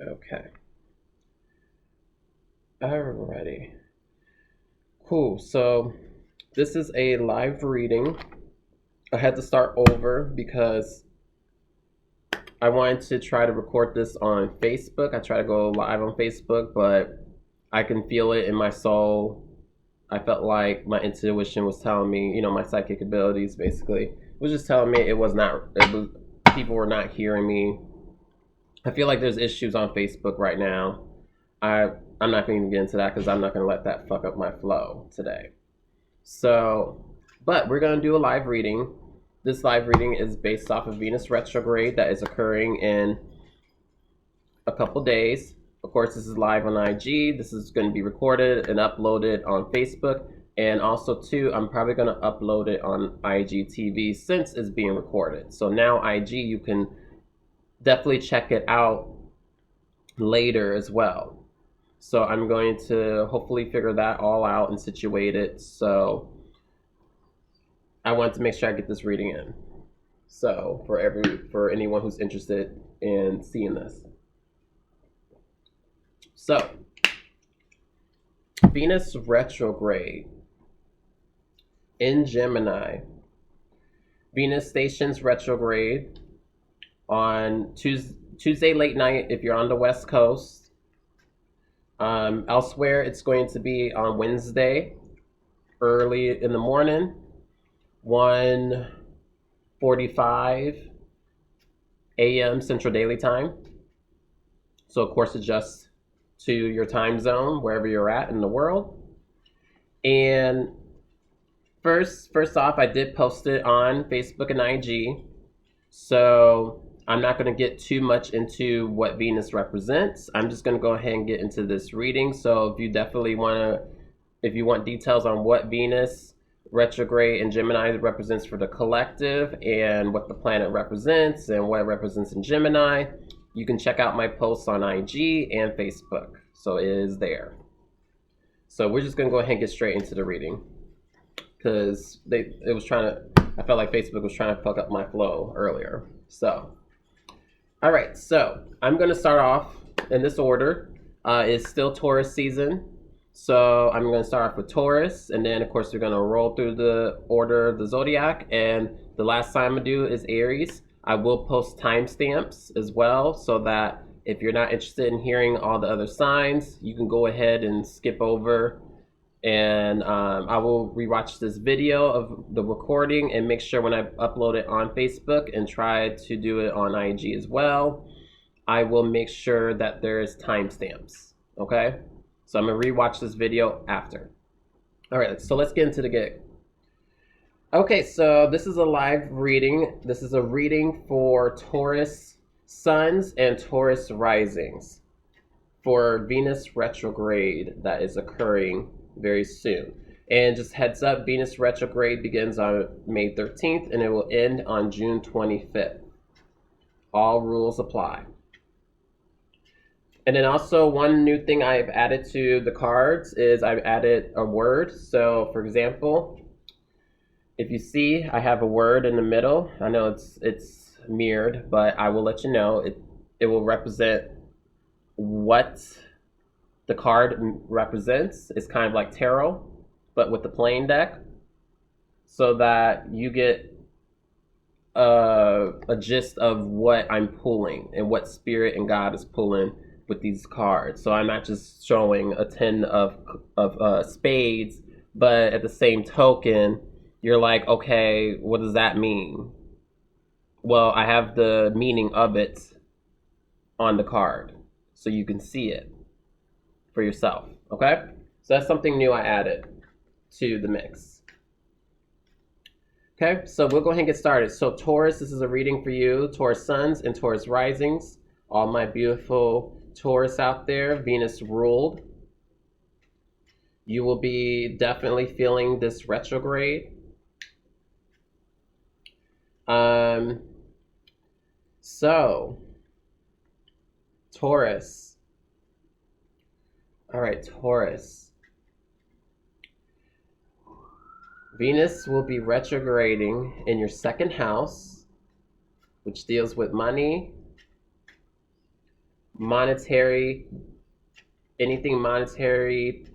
Okay. Alrighty. Cool. So this is a live reading. I had to start over because I wanted to try to record this on Facebook. I try to go live on Facebook, but I can feel it in my soul. I felt like my intuition was telling me, my psychic abilities basically was just telling me people were not hearing me. I feel like there's issues on Facebook right now. I I'm not going to get into that because I'm not going to let that fuck up my flow today. So, but we're going to do a live reading. This live reading is based off of Venus retrograde that is occurring in a couple days. Of course, this is live on IG. This is going to be recorded and uploaded on Facebook. And also, too, I'm probably going to upload it on IGTV since it's being recorded. So now IG, you can definitely check it out later as well. So I'm going to hopefully figure that all out and situate it. So I want to make sure I get this reading in. So for anyone who's interested in seeing this. So Venus retrograde in Gemini. Venus stations retrograde on Tuesday late night if you're on the West Coast. Elsewhere, it's going to be on Wednesday, early in the morning, 1:45 a.m. Central Daily Time. So, of course, adjust to your time zone, wherever you're at in the world. And first off, I did post it on Facebook and IG. So I'm not going to get too much into what Venus represents. I'm just going to go ahead and get into this reading. So if you want details on what Venus retrograde in Gemini represents for the collective and what the planet represents and what it represents in Gemini, you can check out my posts on IG and Facebook. So it is there. So we're just going to go ahead and get straight into the reading because I felt like Facebook was trying to fuck up my flow earlier. So, all right, so I'm going to start off in this order. It's still Taurus season. So I'm going to start off with Taurus. And then, of course, we're going to roll through the order of the zodiac. And the last sign I'm going to do is Aries. I will post timestamps as well so that if you're not interested in hearing all the other signs, you can go ahead and skip over. And I will rewatch this video of the recording and make sure when I upload it on Facebook and try to do it on IG as well, I will make sure that there's timestamps, okay? So I'm going to rewatch this video after. All right, so let's get into the gig. Okay, so this is a live reading. This is a reading for Taurus suns and Taurus risings for Venus retrograde that is occurring very soon. And just heads up, Venus retrograde begins on May 13th and it will end on June 25th. All rules apply. And then also one new thing I've added to the cards is I've added a word. So for example, if you see I have a word in the middle, I know it's mirrored, but I will let you know it will represent what the card represents. It's kind of like tarot, but with the plain deck, so that you get a gist of what I'm pulling and what spirit and God is pulling with these cards. So I'm not just showing a 10 of spades, but at the same token, you're like, okay, what does that mean? Well, I have the meaning of it on the card, so you can see it for yourself, okay? So that's something new I added to the mix. Okay, so we'll go ahead and get started. So Taurus, this is a reading for you, Taurus suns and Taurus risings. All my beautiful Taurus out there, Venus ruled. You will be definitely feeling this retrograde. So Taurus. All right, Taurus. Venus will be retrograding in your second house, which deals with money, monetary, anything monetary,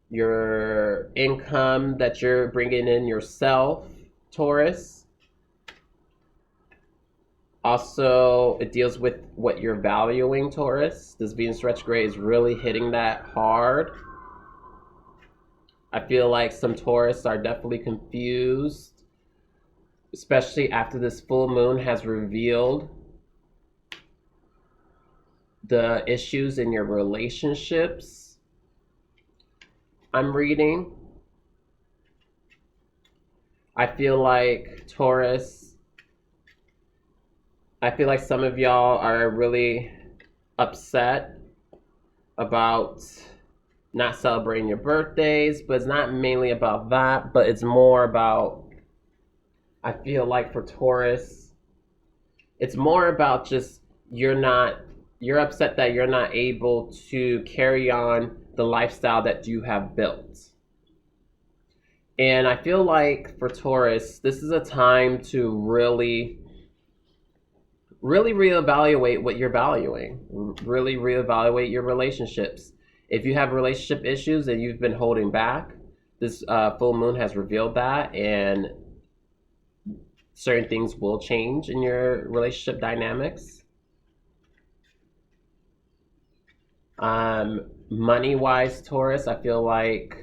your income that you're bringing in yourself, Taurus. Also, it deals with what you're valuing, Taurus. This Venus retrograde is really hitting that hard. I feel like some Taurus are definitely confused, especially after this full moon has revealed the issues in your relationships. I'm reading. I feel like Taurus, I feel like some of y'all are really upset about not celebrating your birthdays, but it's not mainly about that, but it's more about, I feel like for Taurus, it's more about just you're upset that you're not able to carry on the lifestyle that you have built. And I feel like for Taurus, this is a time to really reevaluate what you're valuing, really reevaluate your relationships. If you have relationship issues and you've been holding back, this full moon has revealed that, and certain things will change in your relationship dynamics. Money-wise, Taurus, I feel like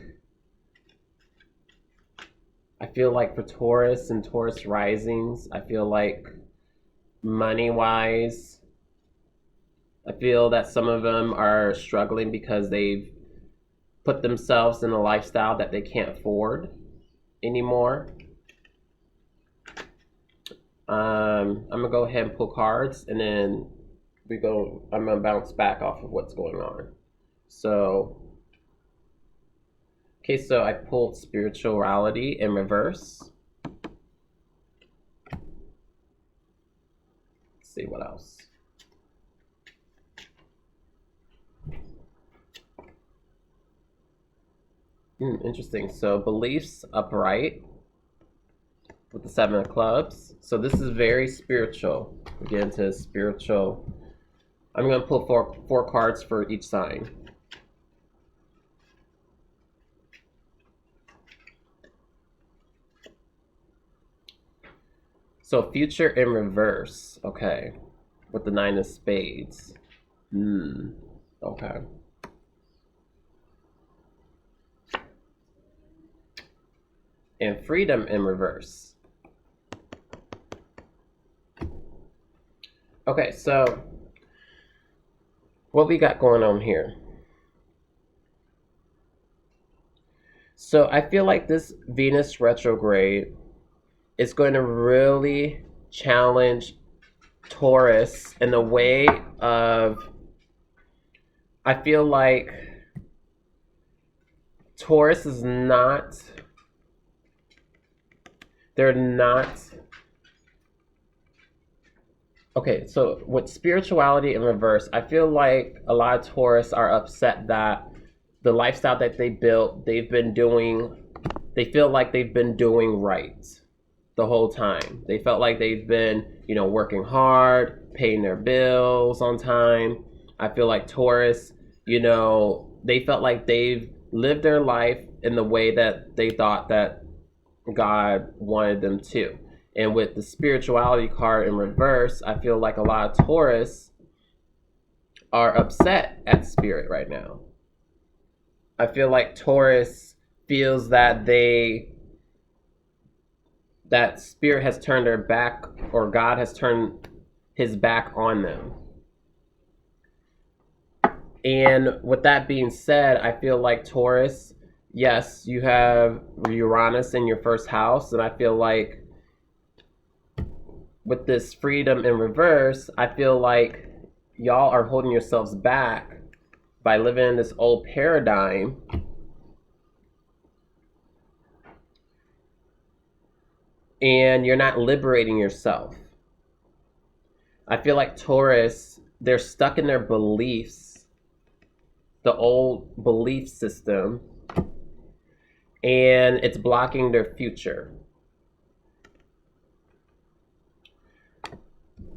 for Taurus and Taurus risings, I feel like money-wise, I feel that some of them are struggling because they've put themselves in a lifestyle that they can't afford anymore. I'm gonna go ahead and pull cards, and then I'm gonna bounce back off of what's going on. So, okay, so I pulled spirituality in reverse. Let's see what else. Interesting. So beliefs upright with the 7 of clubs. So this is very spiritual. We get into spiritual. I'm going to pull four cards for each sign. So future in reverse. Okay. With the 9 of spades. Okay. And freedom in reverse. Okay, so what we got going on here? So I feel like this Venus retrograde is going to really challenge Taurus in the way of, I feel like Taurus is not, they're not, okay, so with spirituality in reverse, I feel like a lot of Taurus are upset that the lifestyle that they built, they feel like they've been doing right the whole time. They felt like they've been, working hard, paying their bills on time. I feel like Taurus, they felt like they've lived their life in the way that they thought that God wanted them to. And with the spirituality card in reverse, I feel like a lot of Taurus are upset at spirit right now. I feel like Taurus feels that that spirit has turned their back, or God has turned his back on them. And with that being said, I feel like Taurus, yes, you have Uranus in your first house, and I feel like with this freedom in reverse, I feel like y'all are holding yourselves back by living in this old paradigm. And you're not liberating yourself. I feel like Taurus, they're stuck in their beliefs, the old belief system, and it's blocking their future.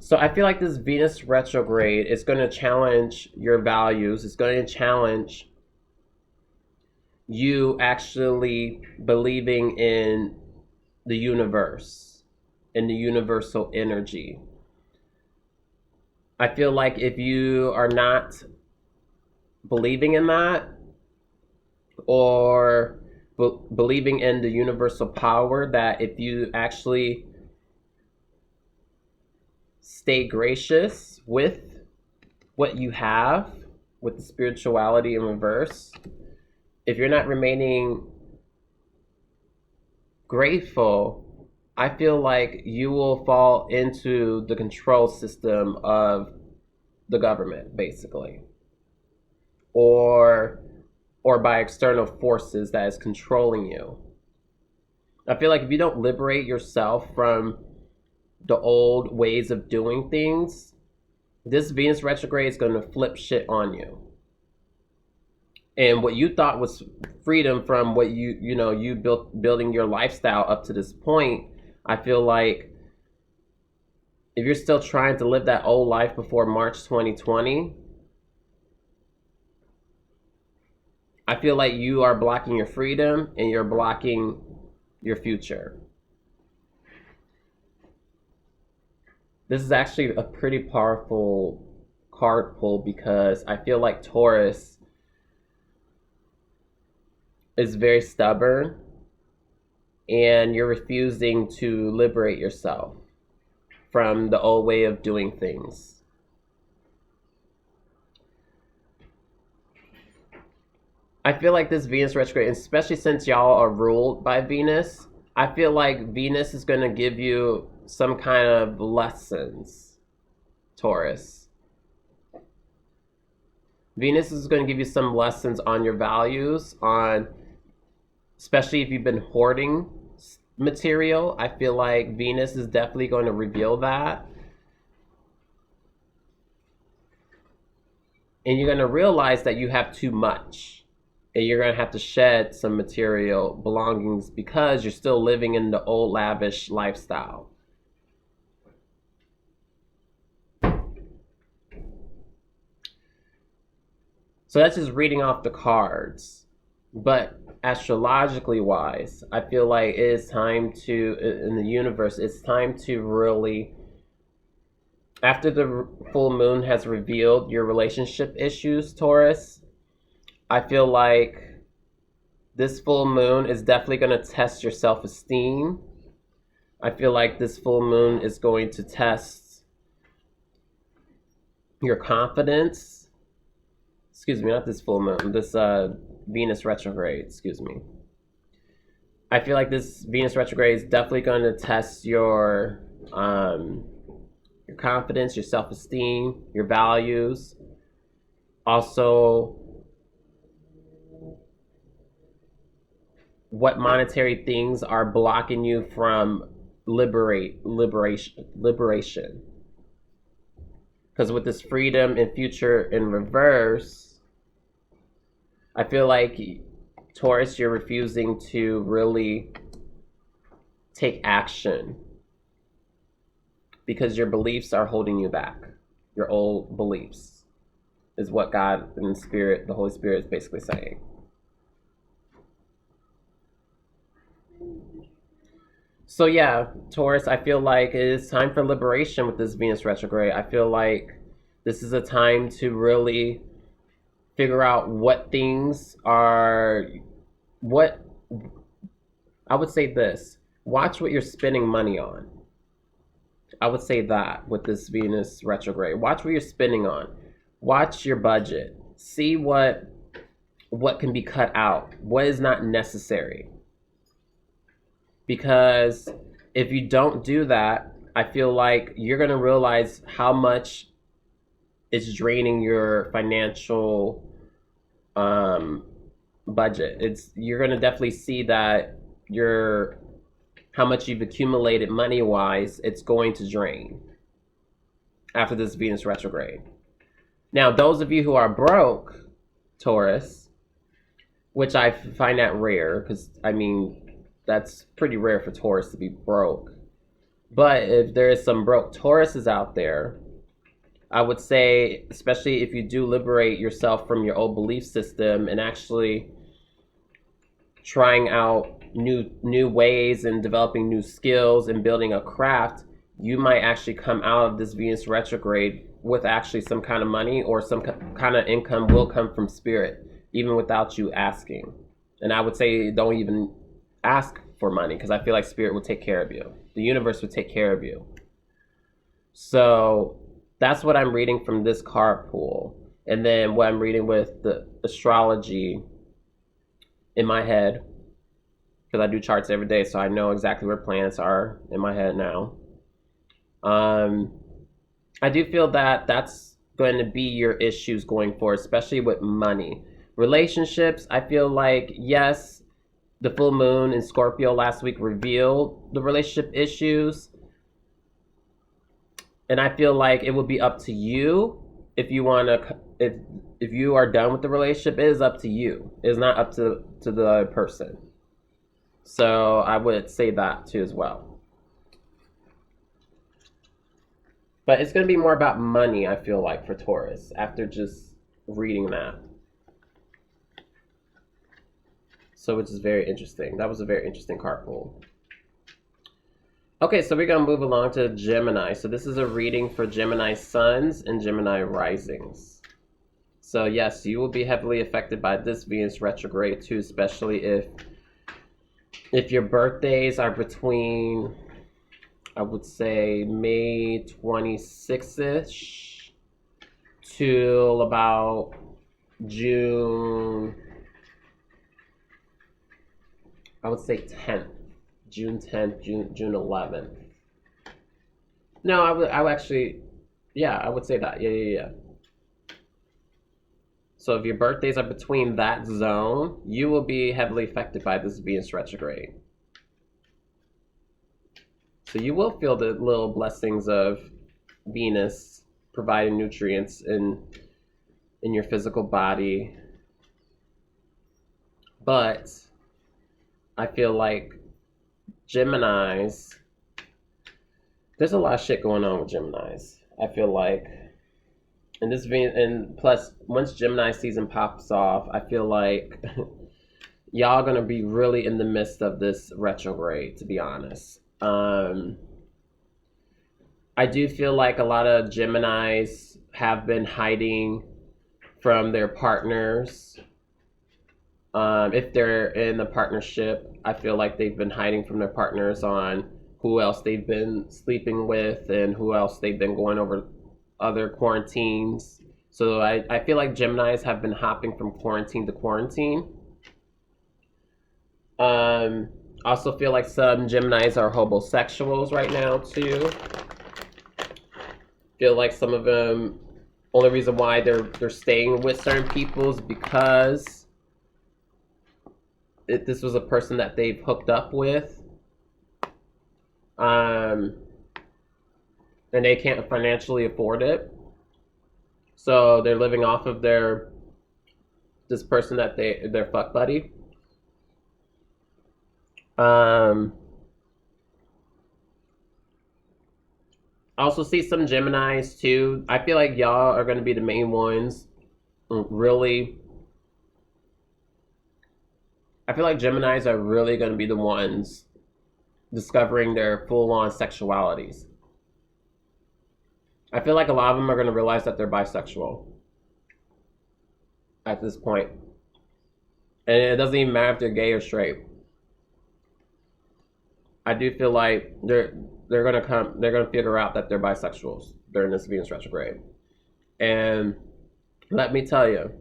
So I feel like this Venus retrograde is going to challenge your values. It's going to challenge you actually believing in the universe, in the universal energy. I feel like if you are not believing in that, or believing in the universal power, that if you actually stay gracious with what you have, with the spirituality in reverse, if you're not remaining grateful, I feel like you will fall into the control system of the government, basically, or by external forces that is controlling you. I feel like if you don't liberate yourself from the old ways of doing things, this Venus retrograde is going to flip shit on you. And what you thought was freedom from what you building your lifestyle up to this point, I feel like if you're still trying to live that old life before March 2020, I feel like you are blocking your freedom and you're blocking your future. This is actually a pretty powerful card pull, because I feel like Taurus is very stubborn and you're refusing to liberate yourself from the old way of doing things. I feel like this Venus retrograde, especially since y'all are ruled by Venus, I feel like Venus is going to give you some kind of lessons, Taurus. Venus is going to give you some lessons on your values, on, especially if you've been hoarding material. I feel like Venus is definitely going to reveal that. And you're going to realize that you have too much. And you're going to have to shed some material belongings because you're still living in the old lavish lifestyle. So that's just reading off the cards. But astrologically wise, I feel like it is time to, in the universe, it's time to really, after the full moon has revealed your relationship issues, Taurus, I feel like this full moon is definitely going to test your self-esteem. I feel like this full moon is going to test your confidence. Excuse me, not this full moon, this Venus retrograde, excuse me. I feel like this Venus retrograde is definitely going to test your confidence, your self-esteem, your values. Also, what monetary things are blocking you from liberation. Because with this freedom and future in reverse, I feel like, Taurus, you're refusing to really take action because your beliefs are holding you back. Your old beliefs is what God and Spirit, the Holy Spirit, is basically saying. So yeah, Taurus, I feel like it is time for liberation with this Venus retrograde. I feel like this is a time to really figure out what things are, what, I would say this, watch what you're spending money on. I would say that with this Venus retrograde, watch what you're spending on. Watch your budget. See what can be cut out, what is not necessary. Because if you don't do that, I feel like you're going to realize how much it's draining your financial budget. You're going to definitely see that how much you've accumulated money-wise, it's going to drain after this Venus retrograde. Now, those of you who are broke, Taurus, which I find that rare, because, I mean, that's pretty rare for Taurus to be broke. But if there is some broke Tauruses out there, I would say, especially if you do liberate yourself from your old belief system and actually trying out new ways and developing new skills and building a craft, you might actually come out of this Venus retrograde with actually some kind of money, or some kind of income will come from spirit, even without you asking. And I would say don't even ask for money, because I feel like spirit will take care of you. The universe will take care of you. So that's what I'm reading from this card pool. And then what I'm reading with the astrology in my head, because I do charts every day, so I know exactly where planets are in my head now. I do feel that that's going to be your issues going forward, especially with money. Relationships, I feel like, yes, the full moon in Scorpio last week revealed the relationship issues. And I feel like it would be up to you if you want to, if you are done with the relationship. It is up to you. It's not up to the other person. So I would say that too as well. But it's going to be more about money, I feel like, for Taurus, after just reading that. So which is very interesting. That was a very interesting card pull. Okay, so we're going to move along to Gemini. So this is a reading for Gemini suns and Gemini risings. So yes, you will be heavily affected by this Venus retrograde too, especially if your birthdays are between, I would say, May 26th-ish till about June, I would say 10th. June 10th, June 11th. No, I would actually, yeah, I would say that. Yeah. So if your birthdays are between that zone, you will be heavily affected by this Venus retrograde. So you will feel the little blessings of Venus providing nutrients in your physical body. But I feel like Geminis, there's a lot of shit going on with Geminis. I feel like, and plus, once Gemini season pops off, I feel like y'all gonna be really in the midst of this retrograde, to be honest. I do feel like a lot of Geminis have been hiding from their partners. If they're in a partnership, I feel like they've been hiding from their partners on who else they've been sleeping with and who else they've been going over other quarantines. So I feel like Geminis have been hopping from quarantine to quarantine. Also feel like some Geminis are homosexuals right now too. Feel like some of them, only reason why they're staying with certain people is because this was a person that they've hooked up with, and they can't financially afford it, so they're living off of this person that their fuck buddy. I also see some Geminis too. I feel like y'all are going to be the main ones, really. I feel like Geminis are really going to be the ones discovering their full-on sexualities. I feel like a lot of them are going to realize that they're bisexual at this point. And it doesn't even matter if they're gay or straight. I do feel like they're going to figure out that they're bisexuals during this Venus retrograde. And let me tell you,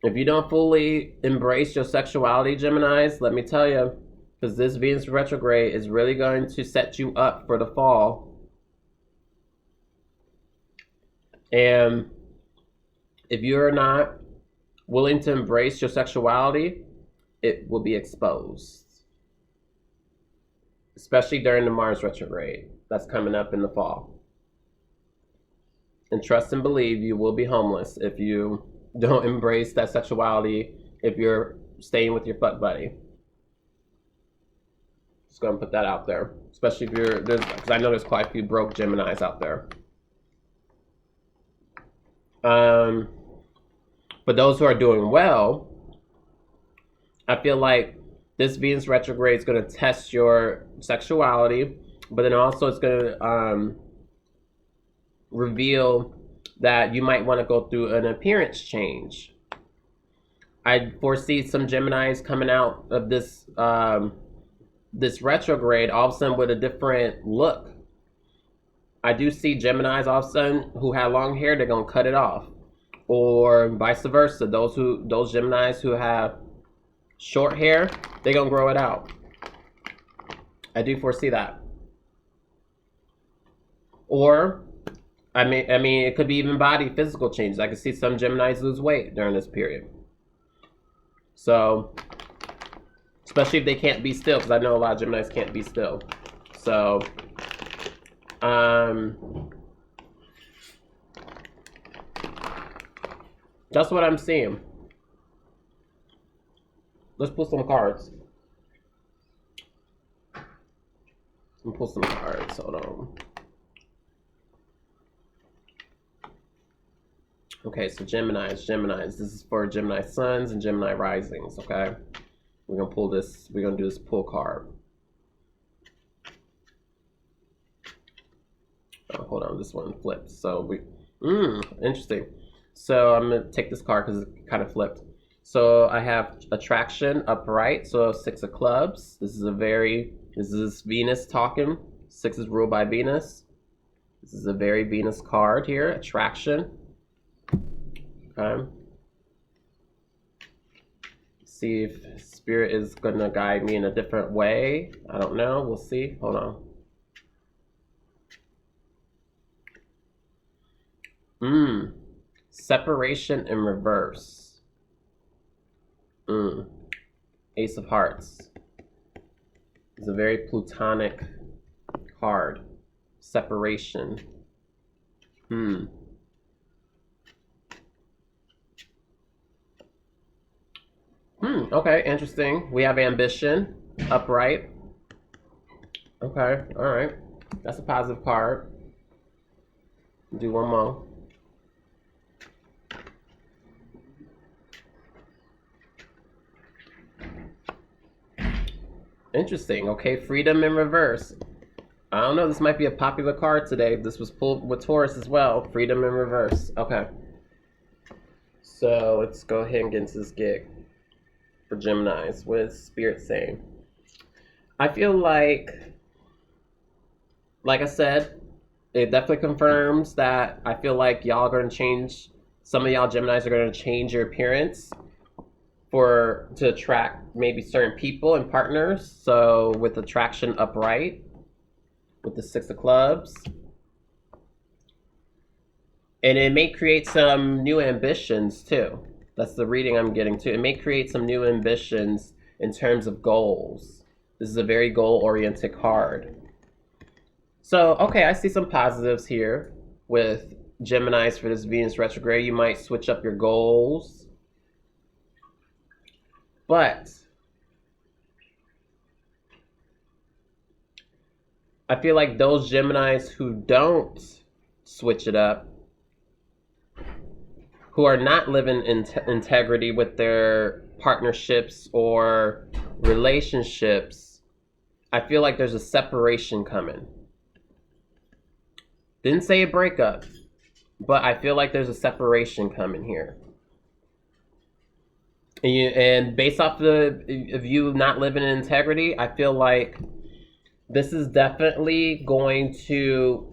if you don't fully embrace your sexuality, Geminis, let me tell you, because this Venus retrograde is really going to set you up for the fall. And if you're not willing to embrace your sexuality, it will be exposed. Especially during the Mars retrograde that's coming up in the fall. And trust and believe you will be homeless if you don't embrace that sexuality, if you're staying with your fuck buddy. Just gonna put that out there. Especially if you're, because I know there's quite a few broke Geminis out there. But those who are doing well, I feel like this Venus retrograde is going to test your sexuality, but then also it's going to reveal that you might want to go through an appearance change. I foresee some Geminis coming out of this this retrograde all of a sudden with a different look. I do see Geminis all of a sudden who had long hair, they're gonna cut it off, or vice versa. Those Geminis who have short hair, they're gonna grow it out. I do foresee that. Or I mean, it could be even physical changes. I could see some Geminis lose weight during this period. So, especially if they can't be still, because I know a lot of Geminis can't be still. So, that's what I'm seeing. Let's pull some cards. Hold on. Okay, so Geminis. This is for Gemini suns and Gemini risings, okay? We're gonna pull this, we're gonna do this pull card. Oh, hold on, this one flipped. So interesting. So I'm gonna take this card because it kind of flipped. So I have attraction upright, so 6 of clubs. This is Venus talking. 6 is ruled by Venus. This is a very Venus card here, attraction. Okay. See if Spirit is going to guide me in a different way. I don't know. We'll see. Hold on. Separation in reverse. Ace of Hearts. It's a very Plutonic card. Separation. Okay, interesting. We have ambition, upright. Okay, all right. That's a positive card. Do one more. Interesting. Okay, freedom in reverse. I don't know. This might be a popular card today. This was pulled with Taurus as well. Freedom in reverse. Okay. So let's go ahead and get into this gig. For Geminis, what is Spirit saying? I feel like I said, it definitely confirms that I feel like y'all are going to change, some of y'all Geminis are going to change your appearance to attract maybe certain people and partners. So with attraction upright, with the 6 of clubs. And it may create some new ambitions too. That's the reading I'm getting to. It may create some new ambitions in terms of goals. This is a very goal-oriented card. So, okay, I see some positives here with Geminis for this Venus retrograde. You might switch up your goals. But I feel like those Geminis who don't switch it up, who are not living in integrity with their partnerships or relationships, I feel like there's a separation coming. Didn't say a breakup, but I feel like there's a separation coming here. And based off of you not living in integrity, I feel like this is definitely going to,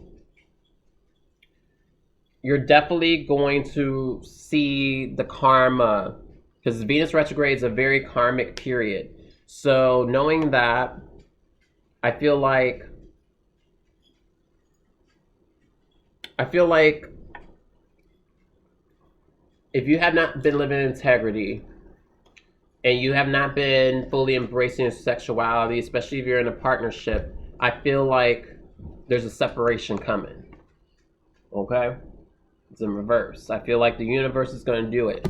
you're definitely going to see the karma, because Venus retrograde is a very karmic period. So knowing that, I feel like if you have not been living in integrity and you have not been fully embracing your sexuality, especially if you're in a partnership, I feel like there's a separation coming. Okay? It's in reverse. I feel like the universe is going to do it.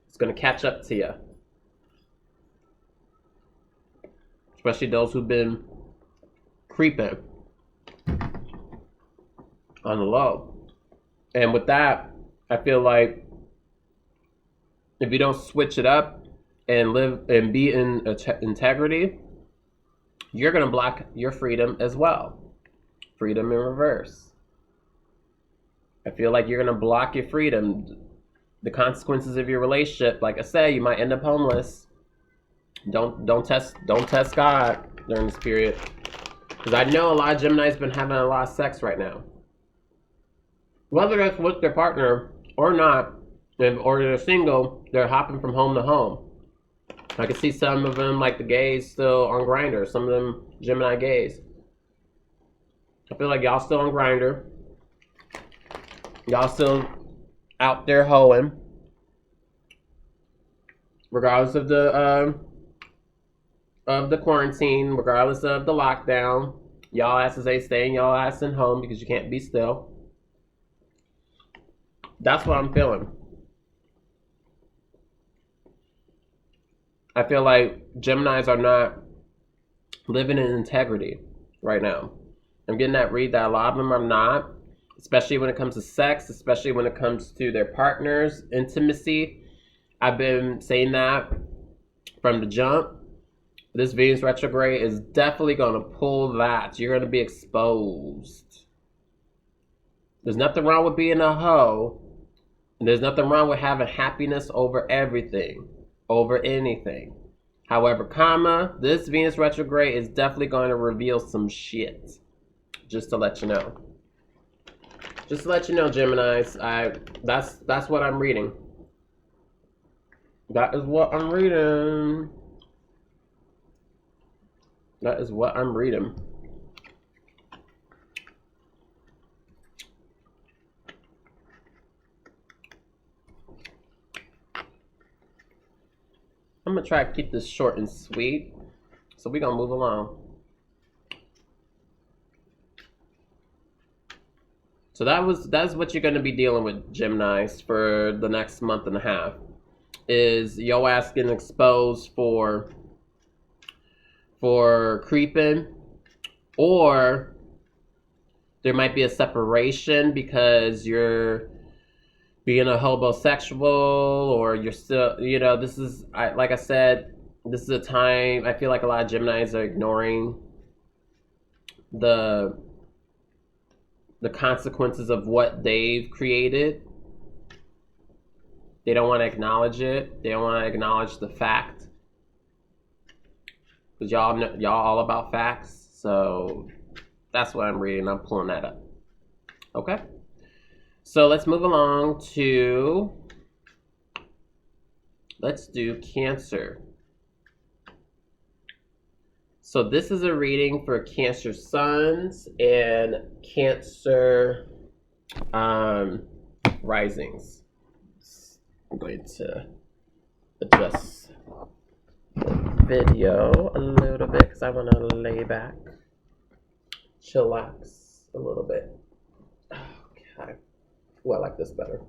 It's going to catch up to you. Especially those who've been creeping on the low. And with that, I feel like if you don't switch it up and live and be in integrity, you're going to block your freedom as well. Freedom in reverse. I feel like you're going to block your freedom. The consequences of your relationship, like I said, you might end up homeless. Don't test God during this period. Because I know a lot of Gemini's been having a lot of sex right now. Whether that's with their partner or not, or they're single, they're hopping from home to home. I can see some of them, like the gays, still on Grindr. Some of them Gemini gays. I feel like y'all still on Grindr. Y'all still out there hoeing. Regardless of the quarantine, regardless of the lockdown, y'all asses ain't staying y'all ass in home because you can't be still. That's what I'm feeling. I feel like Geminis are not living in integrity right now. I'm getting that read that a lot of them are not, especially when it comes to sex, especially when it comes to their partners, intimacy. I've been saying that from the jump. This Venus retrograde is definitely going to pull that. You're going to be exposed. There's nothing wrong with being a hoe. And there's nothing wrong with having happiness over everything, over anything. However, this Venus retrograde is definitely going to reveal some shit. Just to let you know. Just to let you know, Geminis, that's what I'm reading. That is what I'm reading. That is what I'm reading. I'm going to try to keep this short and sweet. So we're going to move along. So that's what you're going to be dealing with, Geminis, for the next month and a half. Is your ass getting exposed for creeping, or there might be a separation because you're being a homosexual, or you're still, this is, like I said, this is a time, I feel like a lot of Geminis are ignoring the consequences of what they've created. They don't want to acknowledge it. They don't want to acknowledge the fact. Because y'all all about facts. So that's what I'm reading. I'm pulling that up. Okay? So let's move along to, let's do Cancer. So this is a reading for Cancer suns and Cancer risings. I'm going to adjust the video a little bit because I want to lay back, chillax a little bit. Okay. Oh, I like this better.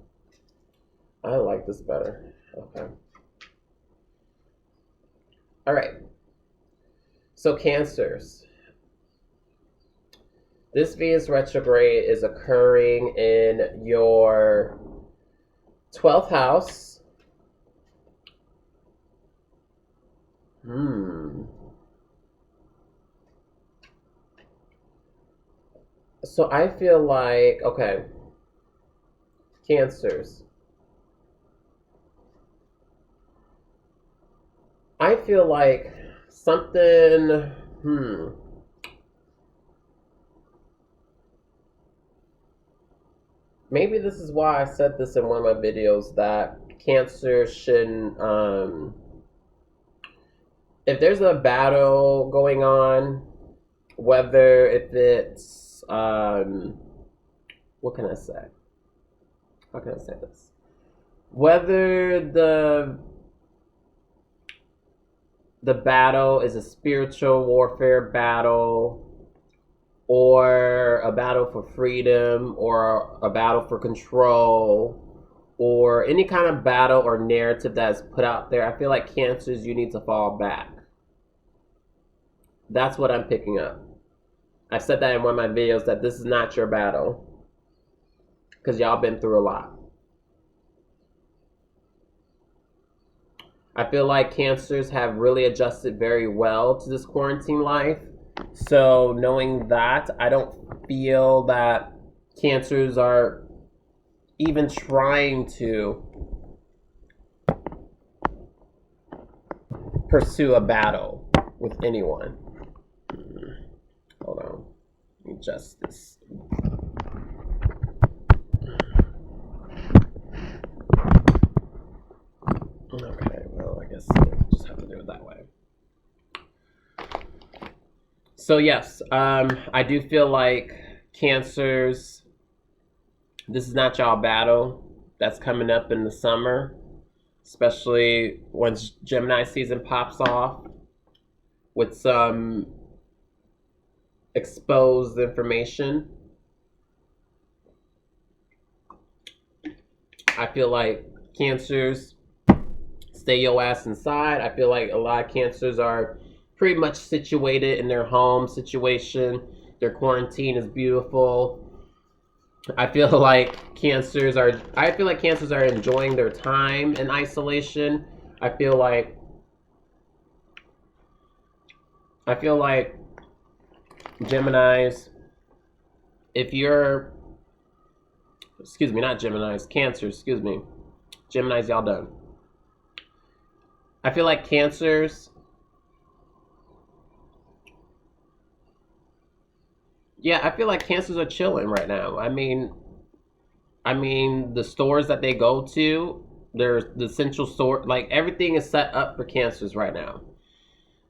I like this better. Okay. All right. So Cancers. This Venus retrograde is occurring in your 12th house. So I feel like, okay, Cancers. I feel like something, maybe this is why I said this in one of my videos, that Cancer shouldn't, if there's a battle going on, whether if it's, what can I say? How can I say this? Whether the battle is a spiritual warfare battle, or a battle for freedom, or a battle for control, or any kind of battle or narrative that's put out there, I feel like Cancers, you need to fall back. That's what I'm picking up. I said that in one of my videos that this is not your battle because y'all been through a lot. I feel like Cancers have really adjusted very well to this quarantine life. So knowing that, I don't feel that Cancers are even trying to pursue a battle with anyone. Hold on. Let me adjust this. Okay, well, I guess we'll just have to do it that way. So yes, I do feel like Cancers, this is not y'all battle. That's coming up in the summer, especially once Gemini season pops off with some exposed information. I feel like Cancers, stay your ass inside. I feel like a lot of Cancers are pretty much situated in their home situation. Their quarantine is beautiful. I feel like Cancers are enjoying their time in isolation. I feel like Geminis, if you're, excuse me, not Geminis, Cancers, excuse me. Geminis, y'all done. I feel like Cancers, yeah, I feel like Cancers are chilling right now. I mean, the stores that they go to, there's the essential store, like everything is set up for Cancers right now.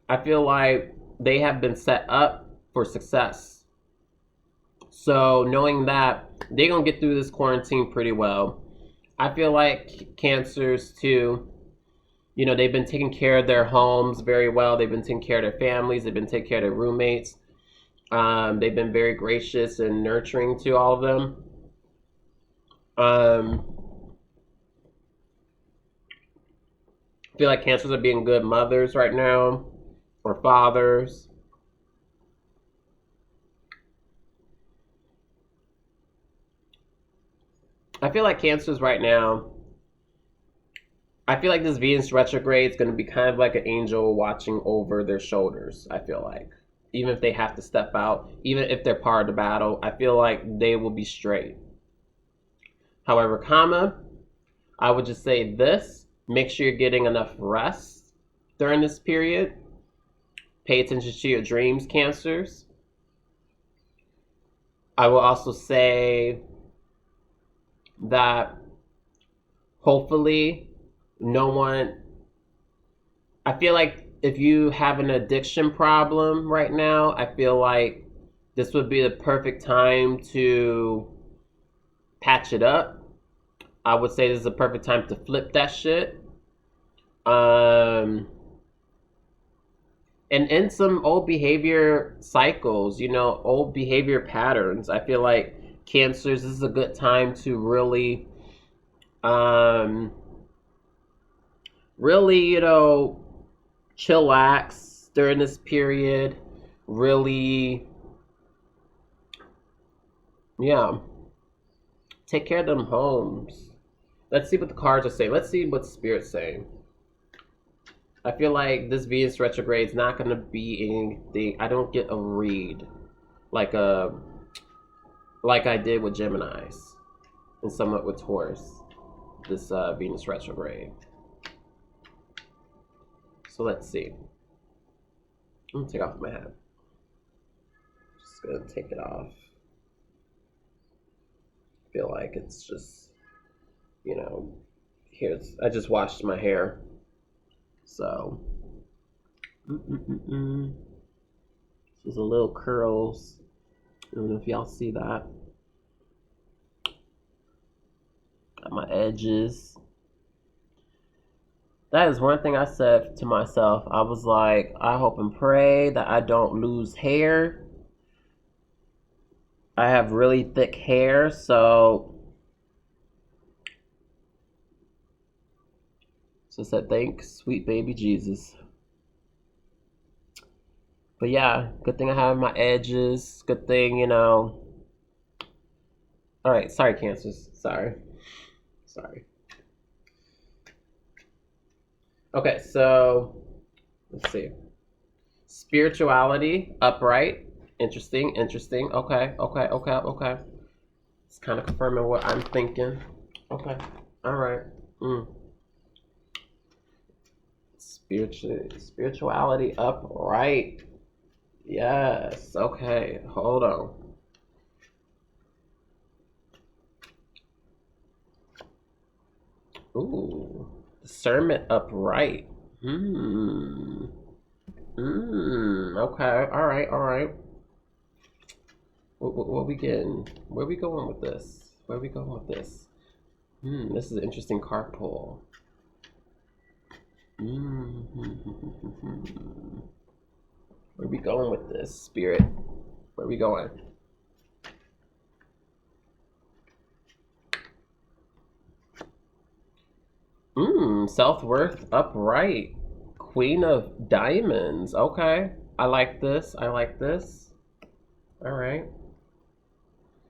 I feel like they have been set up for success. So knowing that they're gonna get through this quarantine pretty well. I feel like Cancers too, you know, they've been taking care of their homes very well. They've been taking care of their families. They've been taking care of their roommates. They've been very gracious and nurturing to all of them. I feel like Cancers are being good mothers right now, or fathers. I feel like Cancers right now, I feel like this Venus retrograde is going to be kind of like an angel watching over their shoulders, I feel like. Even if they have to step out, even if they're part of the battle, I feel like they will be straight. However, I would just say this: make sure you're getting enough rest during this period. Pay attention to your dreams, Cancers. I will also say that hopefully I feel like if you have an addiction problem right now, I feel like this would be the perfect time to patch it up. I would say this is a perfect time to flip that shit. And in some old behavior cycles, you know, old behavior patterns, I feel like Cancers, this is a good time to really, you know, chillax during this period. Really, yeah, take care of them homes. Let's see what the cards are saying. Let's see what Spirit's saying. I feel like this Venus retrograde is not going to be anything. I don't get a read like I did with Geminis and somewhat with Taurus. This Venus retrograde. So let's see. I'm gonna take off my hat. Just gonna take it off. I feel like it's just, you know, I just washed my hair. So, There's a little curls. I don't know if y'all see that. Got my edges. That is one thing I said to myself. I was like, I hope and pray that I don't lose hair. I have really thick hair, so I said, thanks, sweet baby Jesus. But yeah, good thing I have my edges. Good thing, you know. All right, sorry, Cancers. Sorry. Okay, so let's see. Spirituality, upright. Interesting. Okay. It's kind of confirming what I'm thinking. Okay. All right. Spirituality upright. Yes. Okay. Hold on. Ooh. Discernment upright. Okay. All right. What we getting? Where we going with this? This is an interesting card pull. Where we going with this, Spirit? Where we going? Self-worth upright. Queen of Diamonds. Okay. I like this. All right.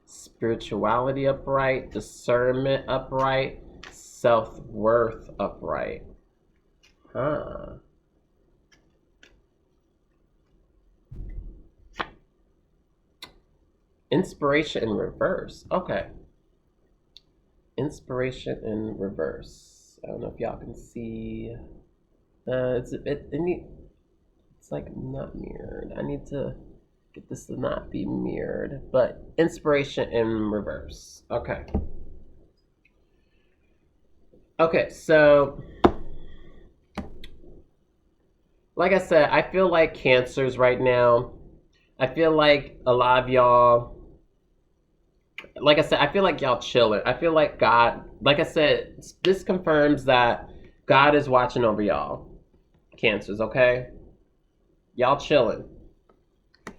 Spirituality upright. Discernment upright. Self-worth upright. Huh. Inspiration in reverse. Okay. Inspiration in reverse. I don't know if y'all can see. It's like not mirrored. I need to get this to not be mirrored. But inspiration in reverse. Okay. Okay, so like I said, I feel like Cancers right now. I feel like a lot of y'all, like I said, I feel like y'all chilling. I feel like God, like I said, this confirms that God is watching over y'all, Cancers, okay? Y'all chilling.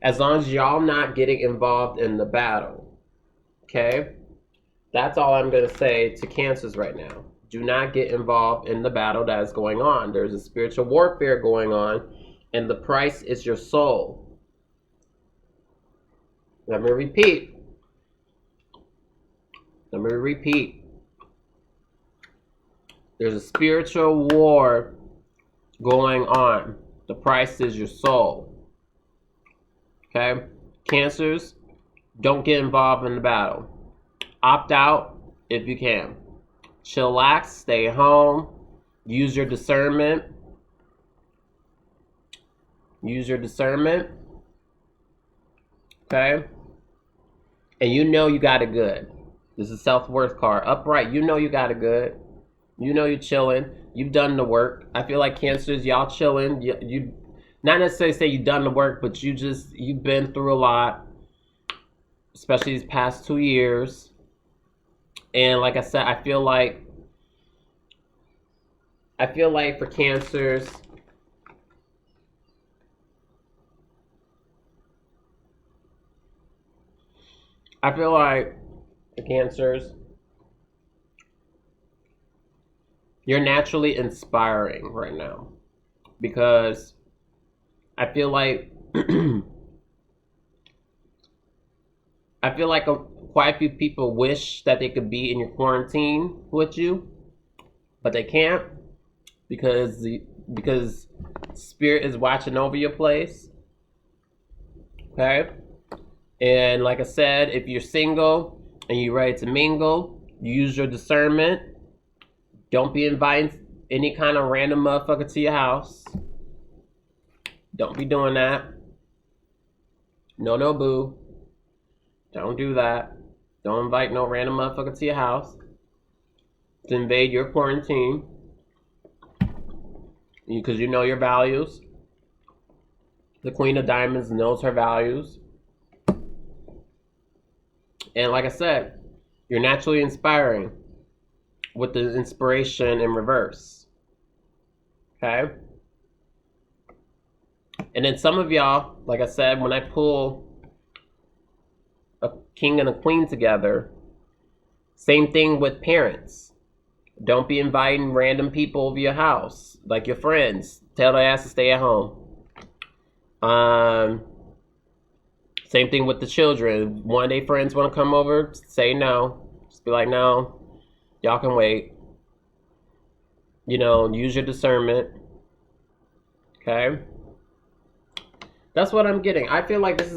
As long as y'all not getting involved in the battle, okay? That's all I'm going to say to Cancers right now. Do not get involved in the battle that is going on. There's a spiritual warfare going on, and the price is your soul. Let me repeat. There's a spiritual war going on. The price is your soul. Okay? Cancers, don't get involved in the battle. Opt out if you can. Chillax, stay home. Use your discernment. Okay? And you know you got it good. This is a self-worth card. Upright, you know you got it good. You know you're chilling. You've done the work. I feel like Cancers, y'all chilling. You not necessarily say you've done the work, but you've been through a lot, especially these past 2 years. And like I said, I feel like for Cancers, you're naturally inspiring right now, because I feel like quite a few people wish that they could be in your quarantine with you, but they can't because Spirit is watching over your place. Okay? And like I said, if you're single and you're ready to mingle, use your discernment. Don't be inviting any kind of random motherfucker to your house. Don't be doing that. No, boo. Don't do that. Don't invite no random motherfucker to your house to invade your quarantine, because you know your values. The Queen of Diamonds knows her values. And like I said, you're naturally inspiring with the inspiration in reverse. Okay? And then some of y'all, like I said, when I pull a king and a queen together, same thing with parents. Don't be inviting random people over your house, like your friends. Tell their ass to stay at home. Same thing with the children. One day friends want to come over, say no. Just be like, no, y'all can wait. Use your discernment. Okay? That's what I'm getting. I feel like this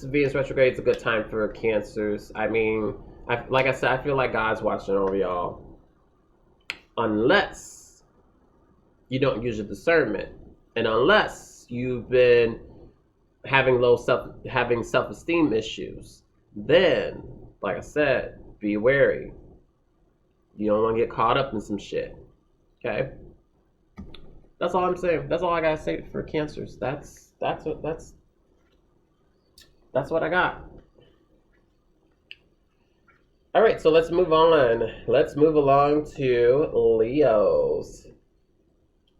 Venus retrograde is a good time for Cancers. I mean, like I said, I feel like God's watching over y'all. Unless you don't use your discernment. And unless you've been having self-esteem issues, then, like I said, be wary. You don't want to get caught up in some shit. Okay? That's all I'm saying. That's all I gotta say for Cancers. That's what I got. All right, so let's move on. Let's move along to Leos.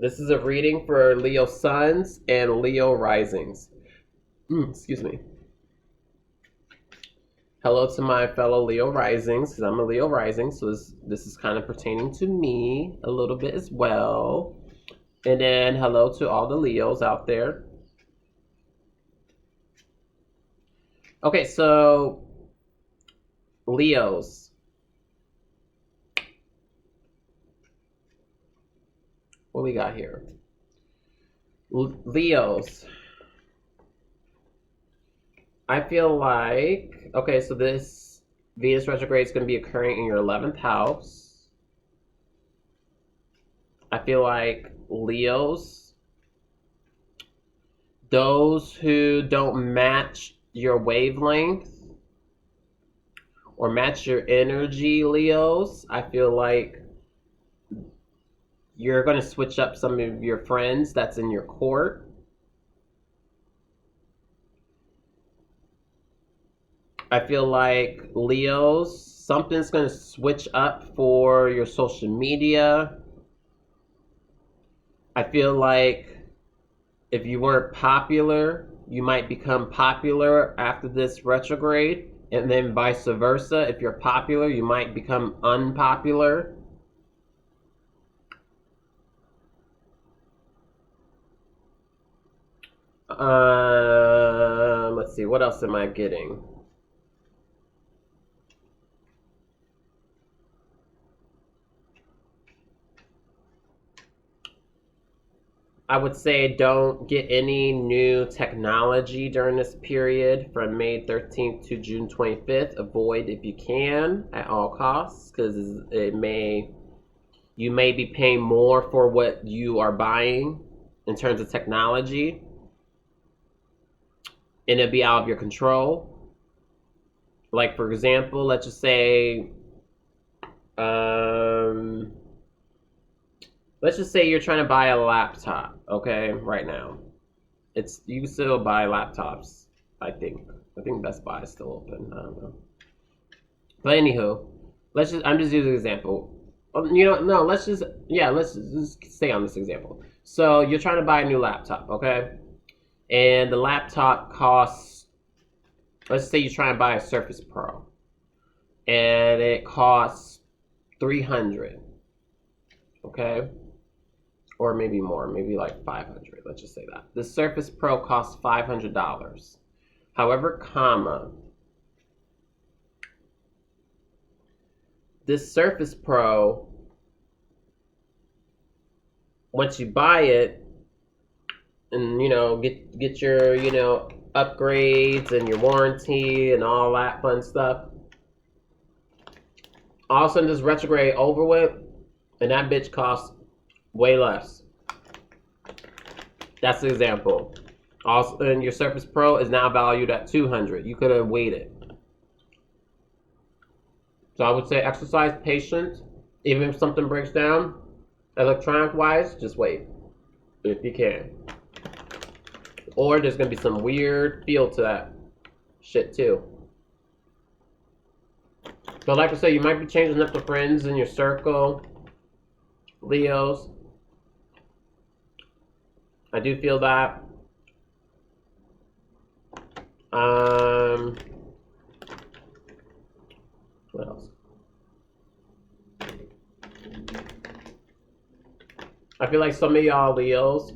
This is a reading for Leo suns and Leo risings. Excuse me. Hello to my fellow Leo risings, because I'm a Leo rising, so this is kind of pertaining to me a little bit as well. And then hello to all the Leos out there. Okay, so Leos. What we got here? Leos. I feel like, okay, so this Venus retrograde is going to be occurring in your 11th house. I feel like Leos, those who don't match your wavelength or match your energy, Leos, I feel like you're going to switch up some of your friends that's in your court. I feel like Leos, something's going to switch up for your social media. I feel like if you weren't popular, you might become popular after this retrograde, and then vice versa. If you're popular, you might become unpopular. Let's see, what else am I getting? I would say don't get any new technology during this period from May 13th to June 25th. Avoid if you can at all costs, because you may be paying more for what you are buying in terms of technology, and it'll be out of your control. Like, for example, let's just say let's just say you're trying to buy a laptop, okay, right now. You can still buy laptops, I think. I think Best Buy is still open. I don't know. But anywho, I'm just using an example. No, let's just stay on this example. So you're trying to buy a new laptop, okay? And the laptop costs, let's say you try and buy a Surface Pro. And it costs $300, okay? Or maybe more, maybe like $500, let's just say that. The Surface Pro costs $500. However, this Surface Pro, once you buy it, and get your upgrades and your warranty and all that fun stuff, all of a sudden this retrograde over with, and that bitch costs way less. That's the example. Also, and your Surface Pro is now valued at $200. You could have waited. So I would say exercise patience. Even if something breaks down, electronic wise, just wait if you can. Or there's gonna be some weird feel to that shit too. But like I said, you might be changing up the friends in your circle, Leos. I do feel that. What else? I feel like some of y'all Leos,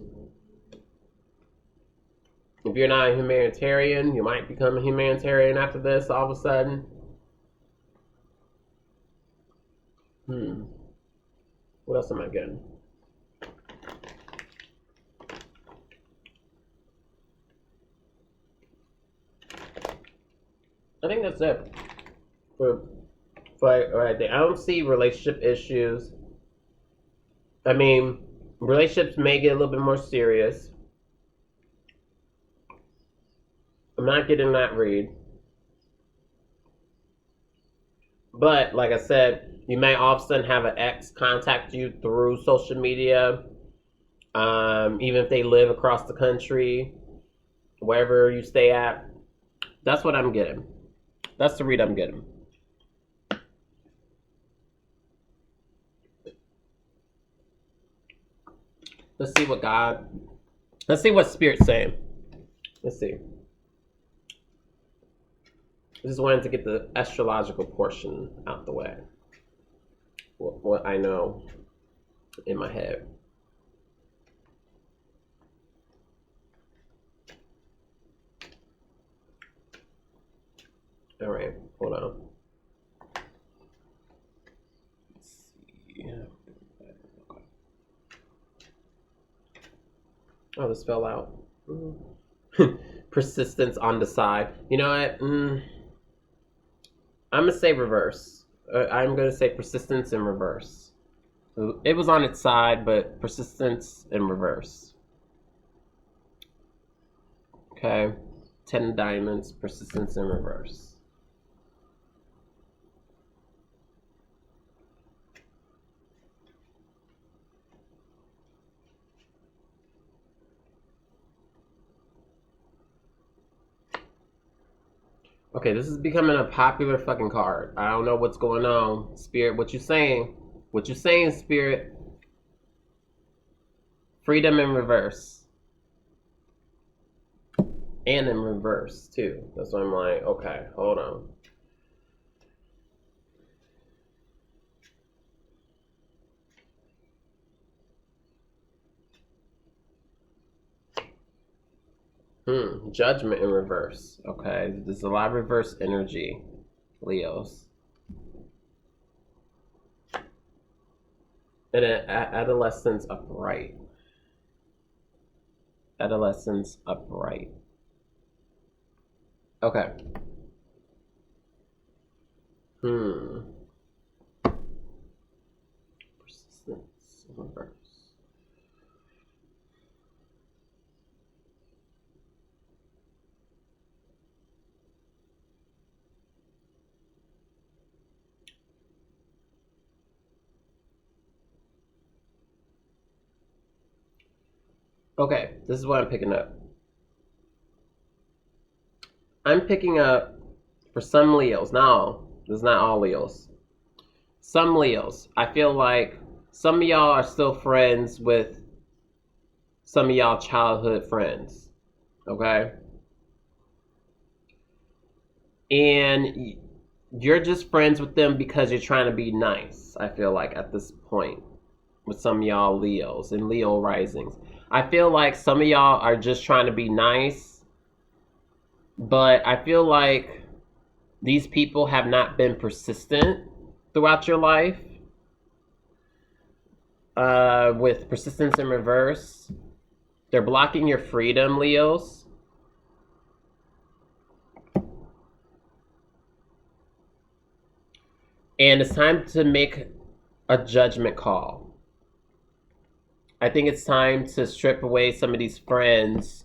If you're not a humanitarian, you might become a humanitarian after this all of a sudden. What else am I getting? I think that's it for right there. I don't see relationship issues. I mean, relationships may get a little bit more serious. I'm not getting that read. But, like I said, you may all of a sudden have an ex contact you through social media. Even if they live across the country, wherever you stay at. That's what I'm getting. That's the read I'm getting. Let's see what Spirit's saying. Let's see. I just wanted to get the astrological portion out the way. What I know in my head. All right, hold on. Let's see. Oh, this fell out. Persistence on the side. You know what? I'm going to say reverse. I'm going to say persistence in reverse. It was on its side, but persistence in reverse. Okay. 10 of diamonds, persistence in reverse. Okay, this is becoming a popular fucking card. I don't know what's going on. Spirit, what you saying? What you saying, Spirit? Freedom in reverse. And in reverse, too. That's why I'm like, okay, hold on. Judgment in reverse. Okay, there's a lot of reverse energy, Leos. And adolescence upright. Adolescence upright. Okay. Persistence in reverse. Okay, this is what I'm picking up. I'm picking up, for some Leos, now, this is not all Leos. Some Leos, I feel like some of y'all are still friends with some of y'all childhood friends, okay? And you're just friends with them because you're trying to be nice, I feel like, at this point, with some of y'all Leos and Leo risings. I feel like some of y'all are just trying to be nice, but I feel like these people have not been persistent throughout your life. With persistence in reverse, they're blocking your freedom, Leos. And it's time to make a judgment call. I think it's time to strip away some of these friends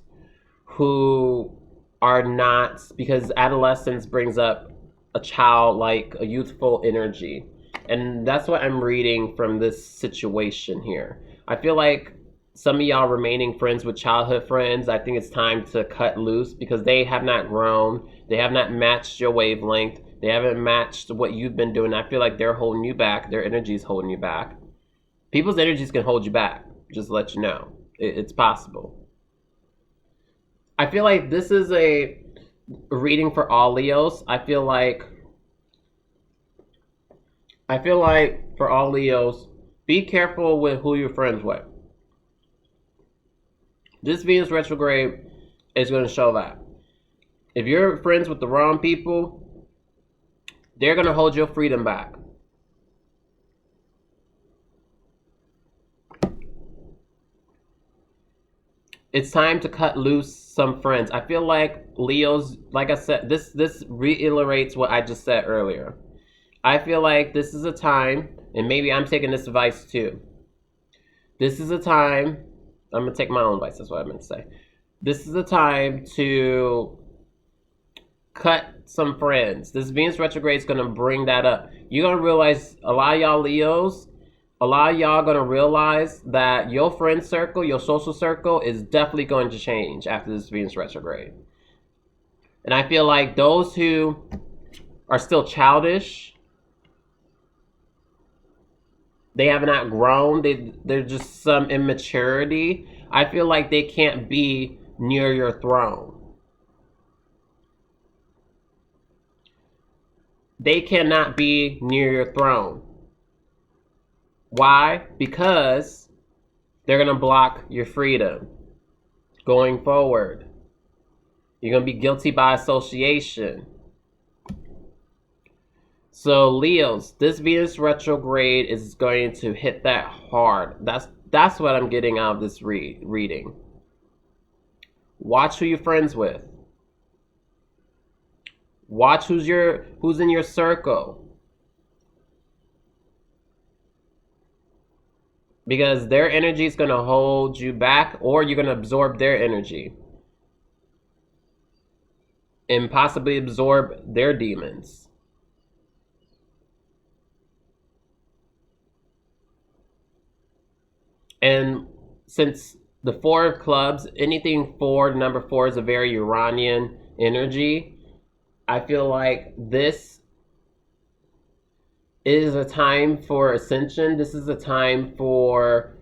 who are not, because adolescence brings up a childlike, a youthful energy. And that's what I'm reading from this situation here. I feel like some of y'all remaining friends with childhood friends, I think it's time to cut loose because they have not grown. They have not matched your wavelength. They haven't matched what you've been doing. I feel like they're holding you back. Their energy is holding you back. People's energies can hold you back. Just to let you know. It's possible. I feel like this is a reading for all Leos. I feel like for all Leos, be careful with who you're friends with. This Venus retrograde is going to show that. If you're friends with the wrong people, they're going to hold your freedom back. It's time to cut loose some friends. I feel like Leos, like I said, this reiterates what I just said earlier. I feel like this is a time, and maybe I'm taking this advice too. This is a time, I'm going to take my own advice, that's what I meant to say. This is a time to cut some friends. This Venus retrograde is going to bring that up. You're going to realize, a lot of y'all Leos, a lot of y'all going to realize that your friend circle, your social circle is definitely going to change after this Venus retrograde. And I feel like those who are still childish, they have not grown, there's just some immaturity. I feel like they can't be near your throne. They cannot be near your throne. Why? Because they're going to block your freedom going forward. You're going to be guilty by association. So Leos, this Venus retrograde is going to hit that hard. That's what I'm getting out of this reading. Watch who you're friends with. Watch who's in your circle. Because their energy is going to hold you back, or you're going to absorb their energy. And possibly absorb their demons. And since the Four of Clubs, anything four, number 4 is a very Uranian energy. I feel like this is a time for ascension. This is a time for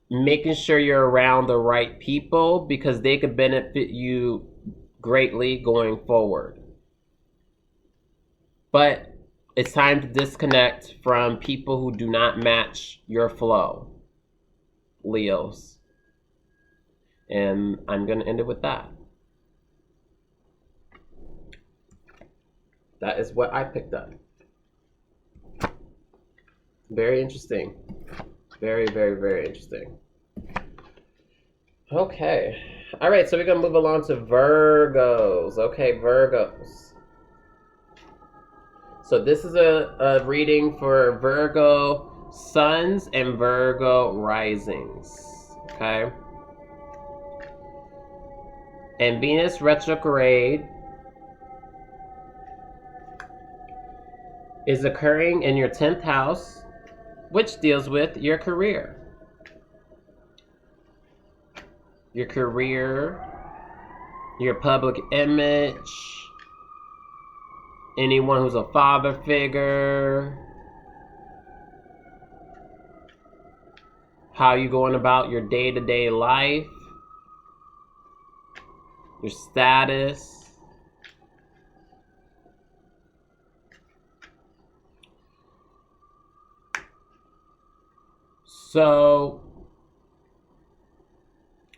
making sure you're around the right people, because they could benefit you greatly going forward. But it's time to disconnect from people who do not match your flow, Leos. And I'm going to end it with that. That is what I picked up. Very interesting. Very, very, very interesting. Okay. All right, so we're going to move along to Virgos. Okay, Virgos. So this is a reading for Virgo suns and Virgo risings. Okay. And Venus retrograde is occurring in your 10th house, which deals with your career. Your career, your public image, anyone who's a father figure, how you going about your day-to-day life, your status. So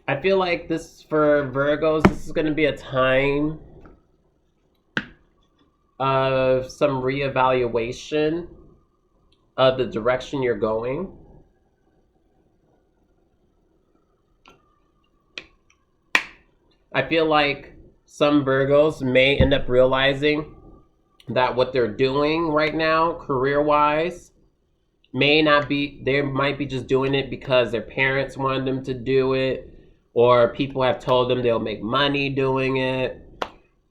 I feel like this, for Virgos, this is going to be a time of some reevaluation of the direction you're going. I feel like some Virgos may end up realizing that what they're doing right now, career-wise, may not be, they might be just doing it because their parents wanted them to do it, or people have told them they'll make money doing it,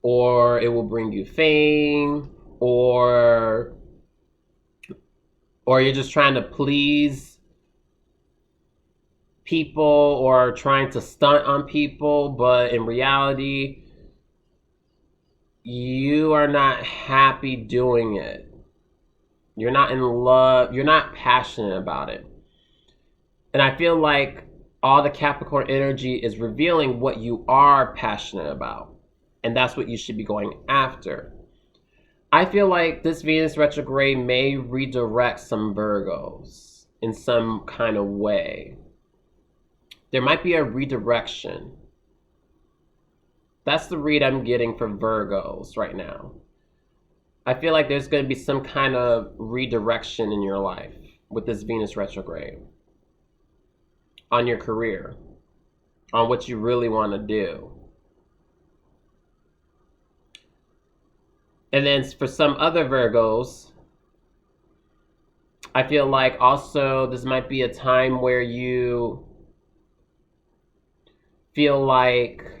or it will bring you fame, or you're just trying to please people or trying to stunt on people, but in reality, you are not happy doing it. You're not in love. You're not passionate about it. And I feel like all the Capricorn energy is revealing what you are passionate about. And that's what you should be going after. I feel like this Venus retrograde may redirect some Virgos in some kind of way. There might be a redirection. That's the read I'm getting for Virgos right now. I feel like there's going to be some kind of redirection in your life with this Venus retrograde. On your career. On what you really want to do. And then for some other Virgos, I feel like also this might be a time where you feel like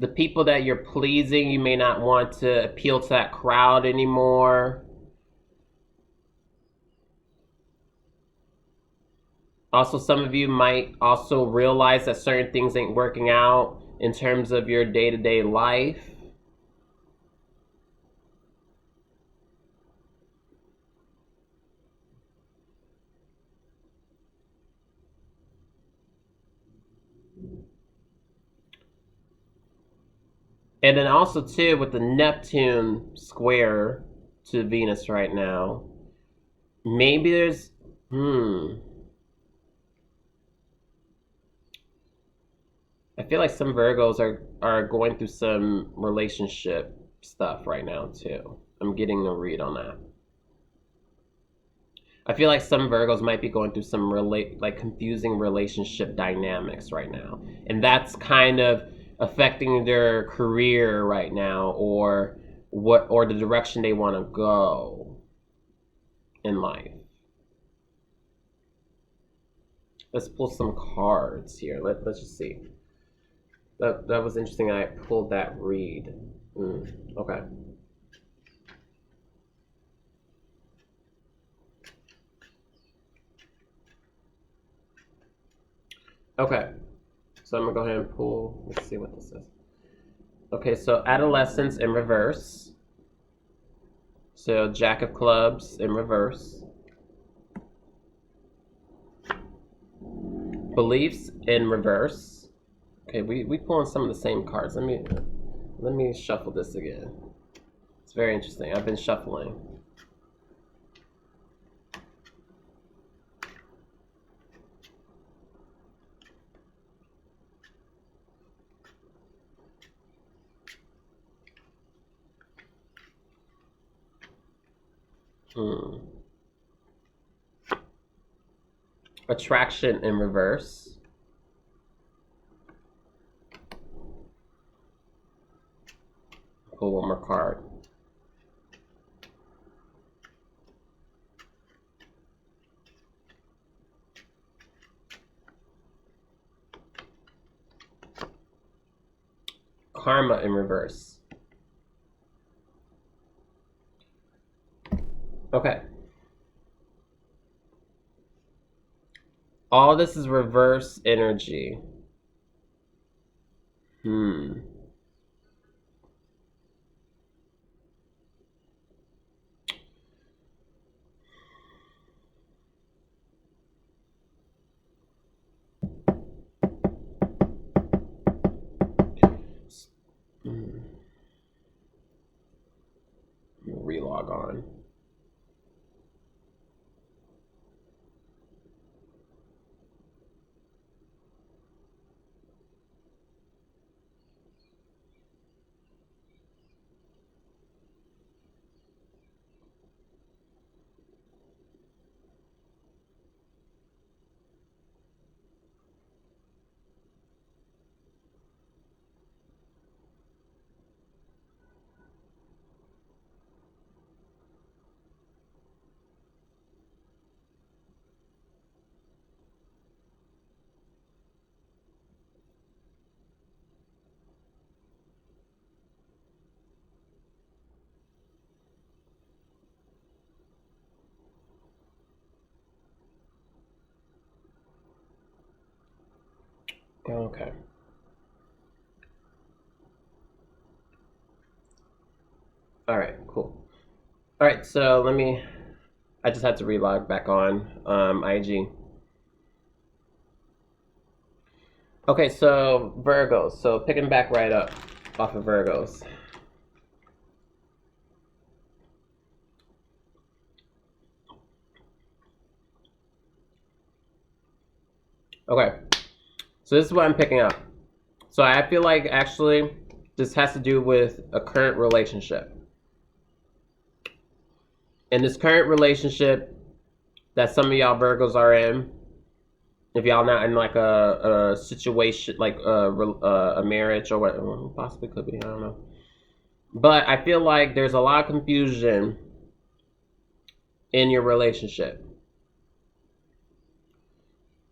the people that you're pleasing, you may not want to appeal to that crowd anymore. Also, some of you might also realize that certain things ain't working out in terms of your day-to-day life. And then also, too, with the Neptune square to Venus right now, maybe there's... I feel like some Virgos are going through some relationship stuff right now, too. I'm getting a read on that. I feel like some Virgos might be going through some confusing relationship dynamics right now. And that's kind of affecting their career right now, or the direction they want to go in life. Let's pull some cards here. Let's just see. That was interesting. I pulled that read. Okay. Okay. So I'm going to go ahead and pull. Let's see what this is. Okay, so adolescence in reverse. So Jack of Clubs in reverse. Beliefs in reverse. Okay, we pulling some of the same cards. Let me shuffle this again. It's very interesting. I've been shuffling. Attraction in reverse. Pull one more card. Karma in reverse. Okay. All this is reverse energy. Relog on. Okay. All right, cool. All right, so I just had to relog back on IG. Okay, so Virgos. So picking back right up off of Virgos. Okay, so this is what I'm picking up. So I feel like actually this has to do with a current relationship. And this current relationship that some of y'all Virgos are in, if y'all not in like a situation, like a marriage or what, possibly could be, I don't know. But I feel like there's a lot of confusion in your relationship.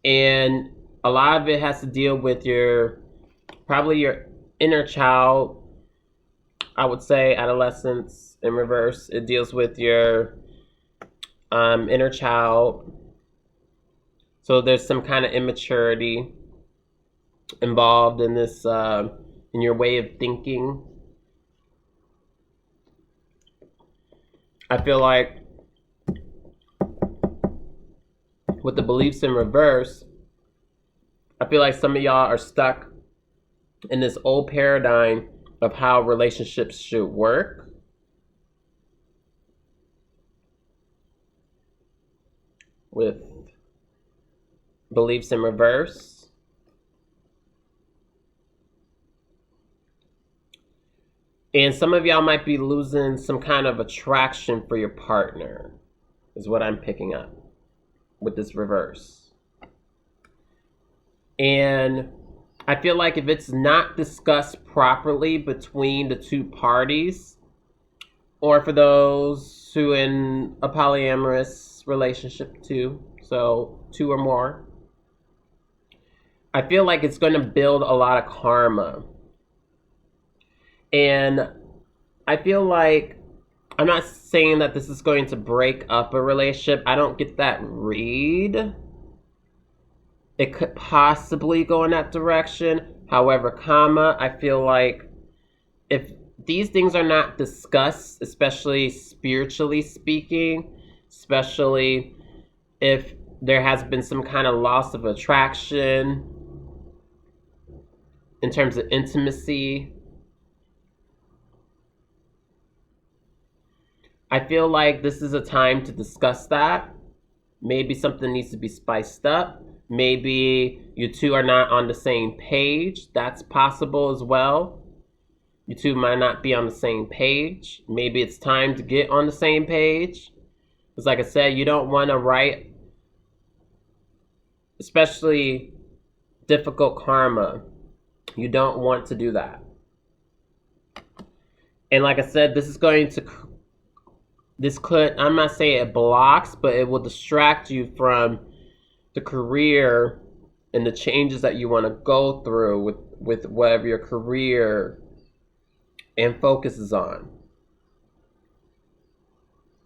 And a lot of it has to deal with probably your inner child. I would say adolescence in reverse. It deals with your inner child. So there's some kind of immaturity involved in this, in your way of thinking. I feel like with the beliefs in reverse, I feel like some of y'all are stuck in this old paradigm of how relationships should work. With beliefs in reverse. And some of y'all might be losing some kind of attraction for your partner, is what I'm picking up with this reverse. And I feel like if it's not discussed properly between the two parties, or for those who in a polyamorous relationship too, so 2 or more, I feel like it's going to build a lot of karma. And I feel like, I'm not saying that this is going to break up a relationship. I don't get that read. It could possibly go in that direction. However, I feel like if these things are not discussed, especially spiritually speaking, especially if there has been some kind of loss of attraction in terms of intimacy, I feel like this is a time to discuss that. Maybe something needs to be spiced up. Maybe you two are not on the same page. That's possible as well. You two might not be on the same page. Maybe it's time to get on the same page. Because like I said, you don't want to write, especially difficult karma. You don't want to do that. And like I said, this could, I'm not saying it blocks, but it will distract you from the career and the changes that you want to go through with whatever your career and focus is on.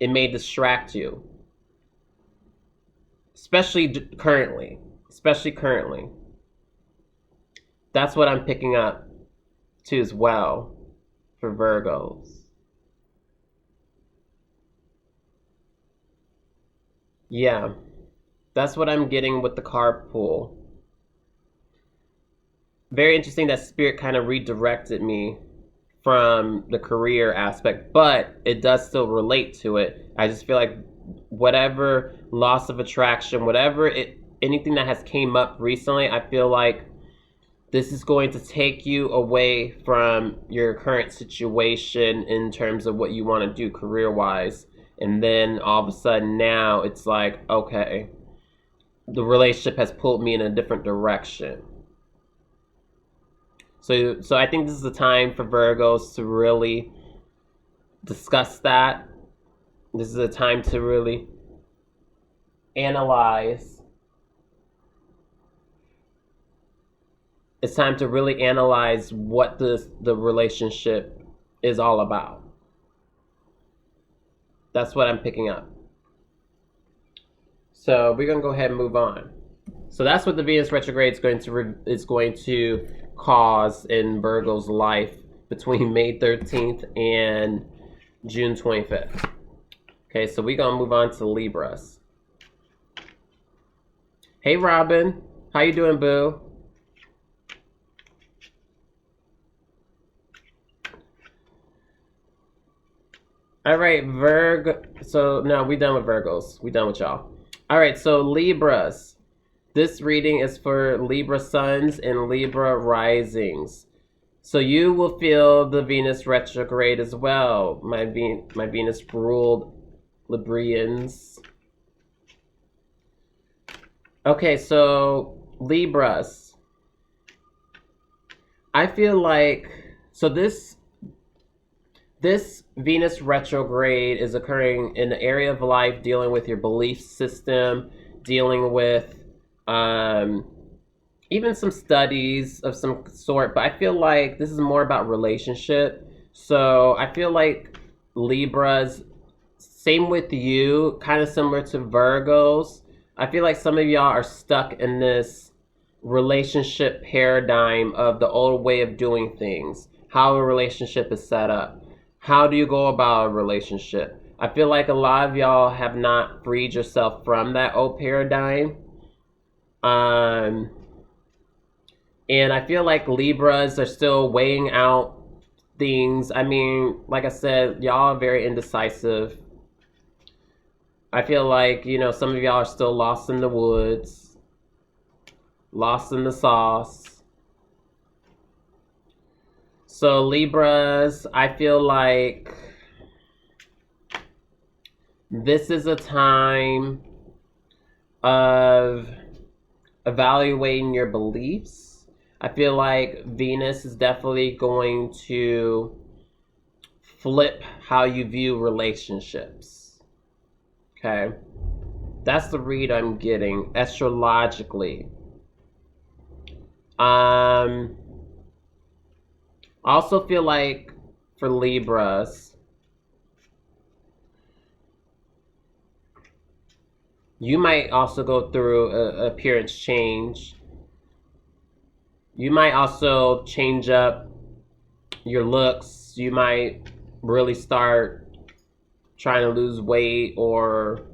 It may distract you, especially currently. That's what I'm picking up too as well for Virgos. Yeah, that's what I'm getting with the carpool. Very interesting that Spirit kind of redirected me from the career aspect, but it does still relate to it. I just feel like whatever loss of attraction, anything that has came up recently, I feel like this is going to take you away from your current situation in terms of what you want to do career-wise. And then all of a sudden now it's like, okay, the relationship has pulled me in a different direction. So I think this is the time for Virgos to really discuss that. This is a time to really analyze. It's time to really analyze what the relationship is all about. That's what I'm picking up. So we're gonna go ahead and move on. So that's what the Venus retrograde is going to cause in Virgo's life between May 13th and June 25th. Okay, so we're gonna move on to Libras. Hey Robin, how you doing, boo? All right, So no, we done with Virgos. We done with y'all. All right, so Libras. This reading is for Libra suns and Libra risings. So you will feel the Venus retrograde as well, my Venus ruled Librians. Okay, so Libras. I feel like, so this Venus retrograde is occurring in the area of life dealing with your belief system, dealing with even some studies of some sort, but I feel like this is more about relationship. So I feel like Libras, same with you, kind of similar to Virgos. I feel like some of y'all are stuck in this relationship paradigm of the old way of doing things, how a relationship is set up. How do you go about a relationship? I feel like a lot of y'all have not freed yourself from that old paradigm. And I feel like Libras are still weighing out things. I mean, like I said, y'all are very indecisive. I feel like, you know, some of y'all are still lost in the woods, lost in the sauce. So Libras, I feel like this is a time of evaluating your beliefs. I feel like Venus is definitely going to flip how you view relationships. Okay? That's the read I'm getting astrologically. I also feel like for Libras, you might also go through an appearance change. You might also change up your looks. You might really start trying to lose weight or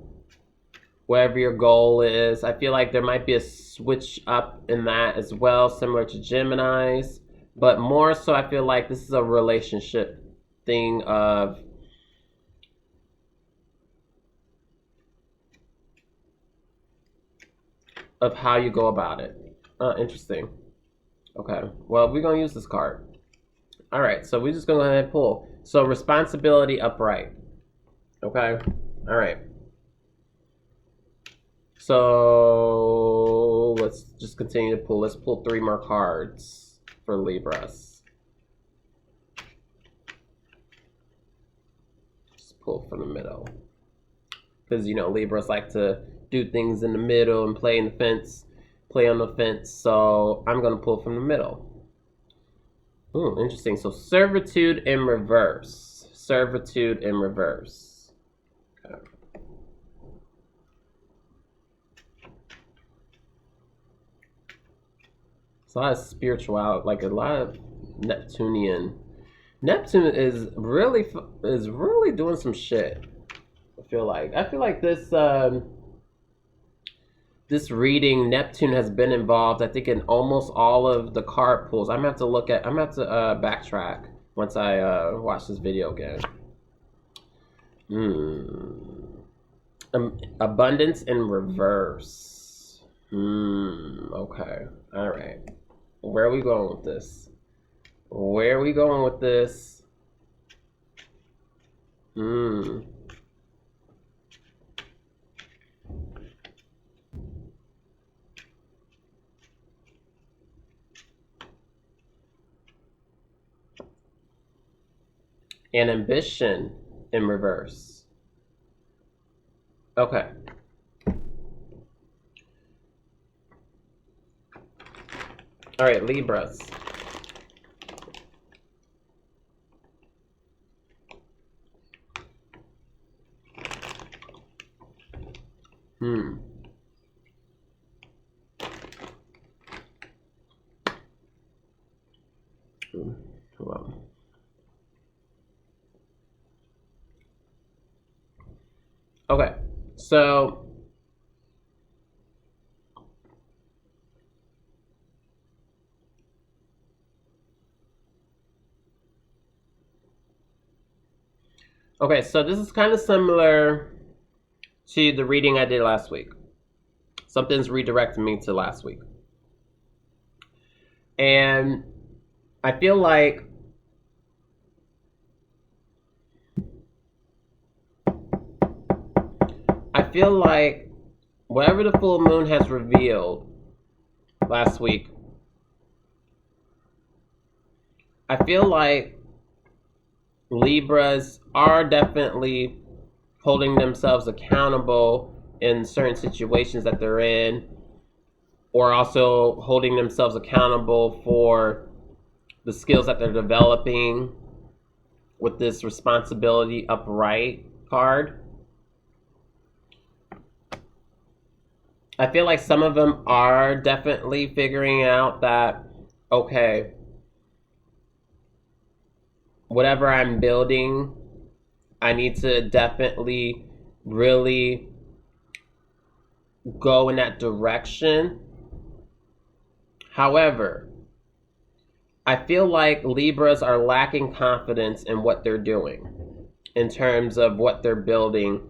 whatever your goal is. I feel like there might be a switch up in that as well, similar to Gemini's. But more so, I feel like this is a relationship thing of how you go about it. Interesting. Okay, well, we're going to use this card. All right, so we're just going to go ahead and pull. So responsibility upright. Okay, all right. So let's just continue to pull. Let's pull 3 more cards for Libras. Just pull from the middle. Because, you know, Libras like to do things in the middle and play on the fence. So I'm going to pull from the middle. Ooh, interesting. So servitude in reverse. Servitude in reverse. Okay. It's a lot of spirituality, like a lot of Neptunian. Neptune is really doing some shit. I feel like this this reading, Neptune has been involved, I think, in almost all of the card pulls. I'm gonna have to backtrack once I watch this video again. Abundance in reverse. Okay. All right. Where are we going with this? Where are we going with this? And ambition in reverse. Okay. All right, Libras. Hold on. Okay, so this is kind of similar to the reading I did last week. Something's redirecting me to last week. And I feel like whatever the full moon has revealed last week, I feel like Libras are definitely holding themselves accountable in certain situations that they're in, or also holding themselves accountable for the skills that they're developing with this responsibility upright card. I feel like some of them are definitely figuring out that, okay, whatever I'm building, I need to definitely really go in that direction. However, I feel like Libras are lacking confidence in what they're doing in terms of what they're building,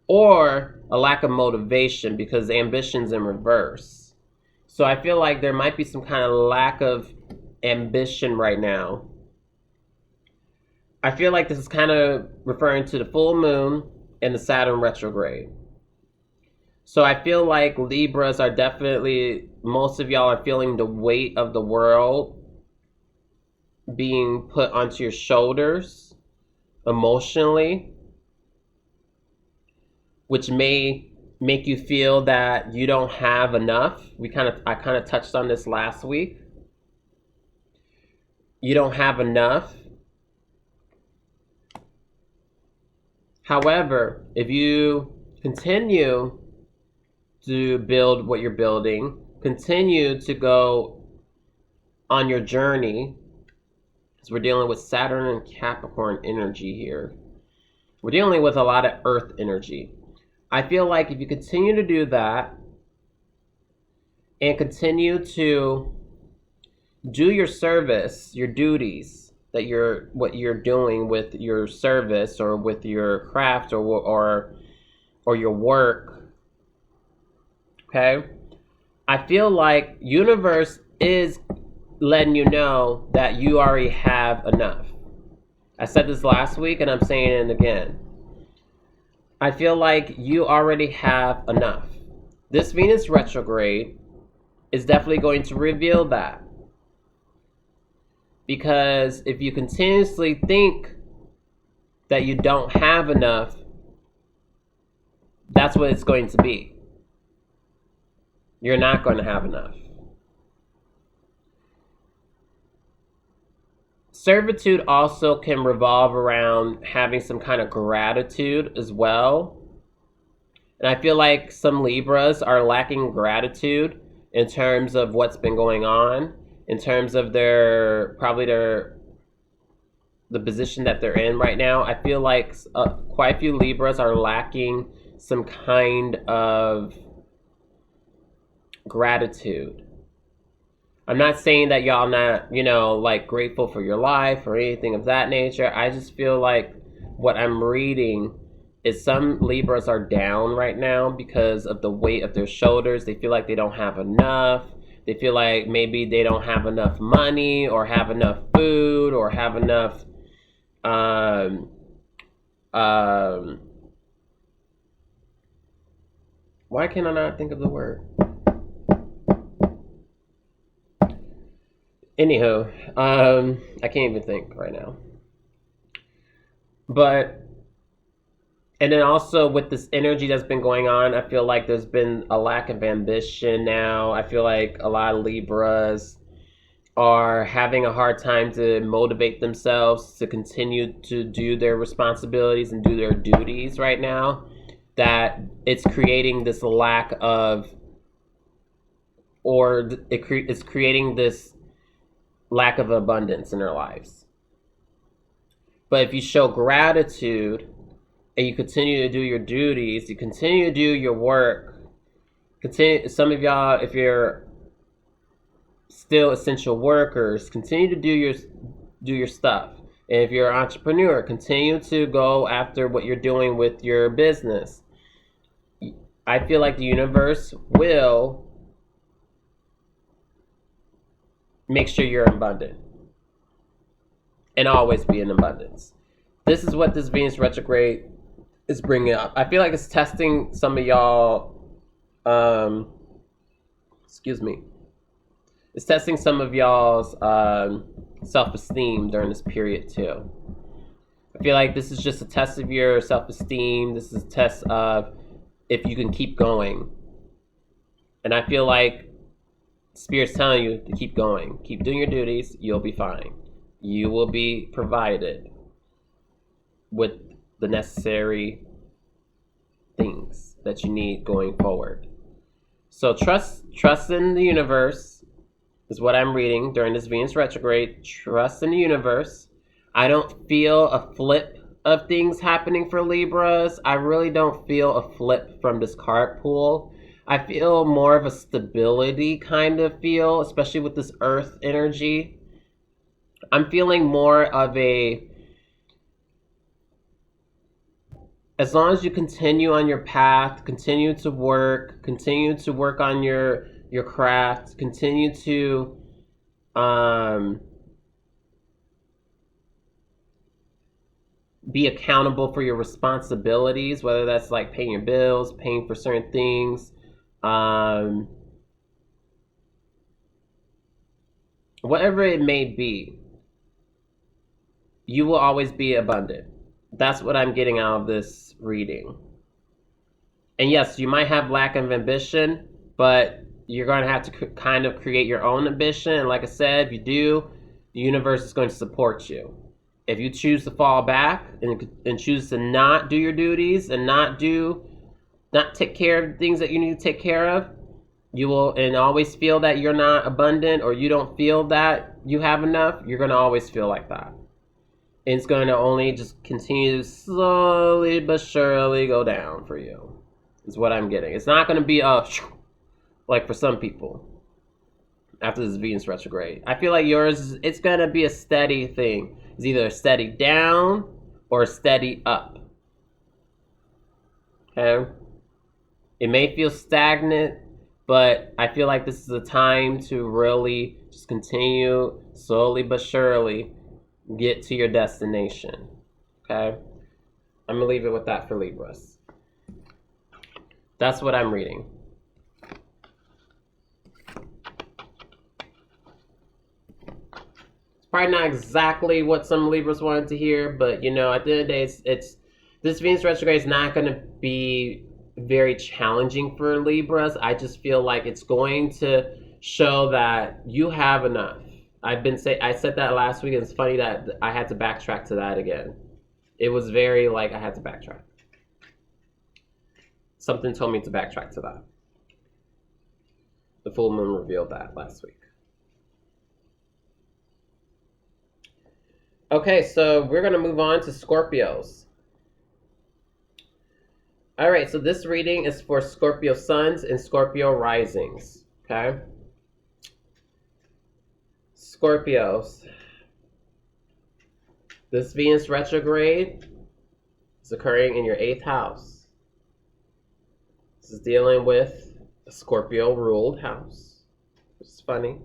or a lack of motivation because ambition's in reverse. So I feel like there might be some kind of lack of ambition right now. I feel like this is kind of referring to the full moon and the Saturn retrograde. So I feel like Libras are definitely, most of y'all are feeling the weight of the world being put onto your shoulders emotionally, which may make you feel that you don't have enough. I kind of touched on this last week. You don't have enough. However, if you continue to build what you're building, continue to go on your journey, because we're dealing with Saturn and Capricorn energy here. We're dealing with a lot of earth energy. I feel like if you continue to do that and continue to do your service, your duties, what you're doing with your service or with your craft or your work, okay? I feel like universe is letting you know that you already have enough. I said this last week and I'm saying it again. I feel like you already have enough. This Venus retrograde is definitely going to reveal that. Because if you continuously think that you don't have enough, that's what it's going to be. You're not going to have enough. Servitude also can revolve around having some kind of gratitude as well. And I feel like some Libras are lacking gratitude in terms of what's been going on, in terms of the position that they're in right now. I feel like quite a few Libras are lacking some kind of gratitude. I'm not saying that y'all not, like grateful for your life or anything of that nature. I just feel like what I'm reading is some Libras are down right now because of the weight of their shoulders. They feel like they don't have enough. They feel like maybe they don't have enough money or have enough food or have enough why can I not think of the word? Anywho, I can't even think right now. And then also with this energy that's been going on, I feel like there's been a lack of ambition now. I feel like a lot of Libras are having a hard time to motivate themselves to continue to do their responsibilities and do their duties right now. That it's creating this lack of, or it's creating this lack of abundance in their lives. But if you show gratitude and you continue to do your duties, you continue to do your work, some of y'all, if you're still essential workers, continue to do your stuff. And if you're an entrepreneur, continue to go after what you're doing with your business. I feel like the universe will make sure you're abundant and always be in abundance. This is what this Venus retrograde is bringing up. I feel like it's testing some of y'all. Excuse me. It's testing some of y'all's self-esteem during this period too. I feel like this is just a test of your self-esteem. This is a test of if you can keep going. And I feel like Spirit's telling you to keep going. Keep doing your duties. You'll be fine. You will be provided with the necessary things that you need going forward. So trust in the universe is what I'm reading during this Venus retrograde. Trust in the universe. I don't feel a flip of things happening for Libras. I really don't feel a flip from this card pool. I feel more of a stability kind of feel, especially with this earth energy. I'm feeling more of a, as long as you continue on your path, continue to work on your craft, continue to be accountable for your responsibilities, whether that's like paying your bills, paying for certain things, whatever it may be, you will always be abundant. That's what I'm getting out of this reading. And yes, you might have lack of ambition, but you're going to have to kind of create your own ambition. And like I said, if you do, the universe is going to support you. If you choose to fall back and choose to not do your duties and not take care of things that you need to take care of, you will, and always feel that you're not abundant or you don't feel that you have enough, you're going to always feel like that. It's going to only just continue to slowly but surely go down for you, is what I'm getting. It's not going to be like for some people after this Venus retrograde. I feel like yours, it's going to be a steady thing. It's either a steady down or a steady up. Okay? It may feel stagnant, but I feel like this is a time to really just continue slowly but surely get to your destination. Okay? I'm going to leave it with that for Libras. That's what I'm reading. It's probably not exactly what some Libras wanted to hear, but you know, at the end of the day, it's this Venus retrograde is not going to be very challenging for Libras. I just feel like it's going to show that you have enough. I said that last week, and it's funny that I had to backtrack to that again. It was very like I had to backtrack. Something told me to backtrack to that. The full moon revealed that last week. Okay, so we're going to move on to Scorpios. All right, so this reading is for Scorpio suns and Scorpio risings, okay? Scorpios. This Venus retrograde is occurring in your 8th house. This is dealing with a Scorpio-ruled house, which is funny.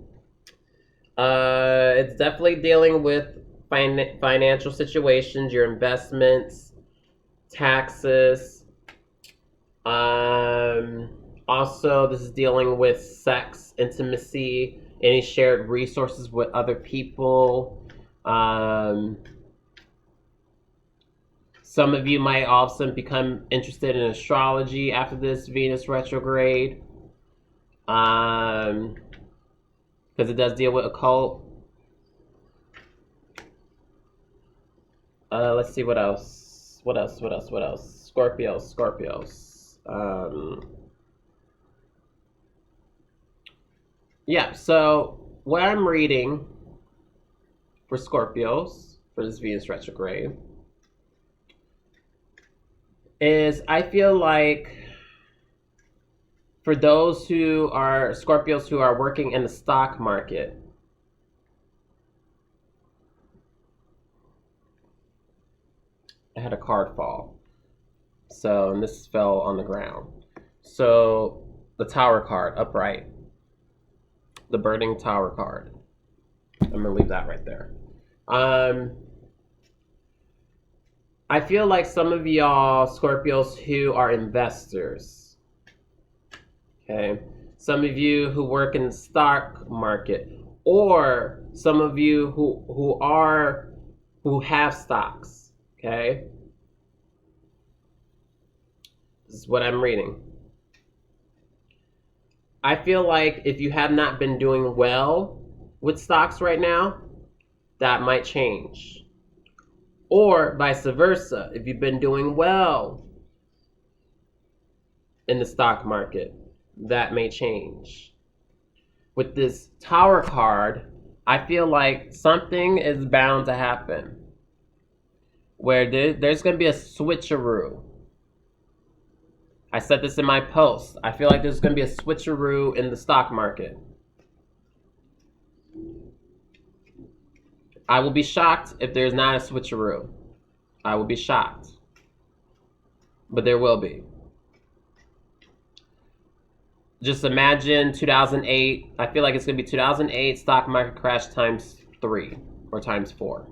It's definitely dealing with financial situations, your investments, taxes. Also, this is dealing with sex, intimacy, any shared resources with other people. Some of you might also become interested in astrology after this Venus retrograde, because it does deal with occult. Let's see what else. What else? Scorpios. Yeah, so what I'm reading for Scorpios for this Venus retrograde is, I feel like for those who are Scorpios who are working in the stock market, I had a card fall. So, and this fell on the ground. So the Tower card, upright. The Burning Tower card. I'm going to leave that right there. I feel like some of y'all Scorpios who are investors, okay? Some of you who work in the stock market, or some of you who have stocks, okay? This is what I'm reading. I feel like if you have not been doing well with stocks right now, that might change. Or vice versa, if you've been doing well in the stock market, that may change. With this Tower card, I feel like something is bound to happen where there's going to be a switcheroo. I said this in my post. I feel like there's going to be a switcheroo in the stock market. I will be shocked if there's not a switcheroo. I will be shocked. But there will be. Just imagine 2008. I feel like it's going to be 2008 stock market crash times 3 or times 4.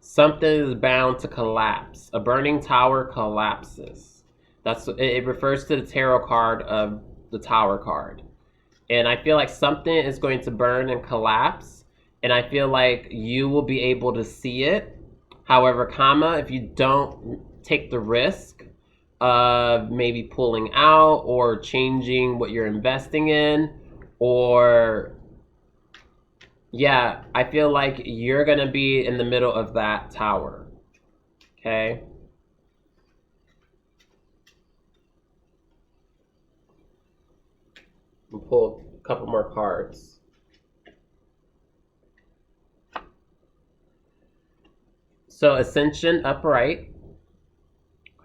Something is bound to collapse. A burning tower collapses. It refers to the tarot card of the Tower card. And I feel like something is going to burn and collapse. And I feel like you will be able to see it. However, if you don't take the risk of maybe pulling out or changing what you're investing in, or yeah, I feel like you're going to be in the middle of that tower. Okay? We'll pull a couple more cards. So Ascension upright.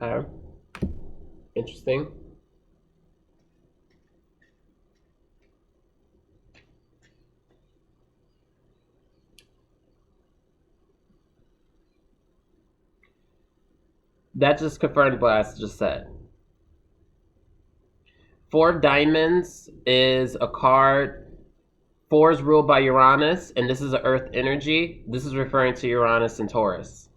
Okay. Interesting. That just confirmed what I just said. 4 of Diamonds is a card. 4 is ruled by Uranus, and this is an Earth energy. This is referring to Uranus and Taurus.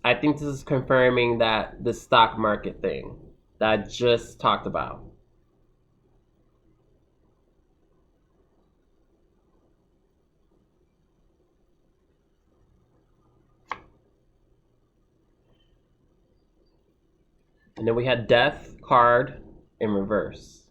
I think this is confirming that the stock market thing that I just talked about. And then we had Death card in reverse.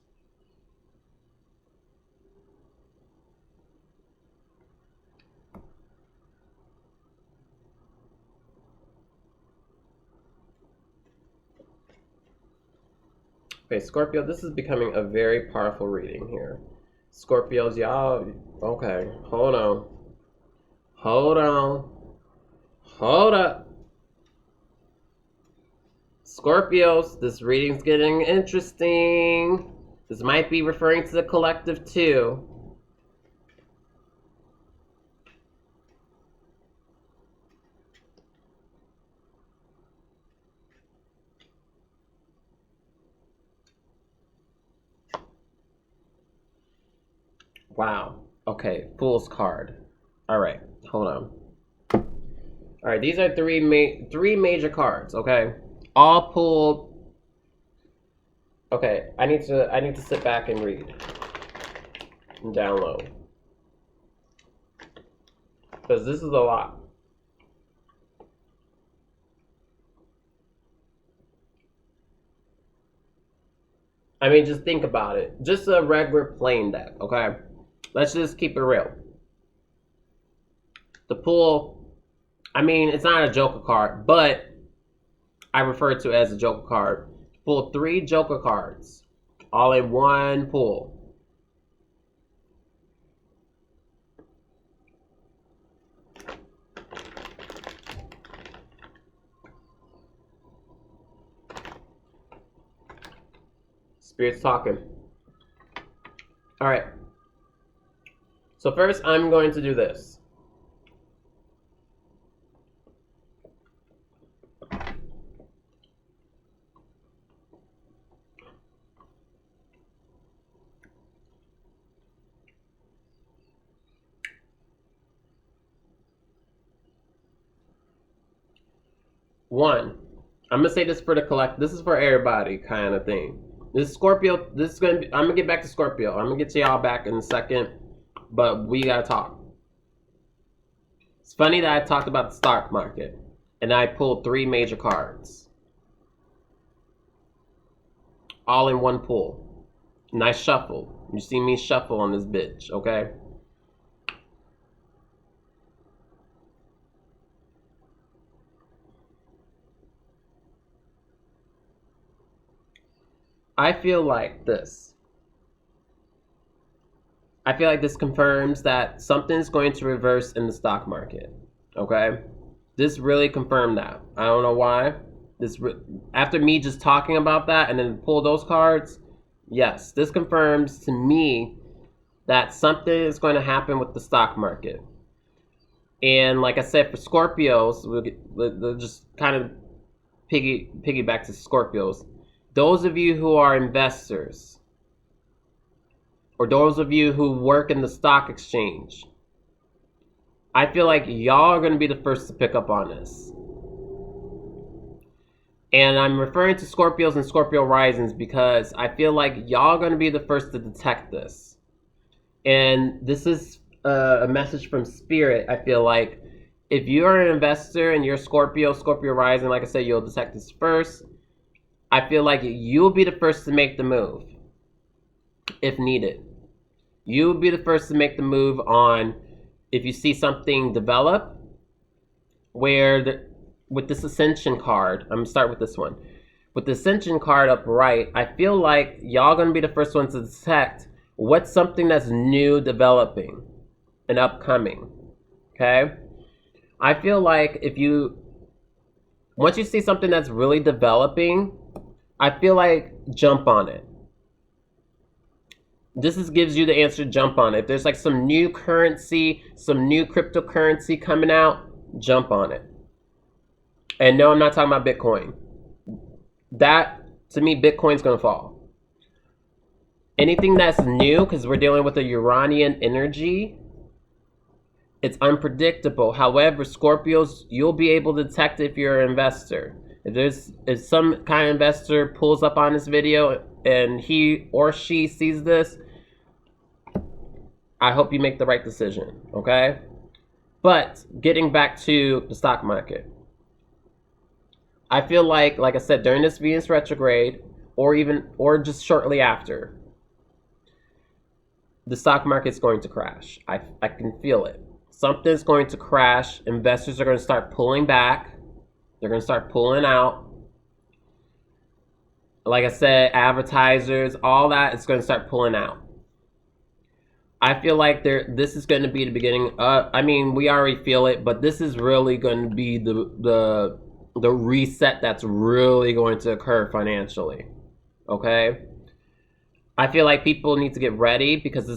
Okay, Scorpio, this is becoming a very powerful reading here. Scorpios, y'all, okay, hold on. Hold up. Scorpios, this reading's getting interesting. This might be referring to the collective too. Wow. Okay, Fool's card. All right, hold on. All right, these are three major cards, okay? All pulled. Okay, I need to sit back and read and download, because this is a lot. I mean, just think about it. Just a regular plain deck, okay? Let's just keep it real. The pull, I mean, it's not a Joker card, but I refer to it as a Joker card. Pull 3 Joker cards, all in one pull. Spirit's talking. All right. So first, I'm going to do this. One, I'm gonna say this for the collect. This is for everybody, kind of thing. This is Scorpio. This is gonna be. I'm gonna get back to Scorpio. I'm gonna get to y'all back in a second, but we gotta talk. It's funny that I talked about the stock market, and I pulled 3 major cards, all in one pull. Nice shuffle. You see me shuffle on this bitch, okay? I feel like this. I feel like this confirms that something's going to reverse in the stock market, okay? This really confirmed that. I don't know why. After me just talking about that and then pull those cards, yes, this confirms to me that something is going to happen with the stock market. And like I said, for Scorpios, we'll just kind of piggyback to Scorpios. Those of you who are investors, or those of you who work in the stock exchange, I feel like y'all are going to be the first to pick up on this. And I'm referring to Scorpios and Scorpio risings because I feel like y'all are going to be the first to detect this. And this is a message from Spirit. I feel like if you're an investor and you're Scorpio rising, like I said, you'll detect this first. I feel like you'll be the first to make the move if needed. You'll be the first to make the move on if you see something develop where with this Ascension card, I'm going to start with this one. With the Ascension card up right, I feel like y'all going to be the first ones to detect what's something that's new developing and upcoming, okay? I feel like once you see something that's really developing, I feel like jump on it. This gives you the answer to jump on it. If there's like some new currency, some new cryptocurrency coming out, jump on it. And no, I'm not talking about Bitcoin. That, to me, Bitcoin's going to fall. Anything that's new, because we're dealing with a Uranian energy, it's unpredictable. However, Scorpios, you'll be able to detect if you're an investor. If some kind of investor pulls up on this video and he or she sees this, I hope you make the right decision, okay? But getting back to the stock market, I feel like I said, during this Venus retrograde, or just shortly after, the stock market's going to crash. I can feel it. Something's going to crash. Investors are going to start pulling back. They're going to start pulling out. Like I said, advertisers, all that is going to start pulling out. I feel like this is going to be the beginning. I mean, we already feel it, but this is really going to be the reset that's really going to occur financially. Okay? I feel like people need to get ready because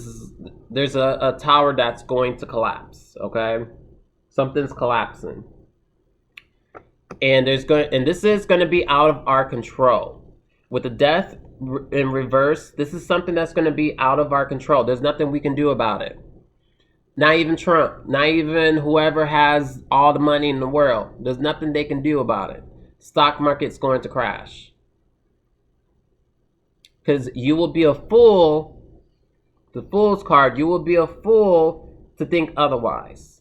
there's a tower that's going to collapse. Okay? Something's collapsing. And this is going to be out of our control. With the death in reverse, this is something that's going to be out of our control. There's nothing we can do about it. Not even Trump, not even whoever has all the money in the world. There's nothing they can do about it. Stock market's going to crash. Because you will be a fool, the Fool's card, you will be a fool to think otherwise.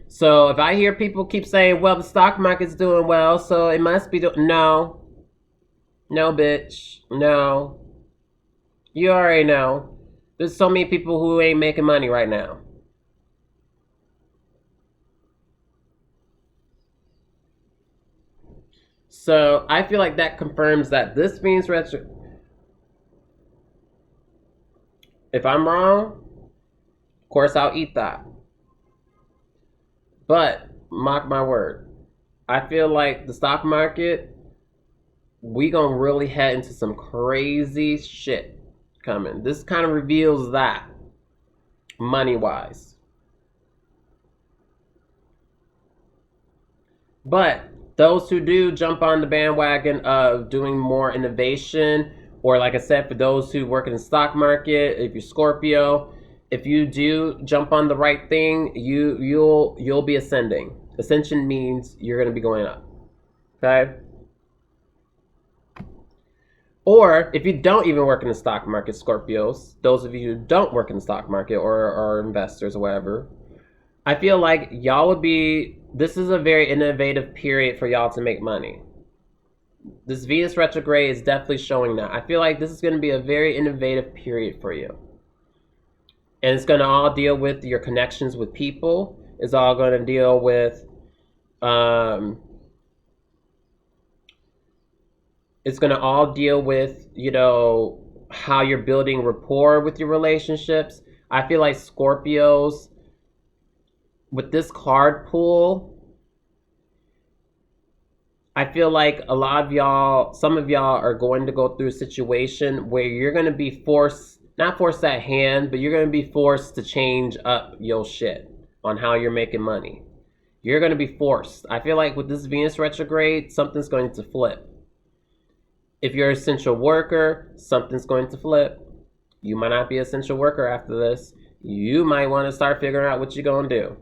So if I hear people keep saying, well, the stock market's doing well, so it must be doing... No, bitch. No. You already know. There's so many people who ain't making money right now. So I feel like that confirms that this Venus retrograde... If I'm wrong, of course I'll eat that. But, mark my word, I feel like the stock market, we gonna really head into some crazy shit coming. This kind of reveals that, money-wise. But those who do jump on the bandwagon of doing more innovation, or like I said, for those who work in the stock market, if you're Scorpio, if you do jump on the right thing, you'll be ascending. Ascension means you're going to be going up. Okay? Or if you don't even work in the stock market, Scorpios, those of you who don't work in the stock market or are investors or whatever, I feel like y'all would be, this is a very innovative period for y'all to make money. This Venus retrograde is definitely showing that. I feel like this is going to be a very innovative period for you. And it's going to all deal with your connections with people. It's all going to deal with, it's going to all deal with, you know, how you're building rapport with your relationships. I feel like Scorpios, with this card pool, I feel like a lot of y'all, some of y'all are going to go through a situation where you're going to be forced, not forced at hand, but you're going to be forced to change up your shit on how you're making money. You're going to be forced. I feel like with this Venus retrograde, something's going to flip. If you're an essential worker, something's going to flip. You might not be an essential worker after this. You might want to start figuring out what you're going to do.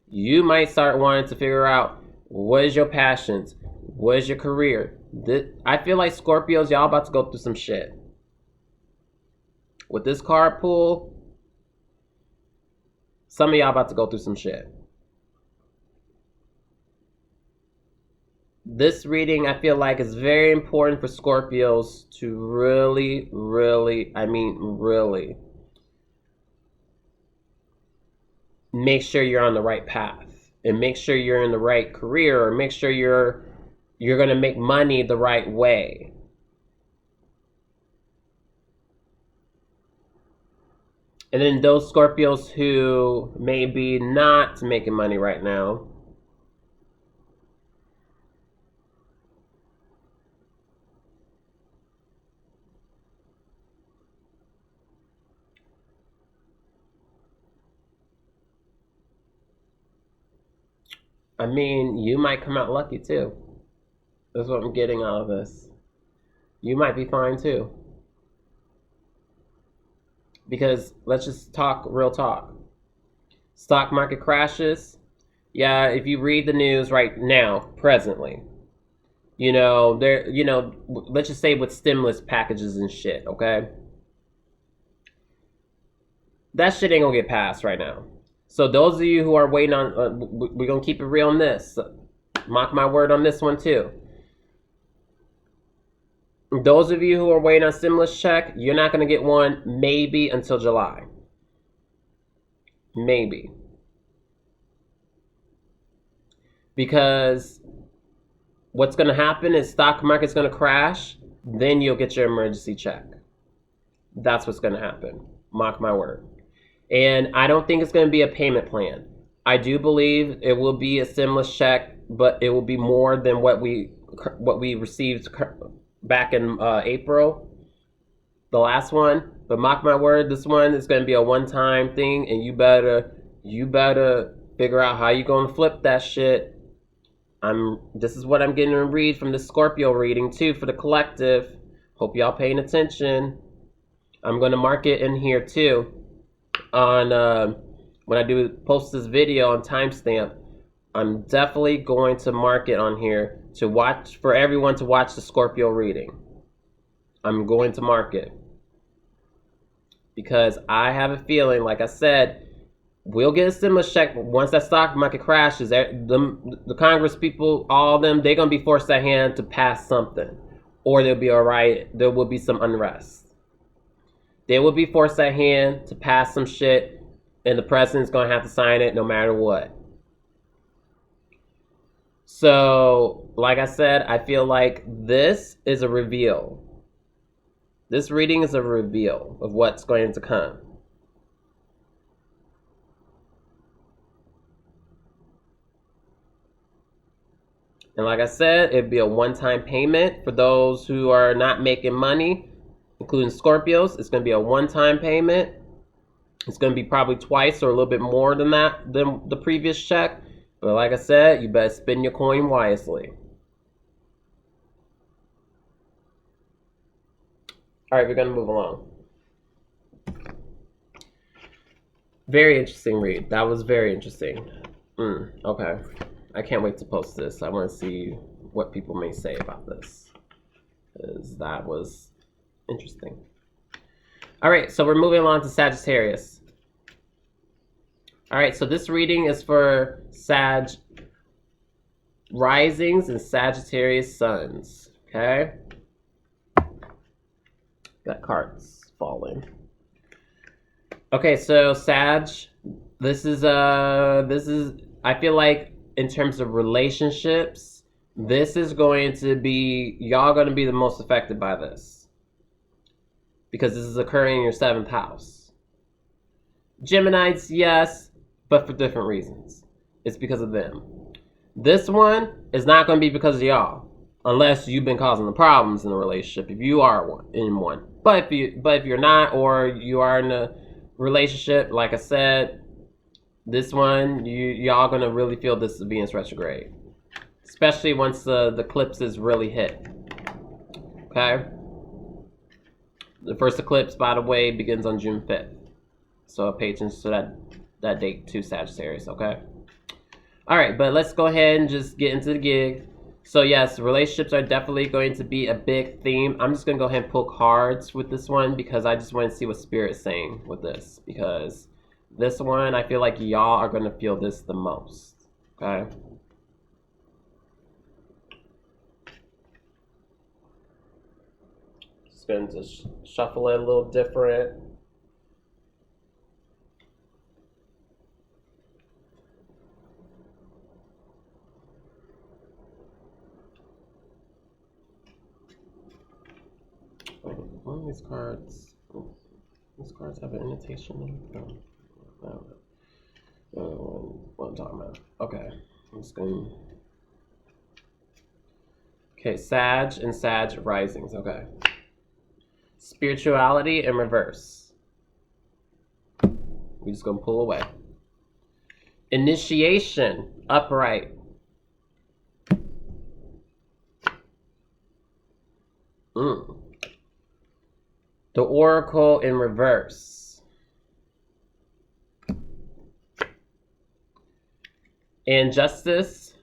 You might start wanting to figure out what is your passions, what is your career. I feel like Scorpios, y'all about to go through some shit. With this card pool, some of y'all about to go through some shit. This reading, I feel like, is very important for Scorpios to really, really make sure you're on the right path and make sure you're in the right career, or make sure you're going to make money the right way. And then those Scorpios who may be not making money right now, I mean, you might come out lucky too. That's what I'm getting out of this. You might be fine too. Because let's just talk real talk. Stock market crashes. Yeah, if you read the news right now, presently, you know, let's just say with stimulus packages and shit, okay? That shit ain't gonna get passed right now. So those of you who are waiting on, we're going to keep it real on this. Mark my word on this one too. Those of you who are waiting on stimulus check, you're not going to get one maybe until July. Maybe. Because what's going to happen is stock market's going to crash, then you'll get your emergency check. That's what's going to happen. Mark my word. And I don't think it's going to be a payment plan. I do believe it will be a stimulus check, but it will be more than what we received back in April, the last one. But mark my word, this one is going to be a one-time thing, and you better figure out how you're going to flip that shit. This is what I'm getting to read from the Scorpio reading too for the collective. Hope y'all paying attention. I'm going to mark it in here too. On when I do post this video on timestamp, I'm definitely going to mark it on here to watch, for everyone to watch the Scorpio reading. I'm going to mark it because I have a feeling, like I said, we'll get a stimulus check once that stock market crashes. The Congress people, all of them, they're gonna be forced at hand to pass something, or there'll be a riot. There will be some unrest. They will be forced at hand to pass some shit, and the president's going to have to sign it no matter what. So, like I said, I feel like this is a reveal. This reading is a reveal of what's going to come. And like I said, it'd be a one-time payment for those who are not making money, including Scorpios. It's going to be a one-time payment. It's going to be probably twice or a little bit more than that, than the previous check. But like I said, you better spend your coin wisely. All right, we're going to move along. Very interesting read. That was very interesting. Okay. I can't wait to post this. I want to see what people may say about this, because that was interesting. All right, so we're moving along to Sagittarius. All right, so this reading is for Sag risings and Sagittarius suns. Okay, got cards falling. Okay, so Sag, this is I feel like in terms of relationships, this is going to be, y'all going to be the most affected by this, because this is occurring in your 7th house. Geminis, yes, but for different reasons. It's because of them. This one is not going to be because of y'all, unless you've been causing the problems in the relationship, if you are in one. But if you're not, or you are in a relationship, like I said, this one, y'all going to really feel this Venus retrograde, especially once the eclipses really hit. Okay? The first eclipse, by the way, begins on June 5th. So pay attention to that date too, Sagittarius, okay? All right, but let's go ahead and just get into the gig. So yes, relationships are definitely going to be a big theme. I'm just going to go ahead and pull cards with this one, because I just want to see what Spirit's saying with this. Because this one, I feel like y'all are going to feel this the most, okay? Just going to shuffle it a little different. One of these cards have an invitation in them. What I'm talking about. Okay, I'm just going. Okay, Sag and Sag risings. Okay. Spirituality in reverse. We're just gonna pull away. Initiation upright. The Oracle in reverse. And Justice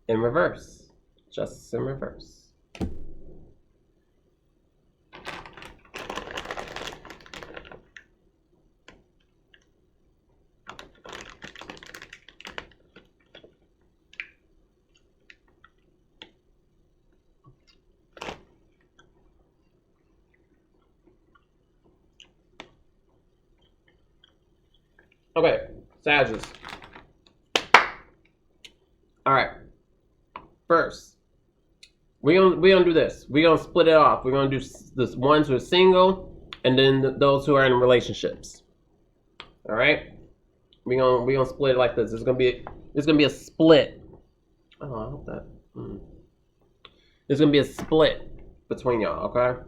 in reverse. Justice in reverse. Okay, Sagittarius. All right. First, we gonna do this. We gonna split it off. We're gonna do this ones who are single, and then those who are in relationships. All right. We gonna split it like this. It's gonna be a split. Oh, I hope that. There's gonna be a split between y'all. Okay.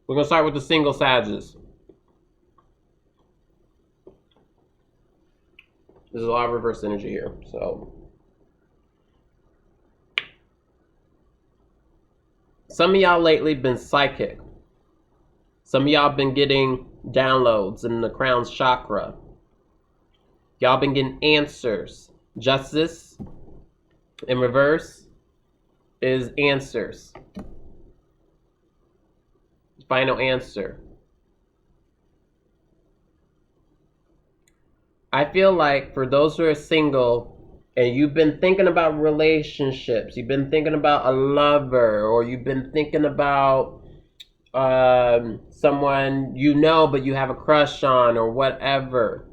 We're gonna start with the single Sagittarius. There's a lot of reverse energy here, so. Some of y'all lately been psychic. Some of y'all been getting downloads in the crown chakra. Y'all been getting answers. Justice in reverse is answers. Final answer. I feel like for those who are single and you've been thinking about relationships, you've been thinking about a lover, or you've been thinking about someone you know but you have a crush on, or whatever,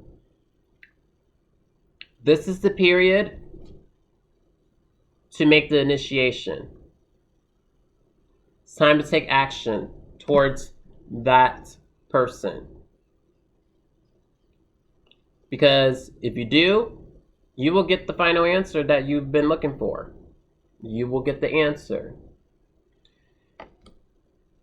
this is the period to make the initiation. It's time to take action towards that person. Because if you do, you will get the final answer that you've been looking for. You will get the answer.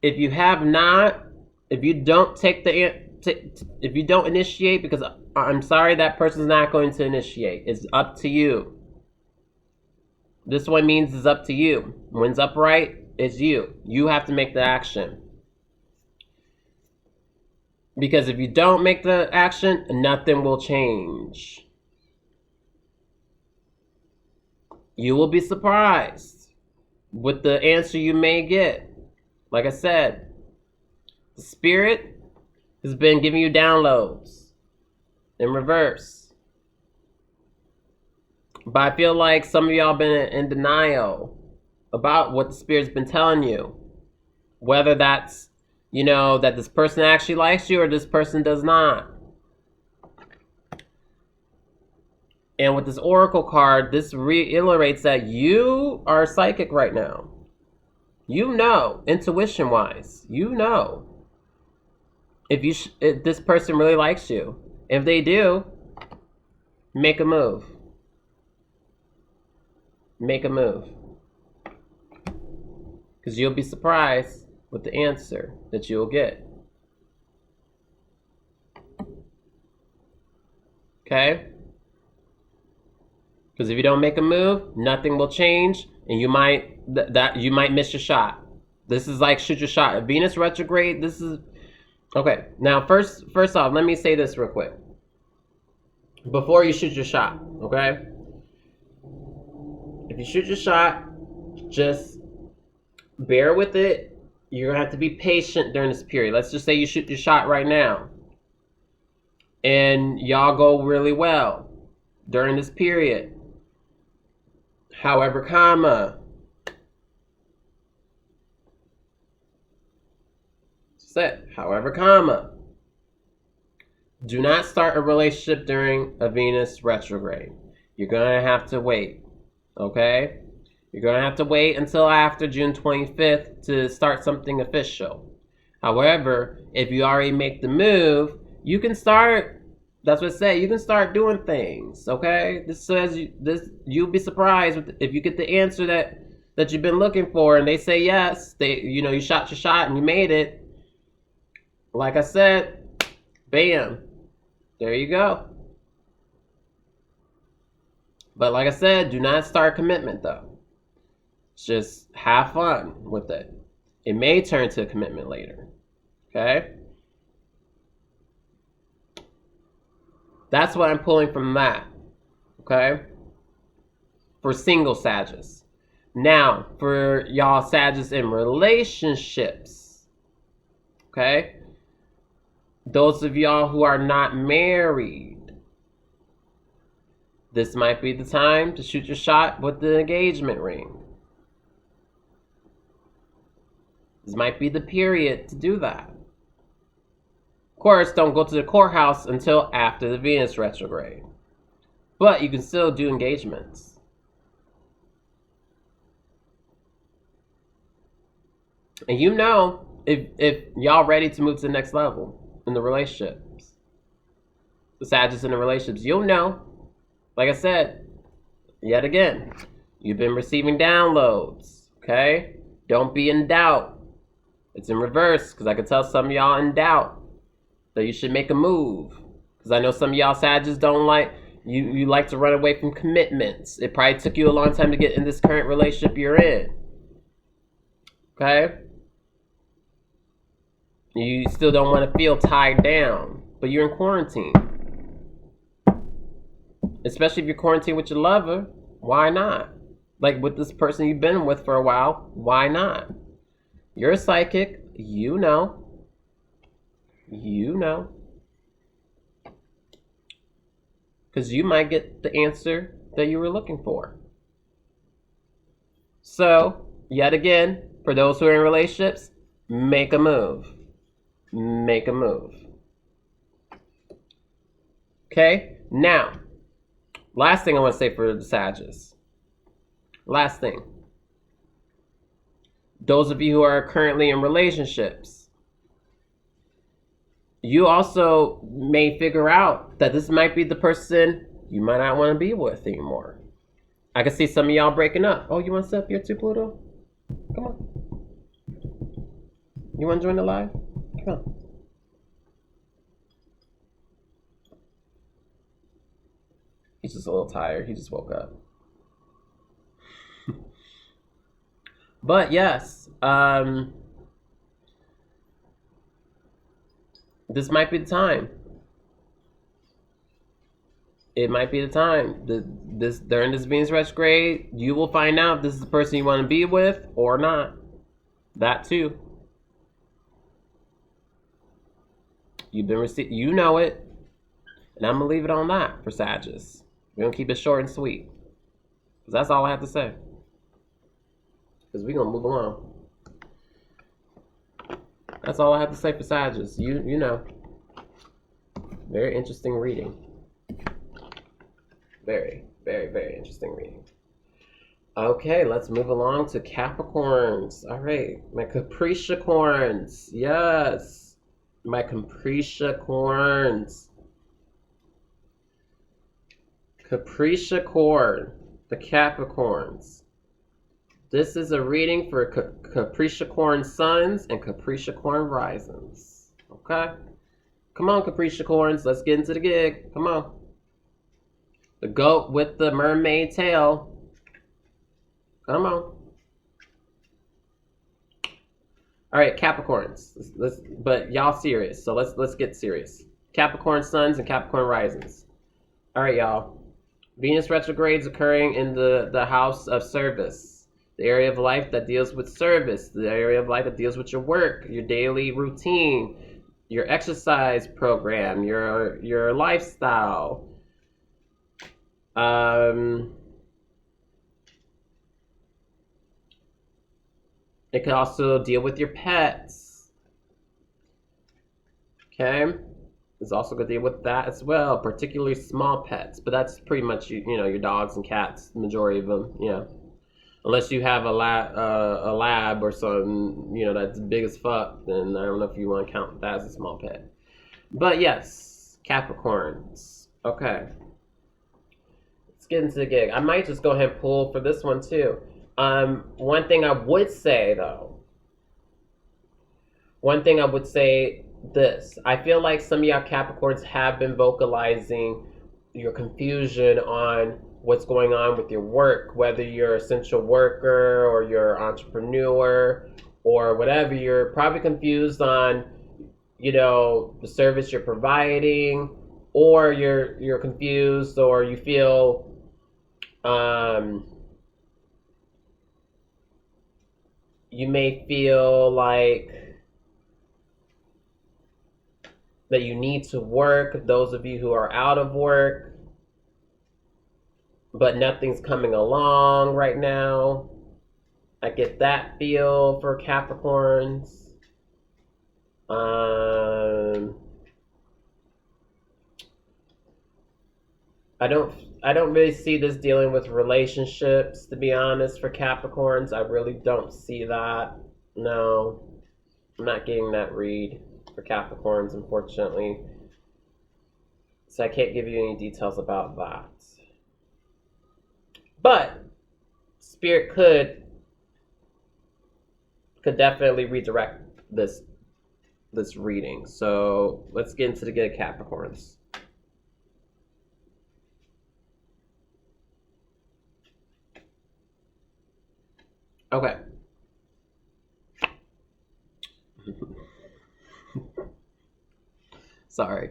If you have not, if you don't take if you don't initiate, because I'm sorry, that person's not going to initiate. It's up to you. This one means it's up to you. When it's upright, it's you. You have to make the action. Because if you don't make the action, nothing will change. You will be surprised with the answer you may get. Like I said, the spirit has been giving you downloads in reverse. But I feel like some of y'all been in denial about what the spirit's been telling you. Whether that's, that this person actually likes you or this person does not. And with this oracle card, this reiterates that you are psychic right now. Intuition-wise, if this person really likes you. If they do, make a move. Make a move. Because you'll be surprised with the answer that you'll get. Okay? Because if you don't make a move, nothing will change, and you might miss your shot. This is like shoot your shot. Venus retrograde. This is okay. Now, first off, let me say this real quick. Before you shoot your shot, okay? If you shoot your shot, just bear with it. You're gonna have to be patient during this period. Let's just say you shoot your shot right now, and y'all go really well during this period. However, do not start a relationship during a Venus retrograde. You're gonna have to wait, okay? You're gonna have to wait until after June 25th to start something official. However, if you already make the move, you can start. That's what I say. You can start doing things, okay? This says you'll be surprised if you get the answer that you've been looking for, and they say yes. You shot your shot and you made it. Like I said, bam, there you go. But like I said, do not start commitment though. Just have fun with it. It may turn to a commitment later, okay? That's what I'm pulling from that, okay? For single Sagittarius. Now, for y'all Sagittarius in relationships, okay? Those of y'all who are not married, this might be the time to shoot your shot with the engagement ring. This might be the period to do that. Of course, don't go to the courthouse until after the Venus retrograde. But you can still do engagements. And if y'all ready to move to the next level in the relationships, the Sagittarius in the relationships, you'll know. Like I said, yet again, you've been receiving downloads, okay? Don't be in doubt. It's in reverse, because I can tell some of y'all in doubt. So you should make a move. Because I know some of y'all Sagittarius don't like, you like to run away from commitments. It probably took you a long time to get in this current relationship you're in. Okay? You still don't want to feel tied down. But you're in quarantine. Especially if you're quarantined with your lover. Why not? Like with this person you've been with for a while. Why not? You're a psychic. You know. Because you might get the answer that you were looking for. So, yet again, for those who are in relationships, make a move. Make a move. Okay? Now, last thing I want to say for the Sagittarius. Last thing. Those of you who are currently in relationships, you also may figure out that this might be the person you might not want to be with anymore. I can see some of y'all breaking up. Oh, you want to sit up here too, Pluto? Come on. You want to join the live? Come on. He's just a little tired. He just woke up. But yes, this might be the time. it might be the time. During this Venus retrograde, you will find out if this is the person you want to be with or not. That too. You've been received. You know it. And I'm going to leave it on that for Sagittarius. We're going to keep it short and sweet. Because that's all I have to say. Because we're going to move along. That's all I have to say for Sagittarius. You know. Very interesting reading. Very, very, very interesting reading. Okay, let's move along to Capricorns. All right, my Capricorns. Yes, my Capricorns. Capricorn, the Capricorns. This is a reading for Capricorn suns and Capricorn risings. Okay? Come on, Capricorns. Let's get into the gig. Come on. The goat with the mermaid tail. Come on. All right, Capricorns. But y'all serious. So let's get serious. Capricorn suns and Capricorn risings. All right, y'all. Venus retrogrades occurring in the house of service. The area of life that deals with service. The area of life that deals with your work, your daily routine, your exercise program, your lifestyle. It can also deal with your pets. Okay? It's also going to deal with that as well, particularly small pets. But that's pretty much, you know, your dogs and cats, the majority of them, you know. Unless you have a lab or something, you know, that's big as fuck, then I don't know if you want to count that as a small pet. But yes, Capricorns. Okay. Let's get into the gig. I might just go ahead and pull for this one too. One thing I would say this. I feel like some of y'all Capricorns have been vocalizing your confusion on what's going on with your work, whether you're an essential worker or you're an entrepreneur or whatever. You're probably confused on, you know, the service you're providing, or you're confused, or you feel you may feel like that you need to work, those of you who are out of work, but nothing's coming along right now. I get that feel for Capricorns. I don't really see this dealing with relationships, to be honest, for Capricorns. I really don't see that. No, I'm not getting that read for Capricorns, unfortunately. So I can't give you any details about that. But Spirit could definitely redirect this reading. So let's get into the good Capricorns. Okay. Sorry.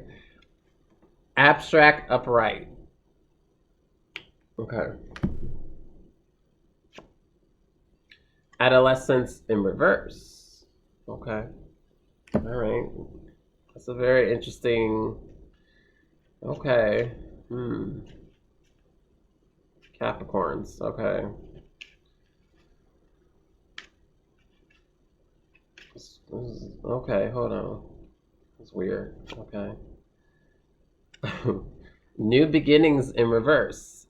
Abstract upright. Okay. Adolescence in reverse. Okay. All right. That's a very interesting. Okay. Capricorns. Okay. Okay, hold on. It's weird. Okay. New beginnings in reverse.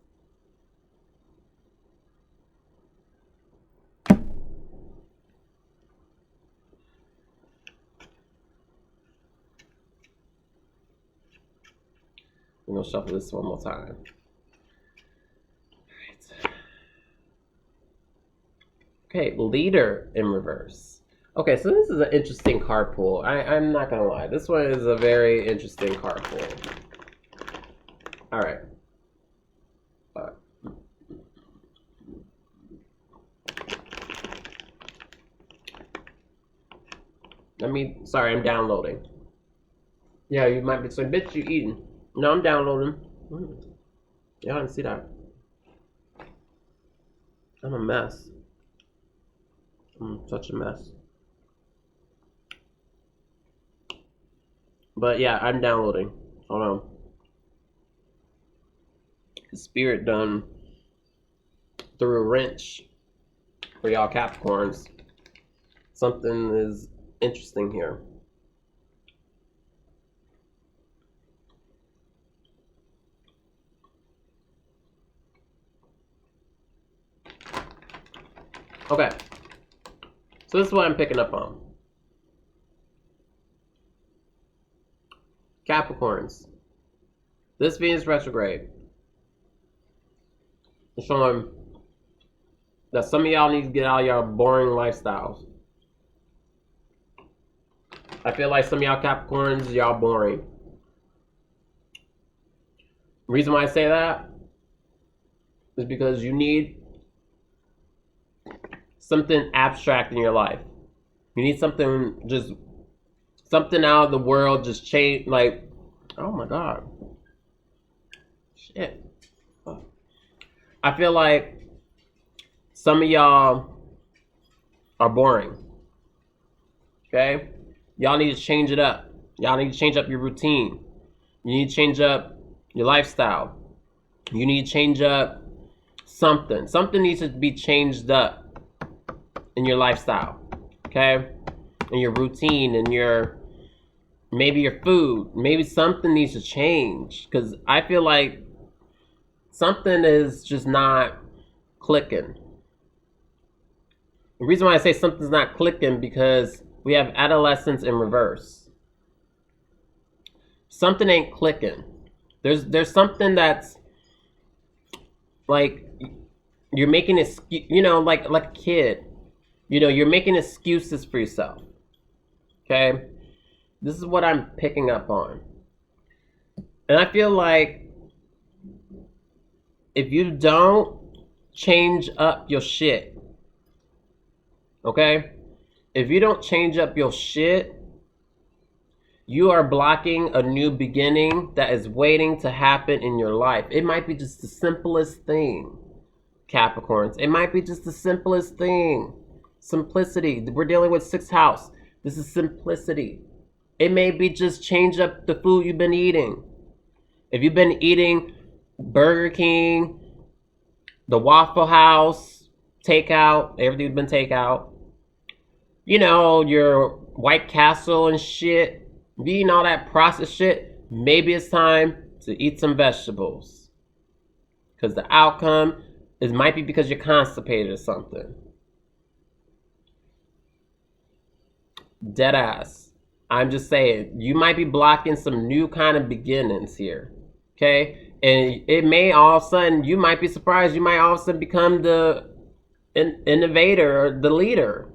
I'm going to shuffle this one more time. All right. Okay, leader in reverse. Okay, so this is an interesting card pool. I'm not going to lie. This one is a very interesting card pool. All right. Sorry, I'm downloading. Yeah, you might be saying, bitch, you eating. No, I'm downloading. Y'all didn't see that. I'm a mess. I'm such a mess. But yeah, I'm downloading. Hold on. The spirit done threw a wrench for y'all Capricorns. Something is interesting here. Okay. So this is what I'm picking up on. Capricorns. This Venus retrograde is showing that some of y'all need to get out of your boring lifestyles. I feel like some of y'all Capricorns, y'all boring. The reason why I say that is because you need something abstract in your life. You need something, just something out of the world, just change, like, oh my God. Shit. I feel like some of y'all are boring. Okay? Y'all need to change it up. Y'all need to change up your routine. You need to change up your lifestyle. You need to change up something. Something needs to be changed up in your lifestyle. Okay? In your routine, in your, maybe your food. Maybe something needs to change. Because I feel like something is just not clicking. The reason why I say something's not clicking because we have adolescence in reverse. Something ain't clicking. There's something that's like you're making it, you know, like a kid. You know, you're making excuses for yourself. Okay? This is what I'm picking up on. And I feel like if you don't change up your shit, okay? If you don't change up your shit, you are blocking a new beginning that is waiting to happen in your life. It might be just the simplest thing, Capricorns. It might be just the simplest thing. Simplicity. We're dealing with 6th house. This is simplicity. It may be just change up the food you've been eating. If you've been eating Burger King, the Waffle House, takeout, everything's been takeout. You know, your White Castle and shit. Eating all that processed shit. Maybe it's time to eat some vegetables. Because the outcome might be because you're constipated or something. Dead ass. I'm just saying, you might be blocking some new kind of beginnings here. Okay? And it may all of a sudden, you might be surprised, you might all of a sudden become the innovator or the leader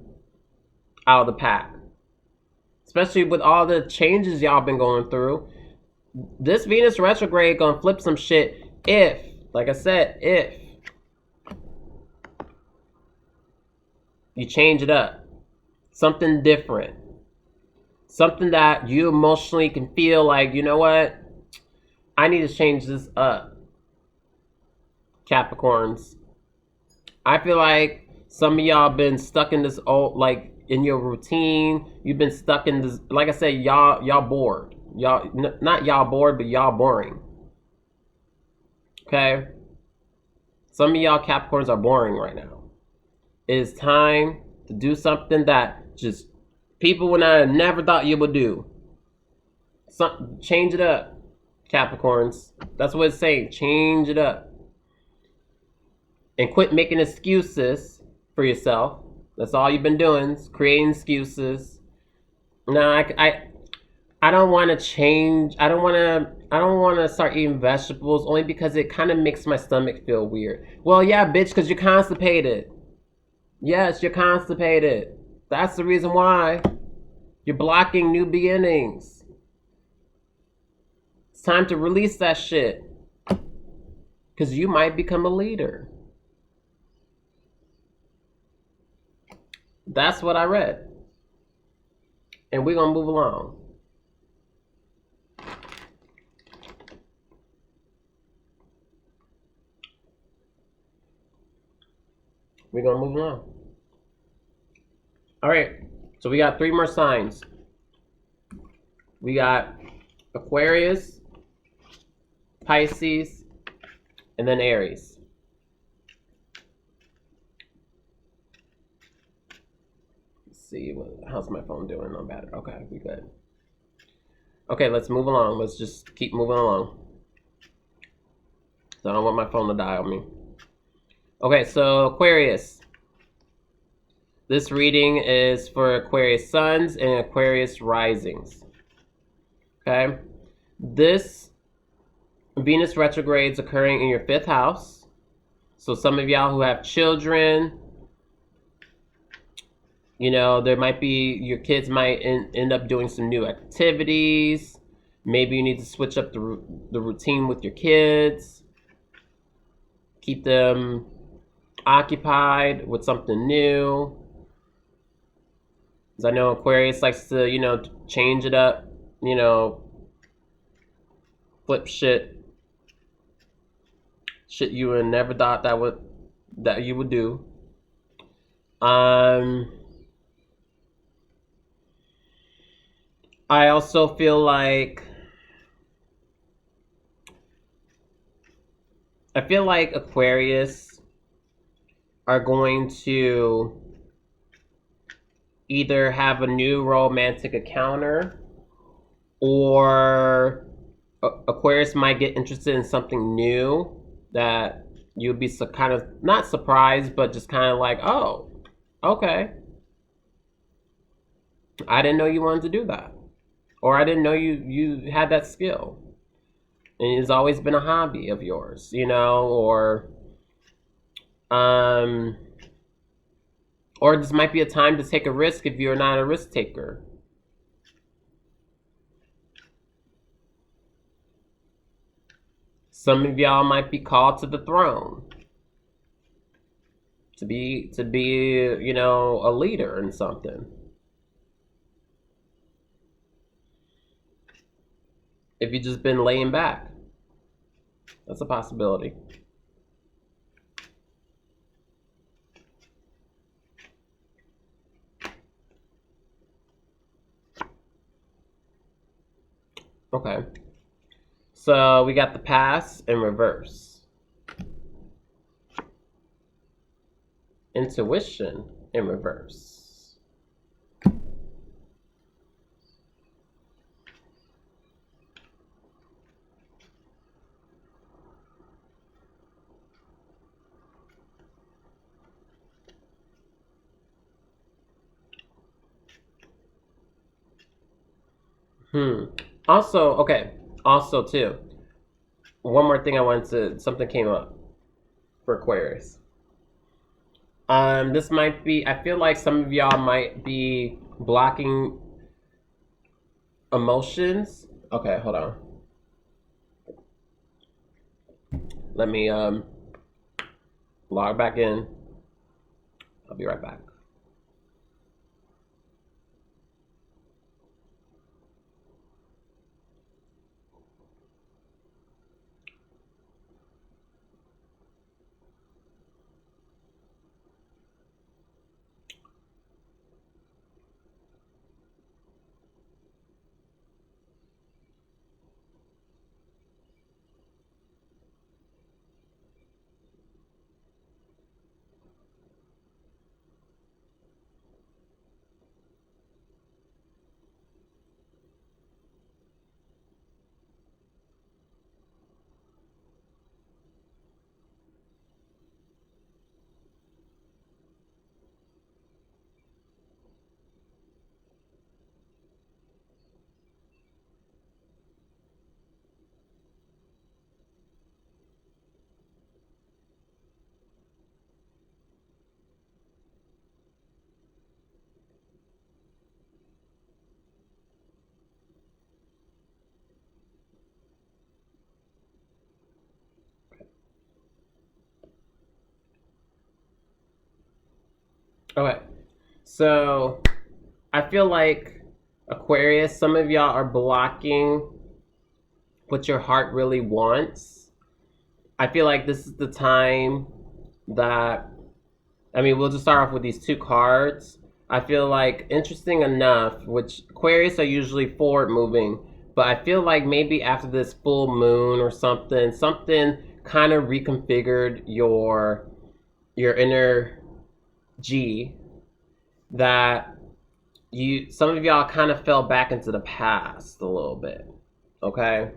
out of the pack. Especially with all the changes y'all been going through. This Venus retrograde gonna flip some shit if, like I said, if you change it up. Something different. Something that you emotionally can feel like, you know what? I need to change this up. Capricorns. I feel like some of y'all been stuck in this old, like, in your routine. You've been stuck in this, like I said, y'all bored. Y'all, not y'all bored, but y'all boring. Okay? Some of y'all Capricorns are boring right now. It is time to do something that just people would not have never thought you would do. Change it up, Capricorns. That's what it's saying. Change it up. And quit making excuses for yourself. That's all you've been doing, is creating excuses. No, I don't want to change. I don't want to start eating vegetables only because it kind of makes my stomach feel weird. Well, yeah, bitch, because you're constipated. Yes, you're constipated. That's the reason why. You're blocking new beginnings. It's time to release that shit. Because you might become a leader. That's what I read. And we're going to move along. we're going to move along. All right. So we got 3 more signs. We got Aquarius, Pisces, and then Aries. Let's see, how's my phone doing? No bad. Okay, we good. Okay, let's move along. Let's just keep moving along. So I don't want my phone to die on me. Okay, so Aquarius. This reading is for Aquarius suns and Aquarius risings. Okay, this Venus retrograde is occurring in your 5th house. So some of y'all who have children, you know, there might be, your kids might end up doing some new activities. Maybe you need to switch up the routine with your kids. Keep them occupied with something new. Because I know Aquarius likes to, you know, change it up, you know, flip shit you would never thought that you would do. I also feel like Aquarius are going to either have a new romantic encounter, or Aquarius might get interested in something new that you'll be kind of not surprised, but just kind of like, oh, okay, I didn't know you wanted to do that, or I didn't know you had that skill, and it's always been a hobby of yours, you know, or this might be a time to take a risk if you're not a risk taker. Some of y'all might be called to the throne to be, you know, a leader in something. If you've just been laying back, that's a possibility. Okay. So we got the past in reverse. Intuition in reverse. Also, okay. Also, too, one more thing I wanted to, something came up for Aquarius. This might be, I feel like some of y'all might be blocking emotions. Okay, hold on. Let me log back in. I'll be right back. Okay, so I feel like Aquarius, some of y'all are blocking what your heart really wants. I feel like this is the time that I mean, we'll just start off with these two cards. I feel like, interesting enough, which Aquarius are usually forward moving, but I feel like maybe after this full moon or something kind of reconfigured your inner G, that some of y'all kind of fell back into the past a little bit. Okay?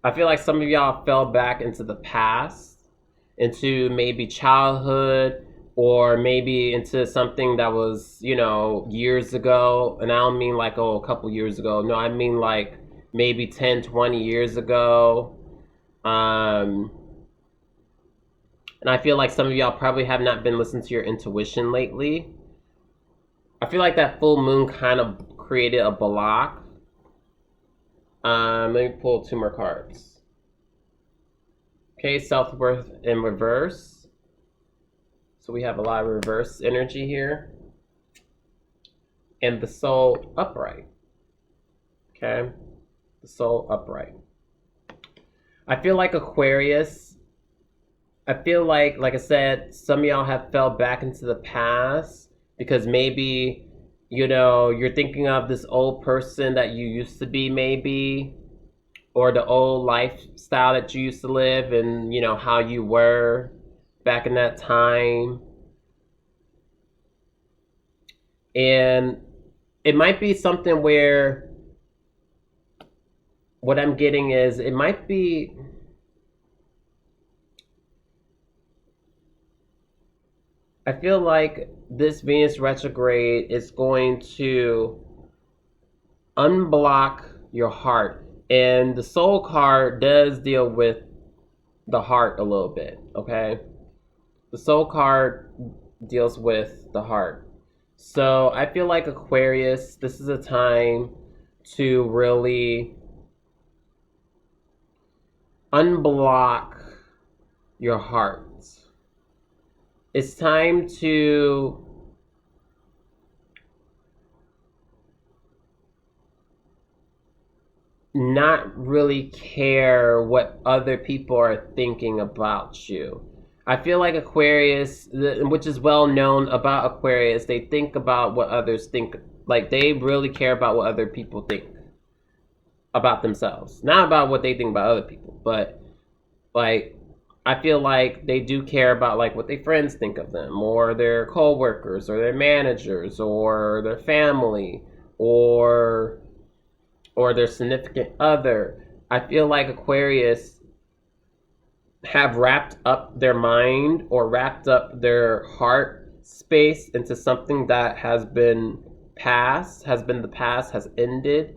I feel like some of y'all fell back into the past, into maybe childhood, or maybe into something that was, years ago. And I don't mean like, a couple years ago. No, I mean like maybe 10, 20 years ago. And I feel like some of y'all probably have not been listening to your intuition lately. I feel like that full moon kind of created a block. Let me pull 2 more cards. Okay, self-worth in reverse. So we have a lot of reverse energy here. And the soul upright. Okay? The soul upright. I feel like Aquarius, I feel like I said, some of y'all have fell back into the past because maybe, you're thinking of this old person that you used to be maybe, or the old lifestyle that you used to live and, how you were back in that time. And it might be something where what I'm getting is it might be I feel like this Venus retrograde is going to unblock your heart. And the soul card does deal with the heart a little bit, okay? The soul card deals with the heart. So I feel like Aquarius, this is a time to really unblock your heart. It's time to not really care what other people are thinking about you. I feel like Aquarius, which is well known about Aquarius, they think about what others think. Like, they really care about what other people think about themselves. Not about what they think about other people, but like, I feel like they do care about like what their friends think of them, or their co-workers, or their managers, or their family, or their significant other. I feel like Aquarius have wrapped up their mind or wrapped up their heart space into something that has been past, has ended,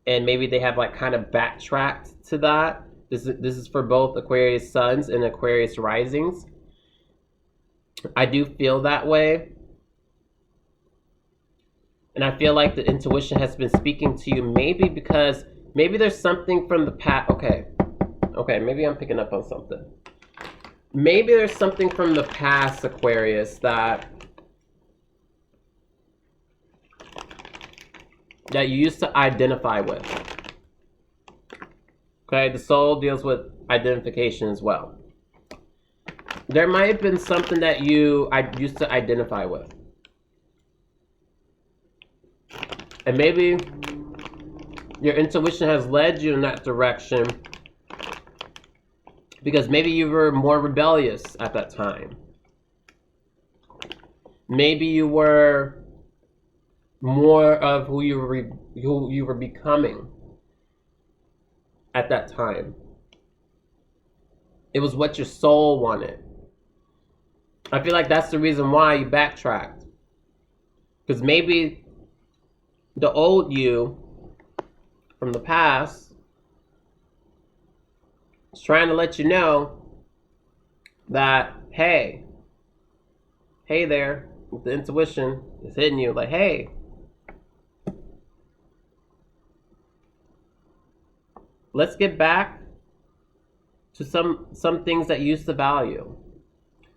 and maybe they have like kind of backtracked to that. This is for both Aquarius suns and Aquarius risings. I do feel that way. And I feel like the intuition has been speaking to you, maybe because maybe there's something from the past. Okay, maybe I'm picking up on something. Maybe there's something from the past, Aquarius, that you used to identify with. Okay, the soul deals with identification as well. There might have been something that I used to identify with. And maybe your intuition has led you in that direction because maybe you were more rebellious at that time. Maybe you were more of who you were becoming at that time. It was what your soul wanted. I feel like that's the reason why you backtracked. Because maybe the old you from the past is trying to let you know that, hey there, the intuition is hitting you like, hey, let's get back to some things that you used to value.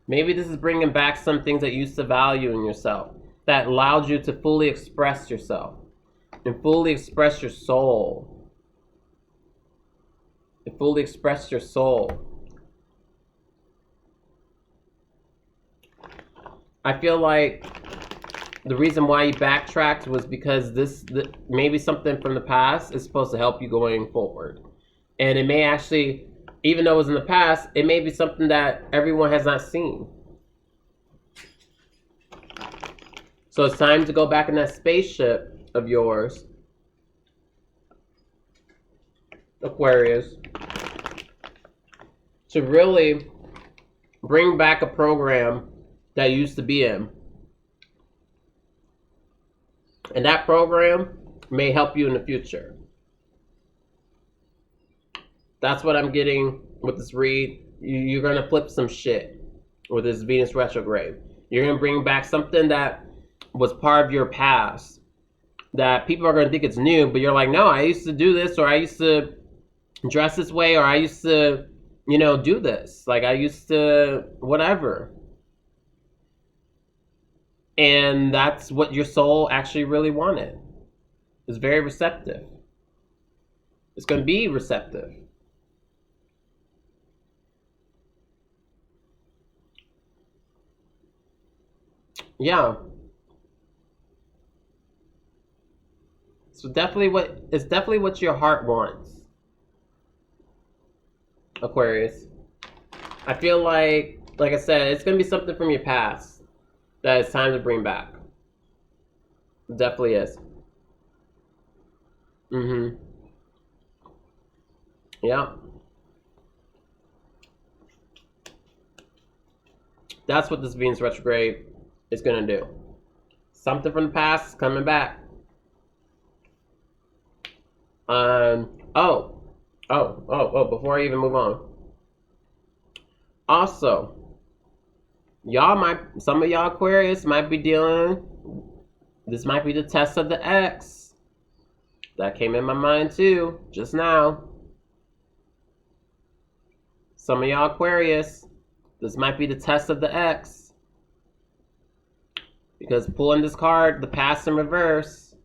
Maybe this is bringing back some things that you used to value in yourself, that allowed you to fully express yourself and fully express your soul. And fully express your soul. I feel like the reason why you backtracked was because maybe something from the past is supposed to help you going forward. And it may actually, even though it was in the past, it may be something that everyone has not seen. So it's time to go back in that spaceship of yours, Aquarius, to really bring back a program that you used to be in. And that program may help you in the future. That's what I'm getting with this read. You're going to flip some shit with this Venus retrograde. You're going to bring back something that was part of your past that people are going to think it's new, but you're like, no, I used to do this, or I used to dress this way, or I used to, do this. Like, I used to whatever. And that's what your soul actually really wanted. It's very receptive. It's going to be receptive. Yeah. So it's definitely what your heart wants, Aquarius. I feel like I said, it's going to be something from your past that it's time to bring back. It definitely is. Yeah. That's what this Venus retrograde is going to do. Something from the past is coming back. Before I even move on. Also, some of y'all Aquarius might be this might be the test of the X. That came in my mind too, just now. Some of y'all Aquarius, this might be the test of the X. Because pulling this card, the past in reverse,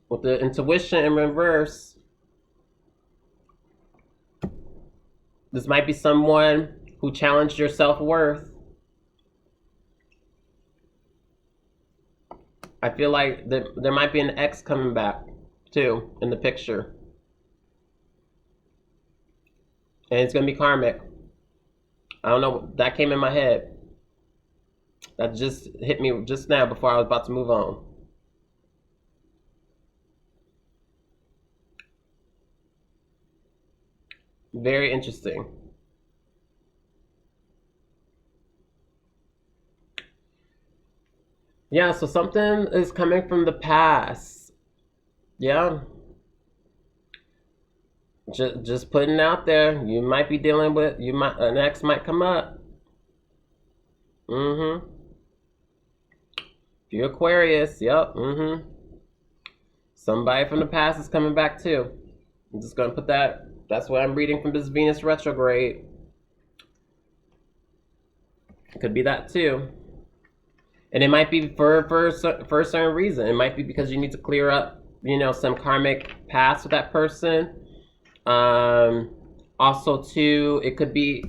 with the intuition in reverse, this might be someone who challenged your self-worth. I feel like there might be an ex coming back too in the picture. And it's going to be karmic. I don't know, that came in my head. That just hit me just now before I was about to move on. Very interesting. Yeah, so something is coming from the past. Yeah. Just putting it out there. You might be dealing with, an ex might come up. If you're Aquarius, yep. Somebody from the past is coming back too. I'm just going to put that. That's what I'm reading from this Venus retrograde. It could be that too. And it might be for a certain reason. It might be because you need to clear up, some karmic past with that person. Also too, it could be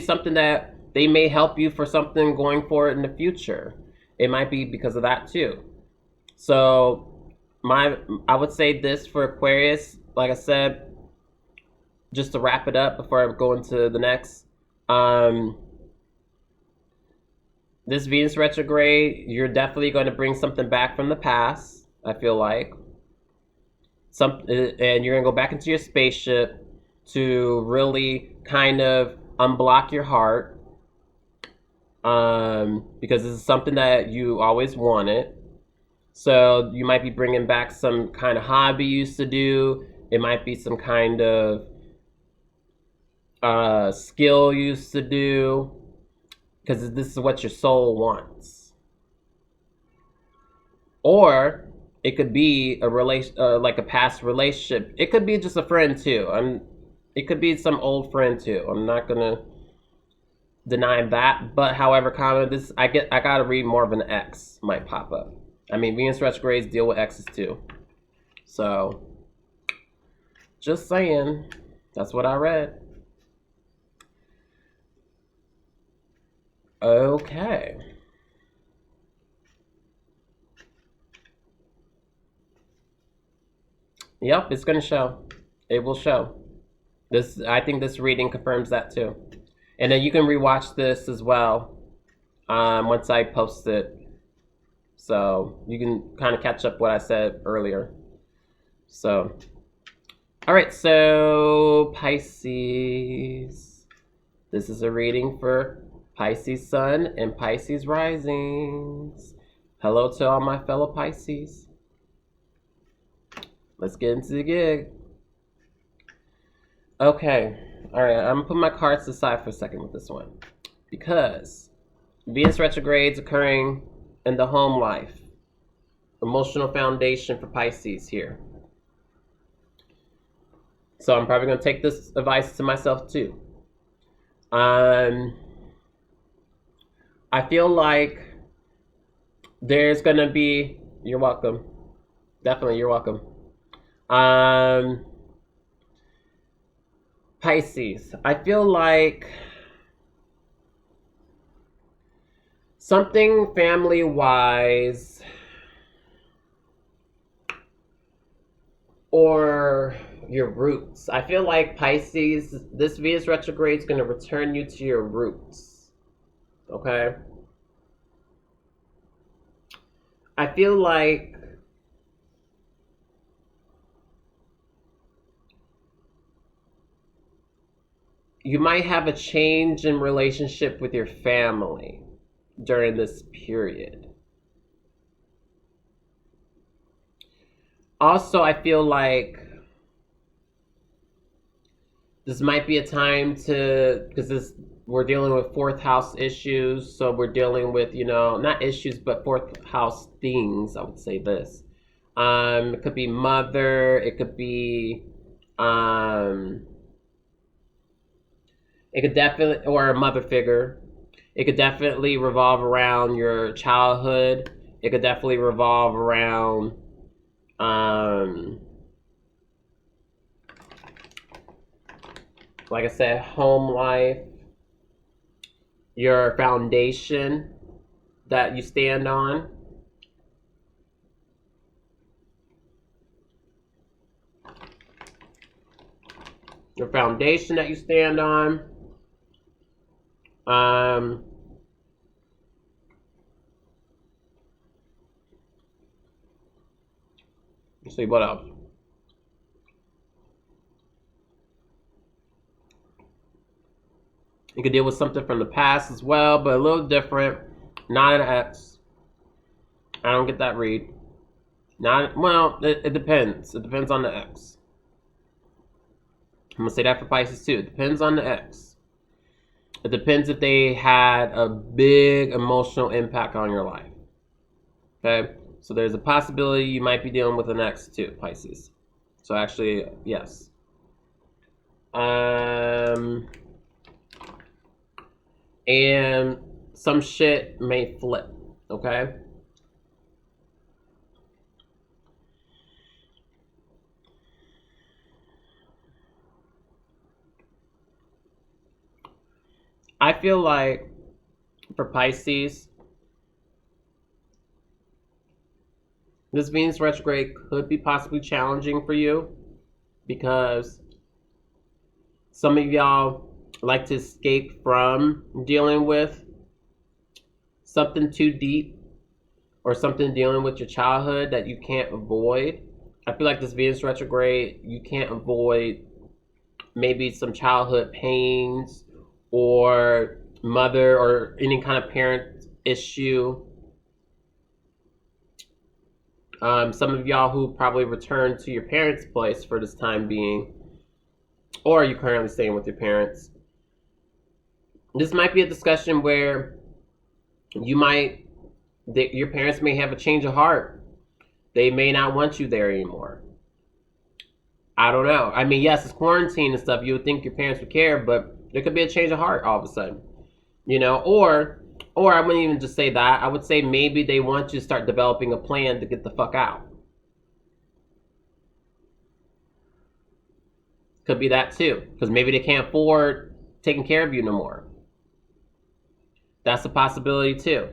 something that they may help you for something going forward in the future. It might be because of that too. So I would say this for Aquarius, like I said, just to wrap it up before I go into the next, this Venus retrograde, you're definitely going to bring something back from the past, I feel like. And you're going to go back into your spaceship to really kind of unblock your heart, because this is something that you always wanted. So you might be bringing back some kind of hobby you used to do. It might be some kind of skill you used to do, because this is what your soul wants. Or it could be a like a past relationship. It could be just a friend too. It could be some old friend too. I'm not gonna deny that. But however, I gotta read more of an X might pop up. I mean, Venus retrogrades deal with X's too. So, just saying. That's what I read. Okay. Yep, it's gonna show. It will show. This, I think this reading confirms that too. And then you can rewatch this as well once I post it. So you can kind of catch up what I said earlier. So, all right, so Pisces. This is a reading for Pisces Sun and Pisces Risings. Hello to all my fellow Pisces. Let's get into the gig. Okay, all right, I'm gonna put my cards aside for a second with this one because Venus retrograde is occurring in the home life, emotional foundation for Pisces here. So I'm probably gonna take this advice to myself too. I feel like there's gonna be. You're welcome. Definitely, you're welcome. Pisces, I feel like something family-wise or your roots. I feel like Pisces, this Venus retrograde is going to return you to your roots. Okay? I feel like you might have a change in relationship with your family during this period. Also, I feel like this might be a time to, because we're dealing with fourth house issues, so we're dealing with, not issues, but fourth house things, I would say this. It could be mother, it could be, it could definitely, or a mother figure. It could definitely revolve around your childhood. It could definitely revolve around, like I said, home life, your foundation that you stand on. Your foundation that you stand on. Let's see, what else? You could deal with something from the past as well, but a little different. Not an ex. I don't get that read. It depends. It depends on the ex. I'm gonna say that for Pisces too. It depends on the ex. It depends if they had a big emotional impact on your life. Okay? So there's a possibility you might be dealing with an ex too, Pisces. So actually, yes. And some shit may flip, okay? I feel like for Pisces, this Venus retrograde could be possibly challenging for you because some of y'all like to escape from dealing with something too deep or something dealing with your childhood that you can't avoid. I feel like this Venus retrograde, you can't avoid maybe some childhood pains or mother or any kind of parent issue. Some of y'all who probably returned to your parents' place for this time being, or are you currently staying with your parents? This might be a discussion where your parents may have a change of heart. They may not want you there anymore. I don't know. I mean, yes, it's quarantine and stuff. You would think your parents would care, but there could be a change of heart all of a sudden. Or I wouldn't even just say that. I would say maybe they want you to start developing a plan to get the fuck out. Could be that too, because maybe they can't afford taking care of you no more. That's a possibility too.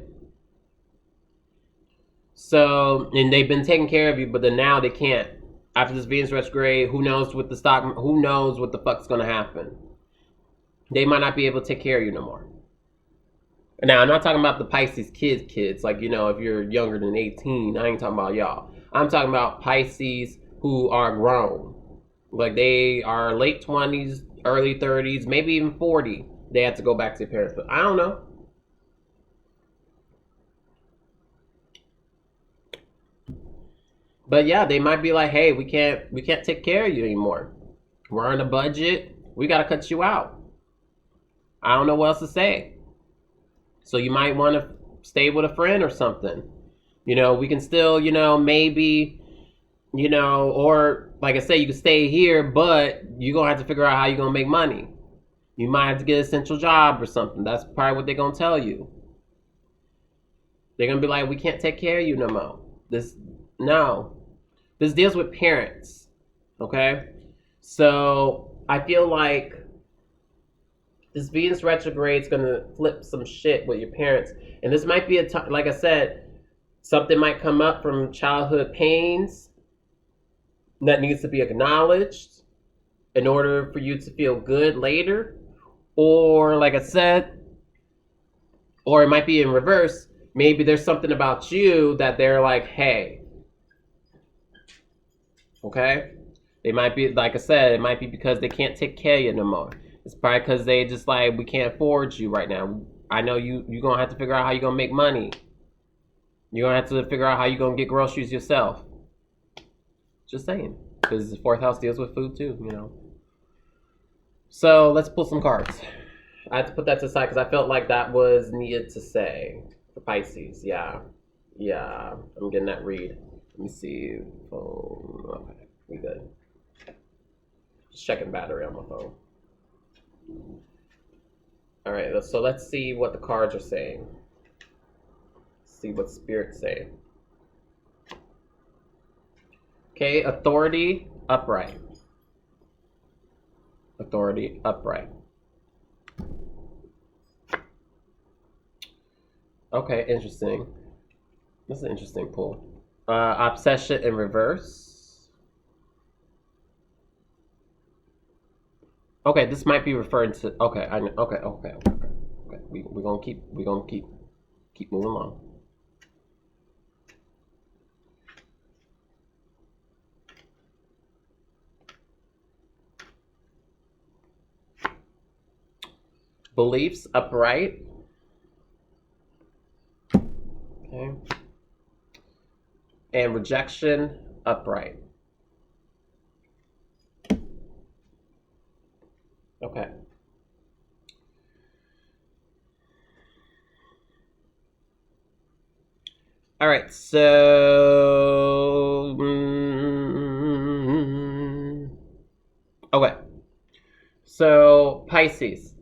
So, and they've been taking care of you, but then now they can't. After this Venus retrograde, who knows what who knows what the fuck's gonna happen? They might not be able to take care of you no more. Now, I'm not talking about the Pisces kids. Like, you know, if you're younger than 18, I ain't talking about y'all. I'm talking about Pisces who are grown. Like, they are late 20s, early 30s, maybe even 40. They have to go back to their parents. But I don't know. But yeah, they might be like, hey, we can't take care of you anymore. We're on a budget. We got to cut you out. I don't know what else to say. So you might want to stay with a friend or something. You know, we can still, you know, maybe, you know, or like I said, you can stay here, but you're going to have to figure out how you're going to make money. You might have to get an essential job or something. That's probably what they're going to tell you. They're going to be like, we can't take care of you no more. No. This deals with parents, okay? So I feel like this Venus retrograde is going to flip some shit with your parents. And this might be a time, like I said, something might come up from childhood pains that needs to be acknowledged in order for you to feel good later. Or, like I said, or it might be in reverse. Maybe there's something about you that they're like, hey, okay? They might be, like I said, it might be because they can't take care of you no more. It's probably because they just like, we can't afford you right now. I know you're going to have to figure out how you're going to make money. You're going to have to figure out how you're going to get groceries yourself. Just saying. Because the fourth house deals with food too, you know. So let's pull some cards. I had to put that to the side because I felt like that was needed to say. For Pisces, yeah. Yeah, I'm getting that read. Let me see. Phone. Okay, we good. Just checking battery on my phone. All right, so let's see what the cards are saying. See what Spirit's saying. Okay, authority upright. Authority upright. Okay, interesting. This is an interesting pull. Obsession in reverse. Okay, this might be referring to. Okay, I know. Okay. We're gonna keep moving along. Beliefs upright. Okay. And rejection upright. Okay. All right, so okay. So Pisces.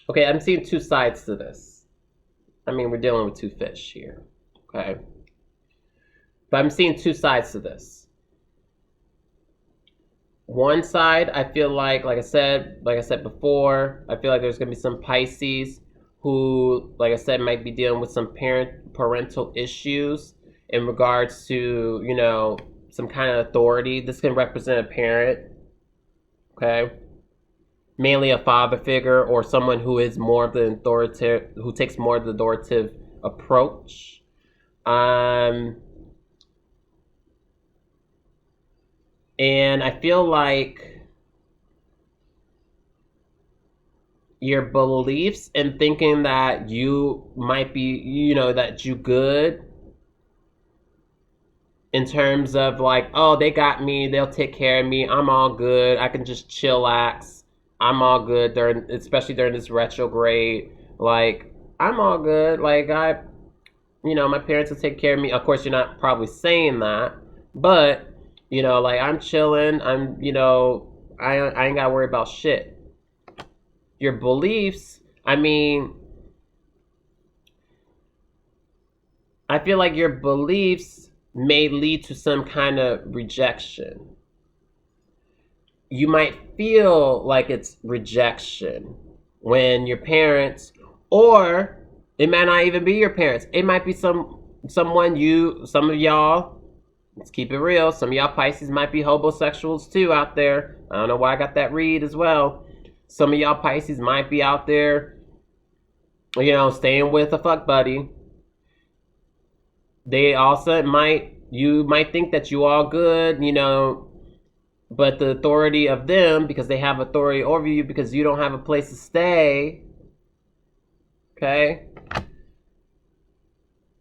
Okay, I'm seeing two sides to this. I mean, we're dealing with two fish here, okay? But I'm seeing two sides to this. One side, I feel like I said before, I feel like there's gonna be some Pisces who, like I said, might be dealing with some parental issues in regards to, you know, some kind of authority. This can represent a parent, okay? Mainly a father figure or someone who is more of the authoritative, who takes more of the authoritative approach. And I feel like your beliefs and thinking that you might be, you know, that you good in terms of like, oh, they got me, they'll take care of me, I'm all good, I can just chillax, I'm all good especially during this retrograde, like, I'm all good, like, you know, my parents will take care of me. Of course, you're not probably saying that, but, you know, like, I'm chilling, you know, I ain't gotta worry about shit. Your beliefs, I mean, I feel like your beliefs may lead to some kind of rejection. You might feel like it's rejection when your parents, or it might not even be your parents. It might be some of y'all, let's keep it real, some of y'all Pisces might be homosexuals too out there. I don't know why I got that read as well. Some of y'all Pisces might be out there, staying with a fuck buddy. They also you might think that you all good, but the authority of them, because they have authority over you because you don't have a place to stay, okay?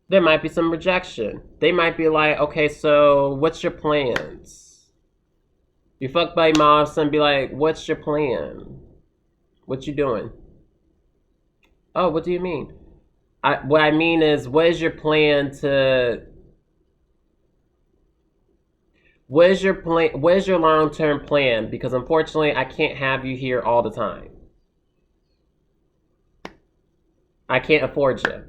There might be some rejection. They might be like, okay, so what's your plans? You fuck buddy might all of a sudden be like, what's your plan? What you doing? Oh, what do you mean? What I mean is, what is your plan to... What is your plan? What is your long-term plan? Because unfortunately, I can't have you here all the time. I can't afford you.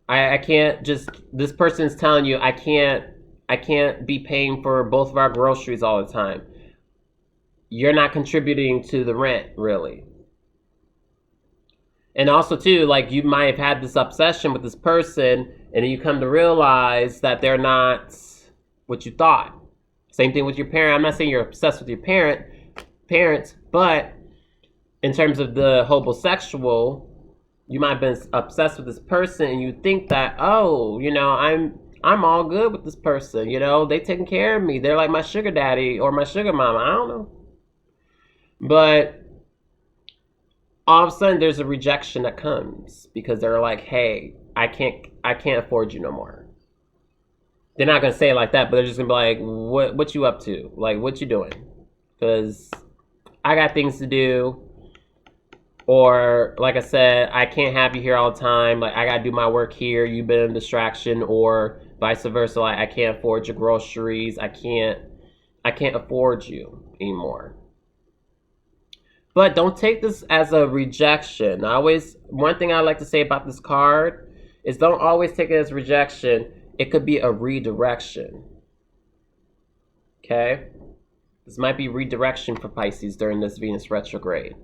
I can't just... This person's telling you, I can't be paying for both of our groceries all the time. You're not contributing to the rent, really. And also, too, like, you might have had this obsession with this person, and then you come to realize that they're not what you thought. Same thing with your parent. I'm not saying you're obsessed with your parents, but in terms of the homosexual, you might have been obsessed with this person, and you think that, oh, I'm all good with this person. They taking care of me. They're like my sugar daddy or my sugar mama. I don't know. But all of a sudden, there's a rejection that comes because they're like, hey, I can't afford you no more. They're not going to say it like that, but they're just going to be like, what you up to? Like, what you doing? Because I got things to do. Or, like I said, I can't have you here all the time. Like, I got to do my work here. You've been a distraction, or vice versa. Like, I can't afford your groceries. I can't afford you anymore. But don't take this as a rejection. One thing I like to say about this card is don't always take it as rejection. It could be a redirection. Okay? This might be redirection for Pisces during this Venus retrograde.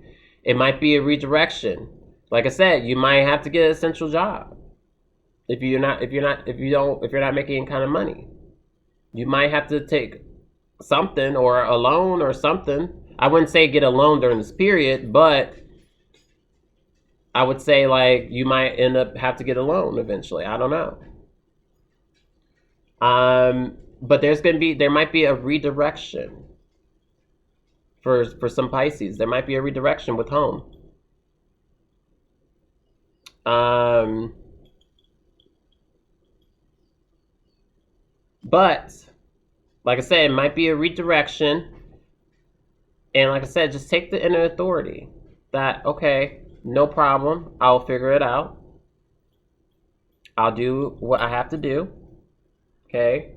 It might be a redirection. Like I said, you might have to get an essential job. If you're not making any kind of money. You might have to take something, or a loan or something. I wouldn't say get a loan during this period, but I would say, like, you might end up have to get a loan eventually. I don't know. But there might be a redirection for some Pisces. There might be a redirection with home. But like I said, it might be a redirection. And like I said, just take the inner authority that, okay, no problem. I'll figure it out. I'll do what I have to do. Okay.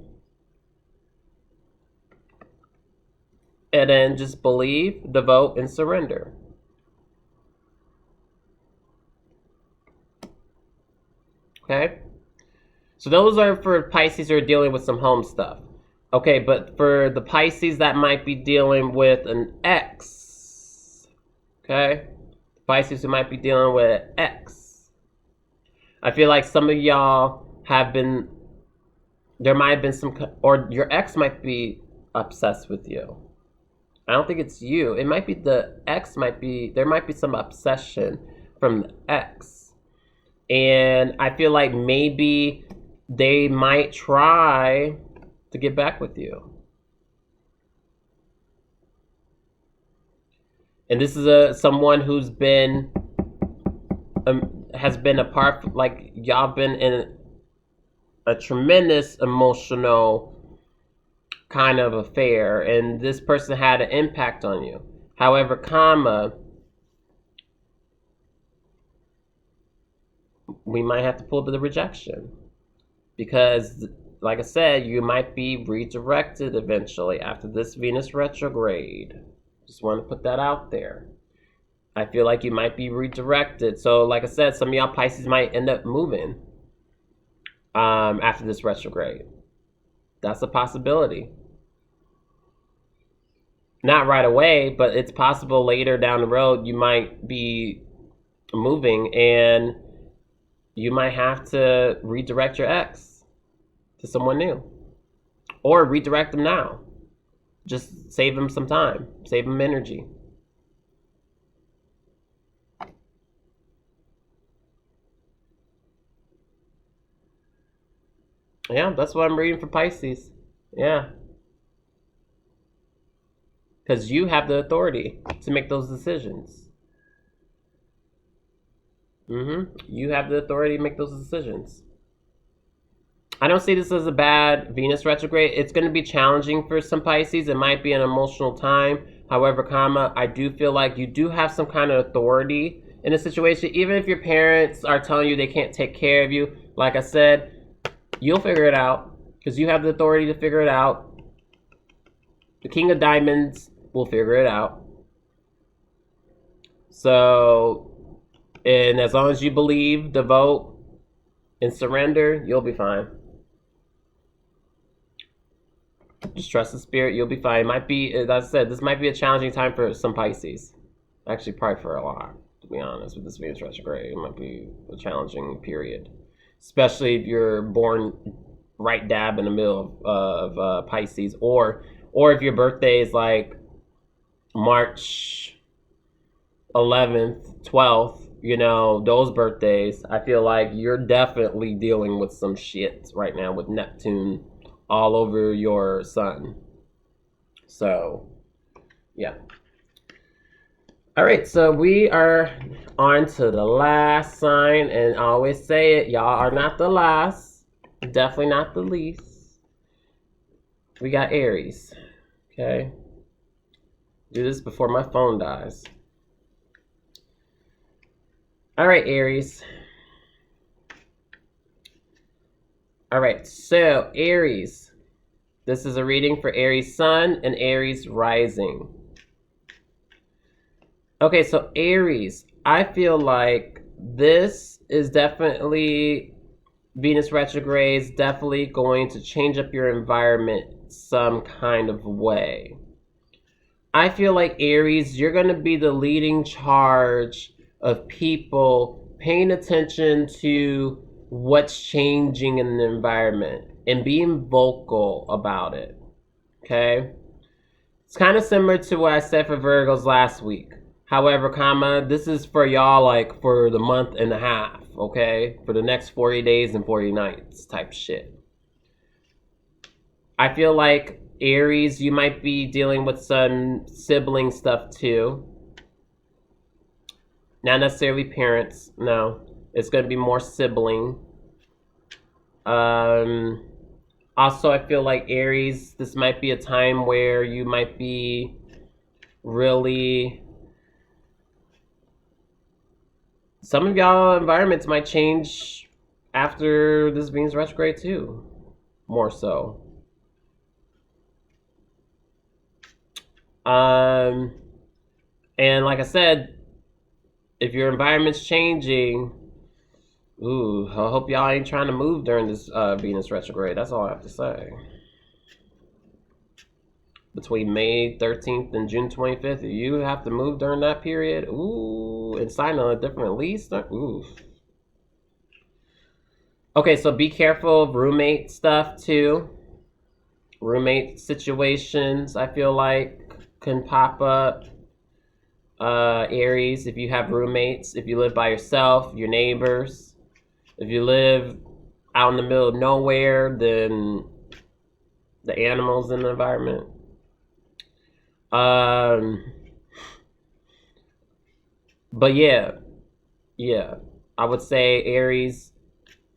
And then just believe, devote, and surrender. Okay. So those are for Pisces who are dealing with some home stuff. Okay, but for the Pisces that might be dealing with an ex, okay? Pisces who might be dealing with an ex. I feel like some of y'all there might have been some, or your ex might be obsessed with you. I don't think it's you. It might be the ex there might be some obsession from the ex. And I feel like maybe they might try to get back with you. And this is someone who's been has been a part, like, y'all been in a tremendous emotional kind of affair, and this person had an impact on you. However, we might have to pull to the rejection, because like I said, you might be redirected eventually after this Venus retrograde. Just want to put that out there. I feel like you might be redirected. So like I said, some of y'all Pisces might end up moving. after this retrograde. That's a possibility. Not right away, but it's possible later down the road you might be moving and you might have to redirect your ex to someone new. Or redirect them now. Just save them some time. Save them energy. Yeah, that's what I'm reading for Pisces. Yeah. Because you have the authority to make those decisions. You have the authority to make those decisions. I don't see this as a bad Venus retrograde. It's going to be challenging for some Pisces. It might be an emotional time. However, I do feel like you do have some kind of authority in a situation. Even if your parents are telling you they can't take care of you, like I said, you'll figure it out because you have the authority to figure it out. The King of Diamonds will figure it out. So, and as long as you believe, devote, and surrender, you'll be fine. Just trust the spirit, you'll be fine. It might be, as I said, this might be a challenging time for some Pisces. Actually, probably for a lot, to be honest, with this Venus retrograde. It might be a challenging period. Especially if you're born right dab in the middle of Pisces. Or if your birthday is like March 11th, 12th, you know, those birthdays, I feel like you're definitely dealing with some shit right now with Neptune all over your sun. So, yeah. All right, so we are on to the last sign, and I always say it, y'all are not the last, definitely not the least. We got Aries, okay? Do this before my phone dies. All right, Aries. All right, so Aries. This is a reading for Aries Sun and Aries Rising. Okay, so Aries, I feel like this is definitely, Venus retrograde is definitely going to change up your environment some kind of way. I feel like Aries, you're going to be the leading charge of people paying attention to what's changing in the environment and being vocal about it, okay? It's kind of similar to what I said for Virgos last week. However, this is for y'all like for the month and a half, okay? For the next 40 days and 40 nights type shit. I feel like Aries, you might be dealing with some sibling stuff too. Not necessarily parents, no. It's going to be more sibling. Also, I feel like Aries, this might be a time where you might be really... Some of y'all environments might change after this Venus retrograde too. More so. And like I said, if your environment's changing, I hope y'all ain't trying to move during this Venus retrograde. That's all I have to say. Between May 13th and June 25th, if you have to move during that period, and sign on a different lease, Okay, so be careful of roommate stuff too. Roommate situations, I feel like, can pop up. Aries, if you have roommates, if you live by yourself, your neighbors. If you live out in the middle of nowhere, then the animals in the environment. But yeah, I would say Aries,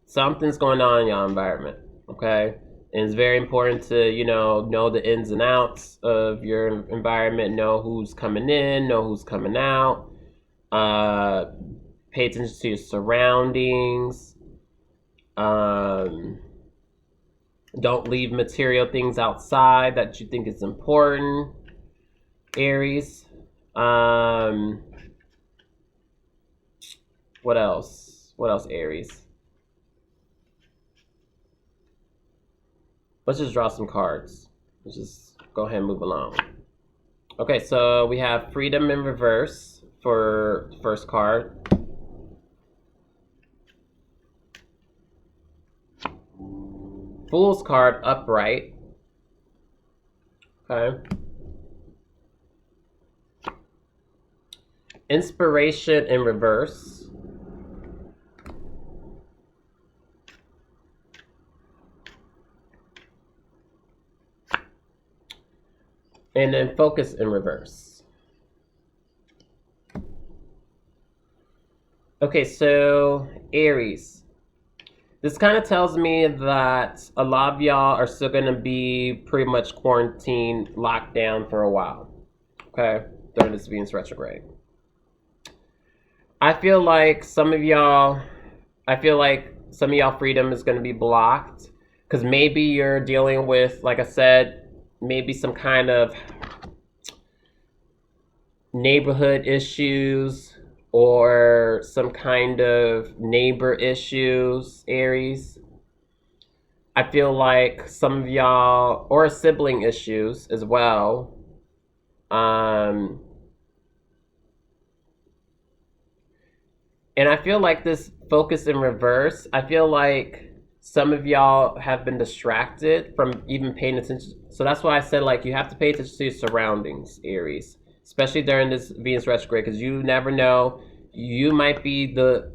something's going on in your environment, okay? And it's very important to, know the ins and outs of your environment, know who's coming in, know who's coming out, pay attention to your surroundings, don't leave material things outside that you think is important, Aries. What else, Aries? Let's just draw some cards. Let's just go ahead and move along. Okay, so we have freedom in reverse for first card. Fool's card upright. Okay. Inspiration in reverse. And then focus in reverse. Okay, so Aries. This kind of tells me that a lot of y'all are still going to be pretty much quarantined, locked down for a while. Okay, during this Venus retrograde. I feel like some of y'all freedom is going to be blocked because maybe you're dealing with, like I said, maybe some kind of neighborhood issues or some kind of neighbor issues, Aries. I feel like some of y'all, or sibling issues as well. And I feel like this focus in reverse, I feel like some of y'all have been distracted from even paying attention. So that's why I said, like, you have to pay attention to your surroundings, Aries. Especially during this Venus retrograde, because you never know. You might be the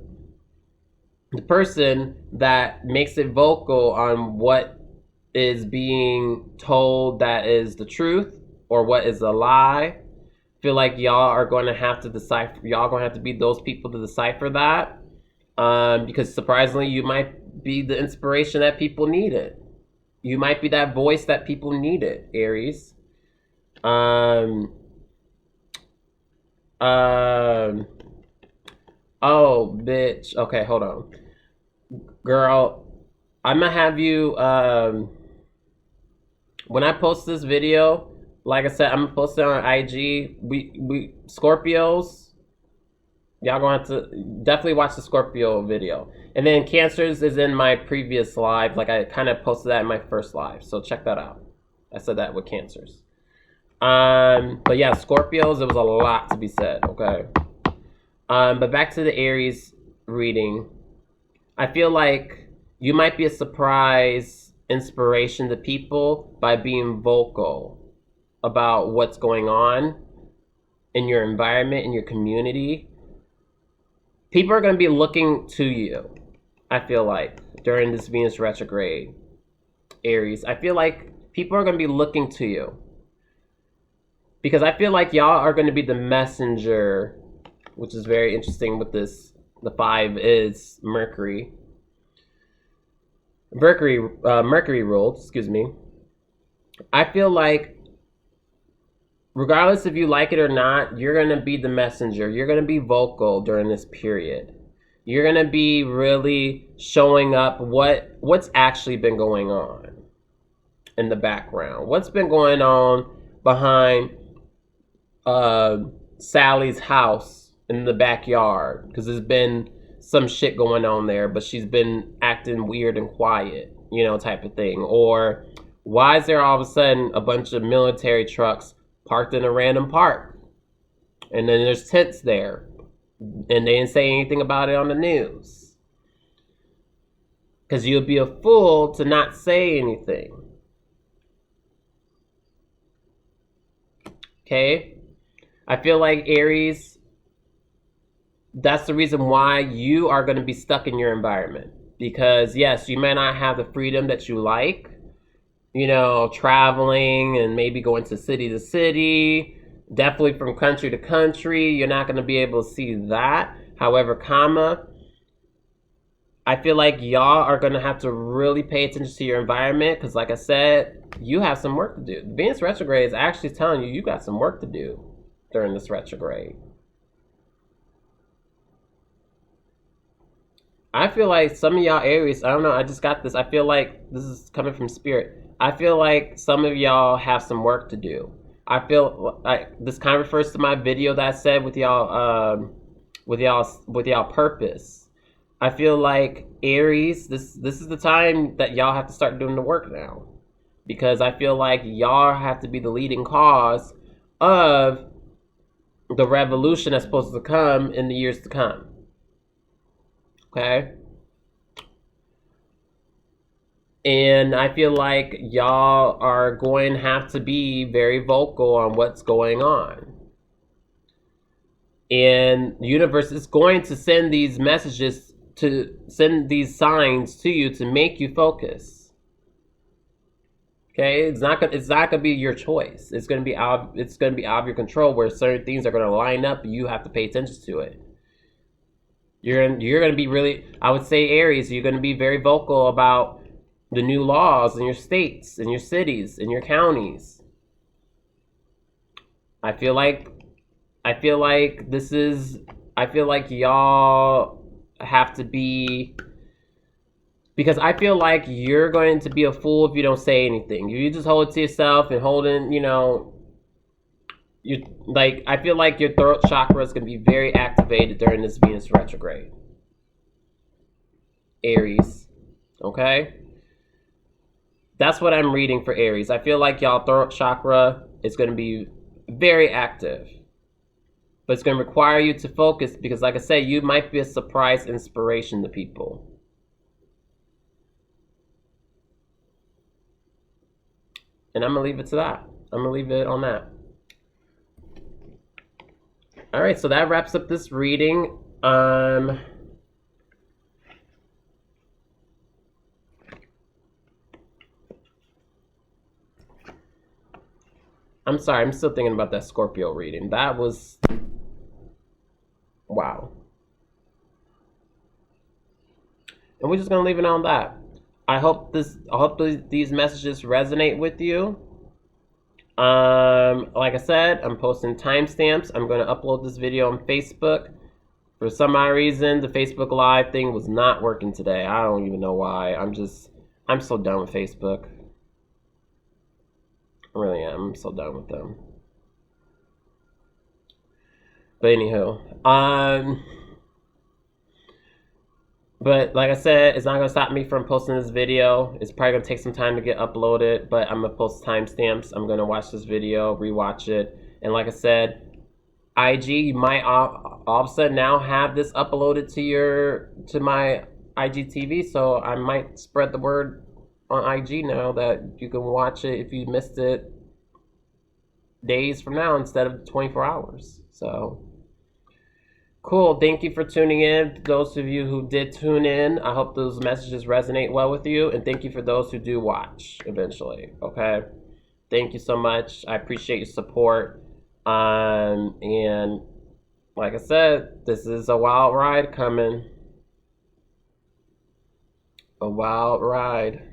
person that makes it vocal on what is being told that is the truth or what is a lie. Feel like y'all are going to have to decipher. Y'all going to have to be those people to decipher that. Because surprisingly, you might be the inspiration that people needed. You might be that voice that people needed, Aries. Oh, bitch. Okay, hold on. Girl, I'm gonna have you, when I post this video, like I said, I'm gonna post it on IG. We Scorpios, y'all gonna have to definitely watch the Scorpio video. And then Cancers is in my previous live. Like, I kind of posted that in my first live. So check that out. I said that with Cancers. But yeah, Scorpios, there was a lot to be said, okay? But back to the Aries reading. I feel like you might be a surprise inspiration to people by being vocal about what's going on in your environment, in your community. People are going to be looking to you, I feel like, during this Venus retrograde, Aries. I feel like people are going to be looking to you. Because I feel like y'all are going to be the messenger, which is very interesting with this. The 5 is Mercury. Mercury ruled, excuse me. I feel like regardless if you like it or not, you're going to be the messenger. You're going to be vocal during this period. You're going to be really showing up what's actually been going on in the background. What's been going on behind Sally's house in the backyard, because there's been some shit going on there, but she's been acting weird and quiet, you know, type of thing. Or why is there all of a sudden a bunch of military trucks parked in a random park? And then there's tents there, and they didn't say anything about it on the news. Because you'd be a fool to not say anything. Okay? I feel like Aries, that's the reason why you are going to be stuck in your environment. Because yes, you may not have the freedom that you like, you know, traveling and maybe going to city, definitely from country to country. You're not going to be able to see that. However, I feel like y'all are going to have to really pay attention to your environment. Because like I said, you have some work to do. Venus retrograde is actually telling you got some work to do during this retrograde. I feel like some of y'all Aries, I don't know, I just got this. I feel like this is coming from spirit. I feel like some of y'all have some work to do. I feel like this kind of refers to my video that I said with y'all purpose. I feel like Aries, this is the time that y'all have to start doing the work now. because I feel like y'all have to be the leading cause of the revolution that's supposed to come in the years to come. Okay? And I feel like y'all are going to have to be very vocal on what's going on. And the universe is going to send these messages, to send these signs to you to make you focus. Okay, it's not gonna be your choice. It's gonna be out of your control, where certain things are gonna line up. And you have to pay attention to it. You're gonna be really, I would say, Aries, you're gonna be very vocal about the new laws in your states, in your cities, in your counties. I feel like y'all have to be, because I feel like you're going to be a fool if you don't say anything. You just hold it to yourself and I feel like your throat chakra is going to be very activated during this Venus retrograde. Aries. Okay? That's what I'm reading for Aries. I feel like y'all throat chakra is going to be very active. But it's going to require you to focus, because like I said, you might be a surprise inspiration to people. And I'm going to leave it to that. I'm going to leave it on that. All right, so that wraps up this reading. I'm sorry, I'm still thinking about that Scorpio reading. That was, wow. And we're just gonna leave it on that. I hope these messages resonate with you. Like I said, I'm posting timestamps. I'm gonna upload this video on Facebook. For some odd reason, the Facebook Live thing was not working today. I don't even know why. I'm so done with Facebook. I really am. I'm so done with them. But anywho, but like I said, it's not going to stop me from posting this video. It's probably going to take some time to get uploaded, but I'm going to post timestamps. I'm going to watch this video, rewatch it. And like I said, IG, you might all of a sudden now have this uploaded to my IGTV. So I might spread the word on IG now that you can watch it if you missed it days from now instead of 24 hours. So cool. Thank you for tuning in. Those of you who did tune in, I hope those messages resonate well with you. And thank you for those who do watch eventually. Okay. Thank you so much. I appreciate your support. And like I said, this is a wild ride coming. A wild ride.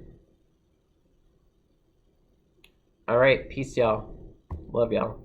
All right. Peace, y'all. Love y'all.